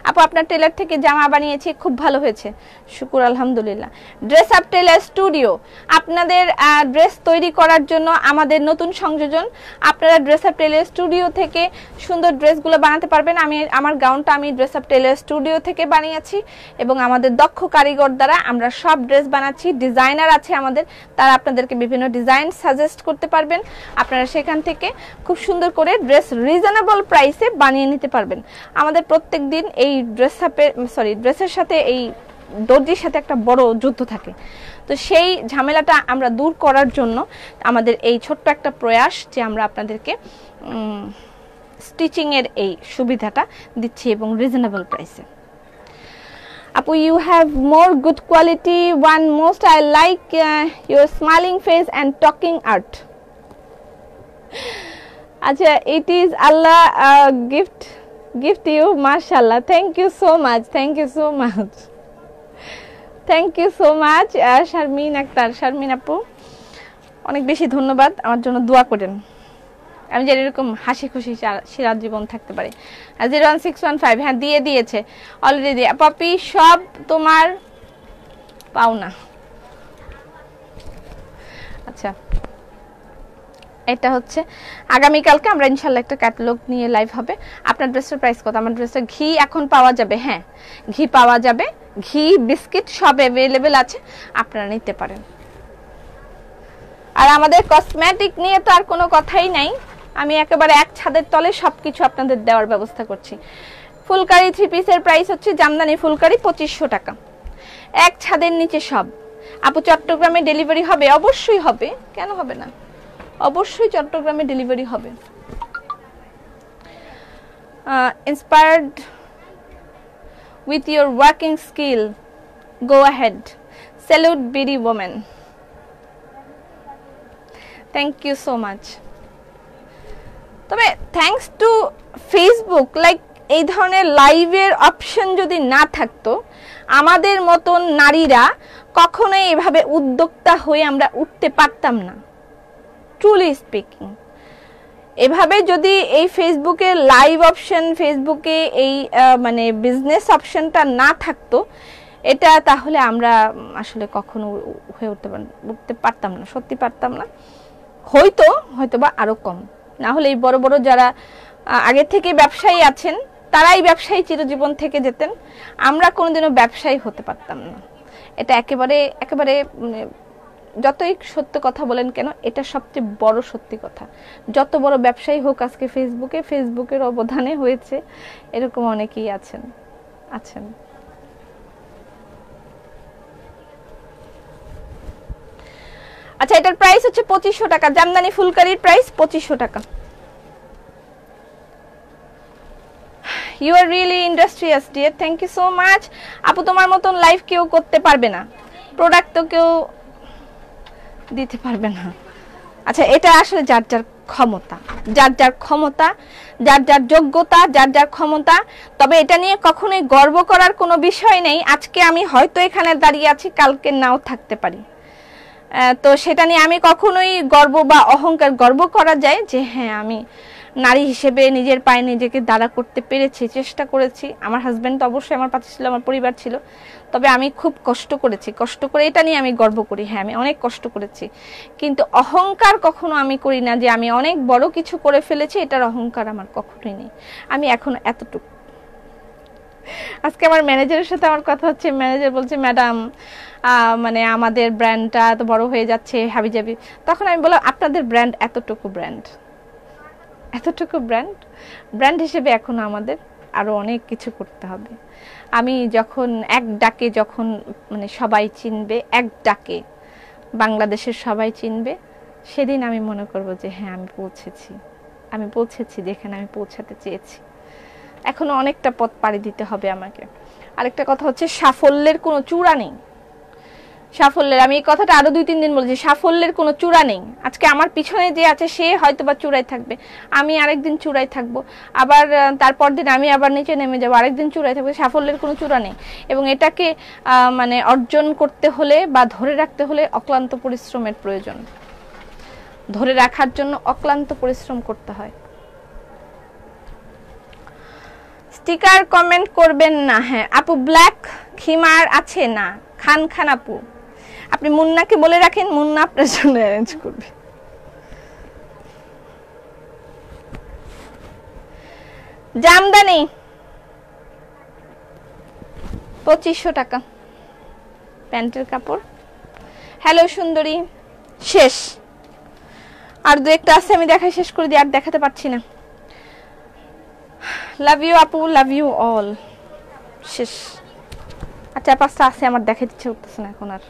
A: আপু আপনার টেলার থেকে জামা বানিয়েছি, খুব ভালো হয়েছে, শুকুর আলহামদুলিল্লাহ। ড্রেস আপ টেলার স্টুডিও, আপনাদের ড্রেস তৈরি করার জন্য আমাদের নতুন সংযোজন। আপনারা ড্রেস আপ টেলার স্টুডিও থেকে সুন্দর ড্রেসগুলো বানাতে পারবেন। আমার গাউনটা আমি ড্রেস আপ টেলার স্টুডিও থেকে বানিয়েছি এবং আমাদের দক্ষ কারিগর দ্বারা আমরা সব ড্রেস বানাচ্ছি। ডিজাইনার আছে আমাদের, তারা আপনাদেরকে বিভিন্ন ডিজাইন সাজেস্ট করতে পারবেন। আপনারা সেখান থেকে খুব সুন্দর করে ড্রেস রিজনেবল প্রাইসে বানিয়ে নিতে পারবেন। আমাদের প্রত্যেক দিন এই ড্রেসের সাথে এই দর্জির সাথে একটা বড় যুদ্ধ থাকে। তো সেই ঝামেলাটা আমরা দূর করার জন্য আমাদের এই ছোট্ট একটা প্রয়াস যে আমরা আপনাদেরকে স্টিচিং এর এই সুবিধাটা দিচ্ছি এবং রিজনেবল প্রাইসে। আপু you have more good quality, one most I like your smiling face and talking art. আচ্ছা, ইট ইজ আল্লাহ gift you, mashallah. Thank you so much, thank you so much, thank you so much. Sharmin Akter, Sharmin আপু অনেক বেশি ধন্যবাদ, আমার জন্য দোয়া করেন আমি যেন এরকম হাসি খুশি সারা জীবন থাকতে পারি। 01615 হ্যাঁ দিয়ে দিয়েছে অলরেডি। পপি সব তোমার পাওনা। আচ্ছা, এটা হচ্ছে আগামীকালকে আমরা ইনশাল্লাহ একটা ক্যাটালগ নিয়ে লাইভ হবে। আপনার ড্রেসের প্রাইস কত? আমার ড্রেসের ঘি এখন পাওয়া যাবে, হ্যাঁ ঘি পাওয়া যাবে, ঘি বিস্কিট সব অ্যাভেলেবেল আছে, আপনারা নিতে পারেন। আর আমাদের কসমেটিক নিয়ে তো আর কোনো কথাই নাই, আমি একেবারে এক ছাদের তলে সবকিছু আপনাদের দেওয়ার ব্যবস্থা করছি। ফুলকারি 3 পিসের প্রাইস হচ্ছে জামদানি ফুলকারি 2500 টাকা, এক ছাদের নিচে সব। আপু চট্টগ্রামে ডেলিভারি হবে? অবশ্যই হবে, কেন হবে না, অবশ্যই চট্টগ্রামে ডেলিভারি হবে। Inspired with your working skill, go ahead, salute BD women. Thank you so much. তবে থ্যাঙ্কস টু ফেসবুক, লাইক এই ধরনের লাইভের অপশন যদি না থাকতো, আমাদের মতন নারীরা কখনোই এভাবে উদ্যোক্তা হয়ে আমরা উঠতে পারতাম না। ট্রুলি স্পিকিং, এভাবে যদি এই ফেসবুকে লাইভ অপশন, ফেসবুকে এই মানে বিজনেস অপশনটা না থাকতো, এটা তাহলে আমরা আসলে কখনো হয়ে উঠতে পারতাম না, সত্যি পারতাম না। হয়তো বা আরো কম, না হলে এই বড় বড় যারা আগে থেকে ব্যবসায়ী আছেন তারাই ব্যবসায়ী চিরজীবন থেকে যেতেন, আমরা কোনোদিনও ব্যবসায়ী হতে পারতাম না। এটা একেবারে যতই সত্য কথা বলেন কেন, এটা সবচেয়ে বড় সত্যি কথা। যত বড় ব্যবসায়ী হোক আজকে ফেসবুকের অবদানে হয়েছে, এরকম অনেকেই আছেন। আচ্ছা, এটার প্রাইস হচ্ছে 2500 টাকা, জামদানি ফুলকারির প্রাইস 2500 টাকা। You are really industrious dear, thank you so much. আপু তোমার মতন লাইভ কেউ করতে পারবে না, প্রোডাক্ট তো কেউ দিতে পারবে না। আচ্ছা, এটা আসলে যার যার ক্ষমতা, যার যার যোগ্যতা, যার ক্ষমতা। তবে এটা নিয়ে কখনোই গর্ব করার কোনো বিষয় নেই। আজকে আমি হয়তো এখানে দাঁড়িয়ে আছি, কালকে নাও থাকতে পারি। তো সেটা নিয়ে আমি কখনোই গর্ব করা যায় যে হ্যাঁ আমি নারী হিসেবে নিজের পায়ে নিজেকে দাঁড়া করতে পেরেছি, চেষ্টা করেছি। আমার হাজবেন্ড তো অবশ্যই আমার পাশে ছিল, আমার পরিবার ছিল, তবে আমি খুব কষ্ট করে এটা নিয়ে আমি গর্ব করি। হ্যাঁ, আমি অনেক কষ্ট করেছি, কিন্তু অহংকার কখনো আমি করি না যে আমি অনেক বড় কিছু করে ফেলেছি, এটার অহংকার আমার কখনোই নেই। আমি এখন এতটুকু। আজকে আমার ম্যানেজারের সাথে আমার কথা হচ্ছে, ম্যানেজার বলছে ম্যাডাম মানে আমাদের ব্র্যান্ডটা এত বড় হয়ে যাচ্ছে হাবিজাবি। তখন আমি বললাম আপনাদের ব্র্যান্ড এতটুকু ব্র্যান্ড হিসেবে এখনো আমাদের আরো অনেক কিছু করতে হবে। আমি যখন মানে সবাই চিনবে, এক ডাকে বাংলাদেশের সবাই চিনবে, সেদিন আমি মনে করব যে হ্যাঁ আমি পৌঁছেছি যেখানে আমি পৌঁছাতে চেয়েছি। এখনো অনেকটা পথ পাড়ি দিতে হবে আমাকে। আরেকটা কথা হচ্ছে, সাফল্যের কোনো চূড়া নেই। আমি এই কথাটা আরো 2-3 দিন বলেছি, সাফল্যের কোনো চূড়া নেই। আজকে আমার পিছনে যে আছে সে হয়তো বা চূড়ায় থাকবে, আমি আরেকদিন চূড়ায় থাকবো, আবার তারপর দিন আমি আবার নিচে নেমে যাবো, আরেকদিন চূড়ায় থাকবো। সাফল্যের কোনো চূড়া নেই, এবং এটাকে মানে অর্জন করতে হলে বা ধরে রাখতে হলে অক্লান্ত পরিশ্রমের প্রয়োজন। ধরে রাখার জন্য অক্লান্ত পরিশ্রম করতে হয়। স্টিকার কমেন্ট করবেন না। হ্যাঁ আপু, ব্ল্যাক খিমার আছে না? খান খান আপু, আপনি মুন্নাকে বলে রাখেন, মুন্না আপনার জন্য অ্যারেঞ্জ করবে। জামদানি 2500 টাকা প্যান্টের কাপড়। হ্যালো সুন্দরী, শেষ আর দু একটা আছে, আমি দেখাই শেষ করে দিই, আর দেখাতে পারছি না। লাভ ইউ আপু, লাভ ইউ অল। শেষ। আচ্ছা 5টা আছে, আমার দেখাতে ইচ্ছে করতেছে না এখন আর।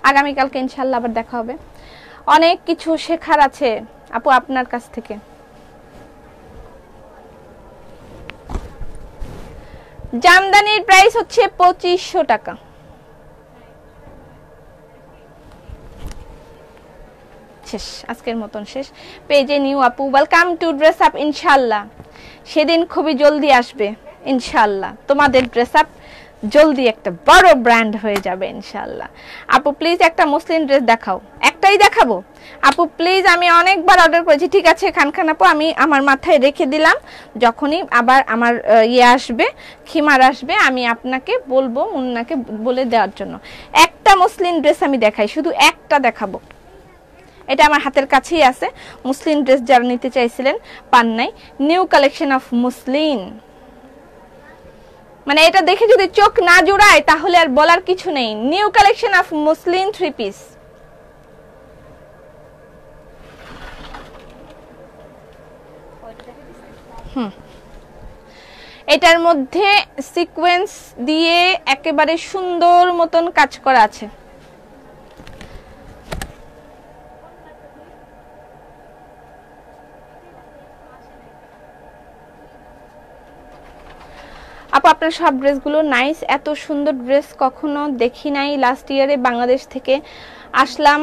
A: আগামীকালকে ইনশাল্লাহ আবার দেখা হবে। অনেক কিছু শেখার আছে আপু আপনার কাছ থেকে। জামদানির প্রাইস হচ্ছে 2500 টাকা। শেষ, আজকের মতন শেষ। পেজে নিউ আপু, ওয়েলকাম টু ড্রেস আপ। ইনশাল্লাহ সেদিন খুবই জলদি আসবে ইনশাল্লাহ, তোমাদের ড্রেস আপ জলদি একটা বড় ব্র্যান্ড হয়ে যাবে ইনশাল্লাহ। আপু প্লিজ একটা মুসলিম ড্রেস দেখাও। একটাই দেখাবো আপু প্লিজ, আমি অনেকবার অর্ডার করেছি। ঠিক আছে খান খান আপু, আমি আমার মাথায় রেখে দিলাম, যখনই আবার আমার আসবে, খিমার আসবে, আমি আপনাকে বলবো, মুন্নাকে বলে দেওয়ার জন্য। একটা মুসলিম ড্রেস আমি দেখাই, শুধু একটা দেখাবো। এটা আমার হাতের কাছেই আছে, মুসলিম ড্রেস যারা নিতে চাইছিলেন পান নাই। নিউ কালেকশন অফ মুসলিম, মানে এটা দেখে যদি চোখ না জোড়ায় তাহলে আর বলার কিছু নেই। New collection of Muslim 3 piece. এটার মধ্যে সিকোয়েন্স দিয়ে একেবারে সুন্দর মতন কাজ করা আছে। আপু আপনার সব ড্রেসগুলো নাইস, এত সুন্দর ড্রেস কখনো দেখি নাই। লাস্ট ইয়ারে বাংলাদেশ থেকে আসলাম,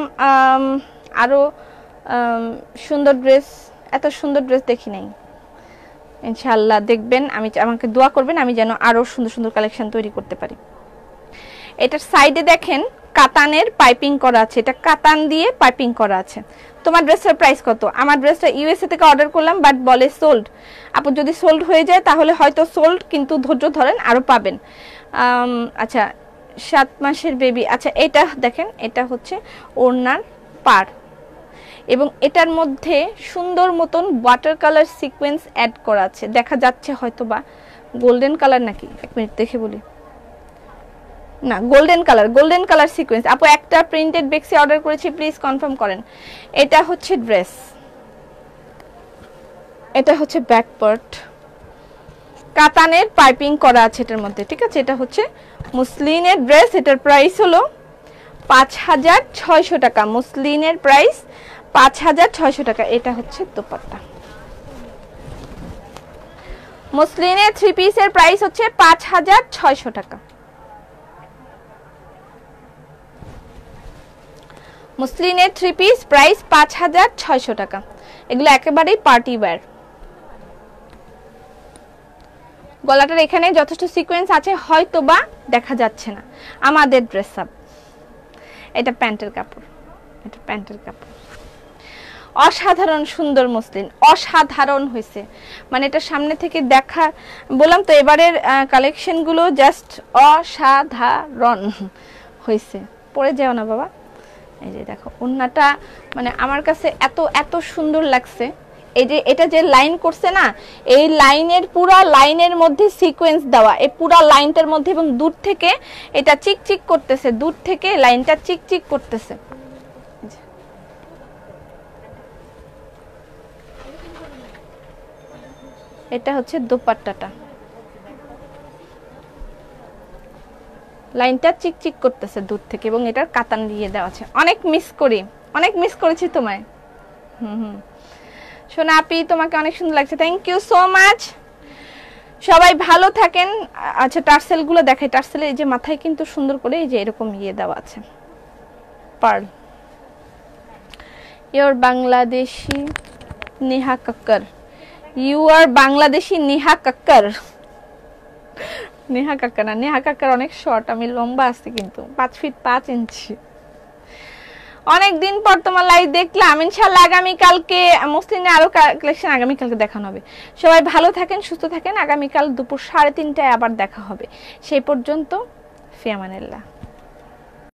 A: আরো সুন্দর ড্রেস, এত সুন্দর ড্রেস দেখি নাই। ইনশাআল্লাহ দেখবেন, আমাকে দোয়া করবেন আমি যেন আরো সুন্দর সুন্দর কালেকশন তৈরি করতে পারি। এটার সাইডে দেখেন কাতানের পাইপিং করা আছে, এটা কাতান দিয়ে পাইপিং করা আছে। তোমার ড্রেসের প্রাইস কত? আমার ড্রেসটা ইউএসএ থেকে অর্ডার করলাম, বাট বলে সোল্ড। আপু যদি সোল্ড হয়ে যায় তাহলে হয়তো সোল্ড, কিন্তু ধৈর্য ধরেন আরো পাবেন। আচ্ছা 7 মাসের বেবি। আচ্ছা এটা দেখেন, এটা হচ্ছে ওড়নার পার, এবং এটার মধ্যে সুন্দর মতন ওয়াটার কালার সিকোয়েন্স অ্যাড করা আছে, দেখা যাচ্ছে হয়তো বা গোল্ডেন কালার নাকি, এক মিনিট দেখে বলি। না গোল্ডেন কালার সিকোয়েন্স। আপু একটা প্রিন্টেড বেক্সি অর্ডার করেছি, প্লিজ কনফার্ম করেন। এটা হচ্ছে ড্রেস, এটা হচ্ছে ব্যাক পার্ট, কাতানের পাইপিং করা আছে এটার মধ্যে, ঠিক আছে। এটা হচ্ছে মুসলিনের ড্রেস, এটার প্রাইস হলো 5600 টাকা। মুসলিনের প্রাইস 5600 টাকা। এটা হচ্ছে দোপাট্টা। মুসলিনের 3 পিসের প্রাইস হচ্ছে 5600 টাকা। মুসলিনের 3 পিস প্রাইস 5600 টাকা। এগুলো একেবারেই পার্টি ওয়্যার। গলাটার এখানে যথেষ্ট সিকোয়েন্স আছে, হয়তো বা দেখা যাচ্ছে না। আমাদের ড্রেস আপ। এটা প্যান্টের কাপড়, এটা প্যান্টের কাপড়। অসাধারণ সুন্দর মসলিন, অসাধারণ হয়েছে, মানে এটা সামনে থেকে দেখা, বললাম তো এবারের কালেকশনগুলো জাস্ট অসাধারণ হয়েছে। পরে যাও না বাবা। এই যে দেখো ওন্নাটা, মানে আমার কাছে এত এত সুন্দর লাগছে। এই যে এটা যে লাইন করছে না, এই লাইনের পুরা লাইনের মধ্যে সিকোয়েন্স দেওয়া, এই পুরা লাইনটার মধ্যে, এবং দূর থেকে এটা চিকচিক করতেছে, দূর থেকে লাইনটা চিকচিক করতেছে। এটা হচ্ছে দোপাট্টাটা, লাইনটা চিকচিক করতেছে দূর থেকে, এবং এটার কাতান দিয়ে দেওয়া আছে। অনেক মিস করেছি তোমায়। সোনা আপি তোমাকে অনেক সুন্দর লাগছে, থ্যাংক ইউ সো মাচ। সবাই ভালো থাকেন। আচ্ছা টার্সেল গুলো দেখাই। টার্সেলের এই যে মাথায় কিন্তু সুন্দর করে এই যে এরকম দেওয়া আছে, pearl. Your Bangladeshi Neha Kakkar, you are Bangladeshi Neha Kakkar. Neha Kakka না, নেহা কাক্কার অনেক শর্ট, আমি লম্বা আছি কিন্তু 5 ফিট 5 ইঞ্চি। অনেকদিন পর তোমার লাইভ দেখলাম, ইনশাআল্লাহ আগামী কালকে মসলিনে আরো কালেকশন আগামী কালকে দেখানো হবে। সবাই ভালো থাকেন, সুস্থ থাকেন। আগামী কাল দুপুর 3:30টায় আবার দেখা হবে। সেই পর্যন্ত ফি আমানিল্লাহ।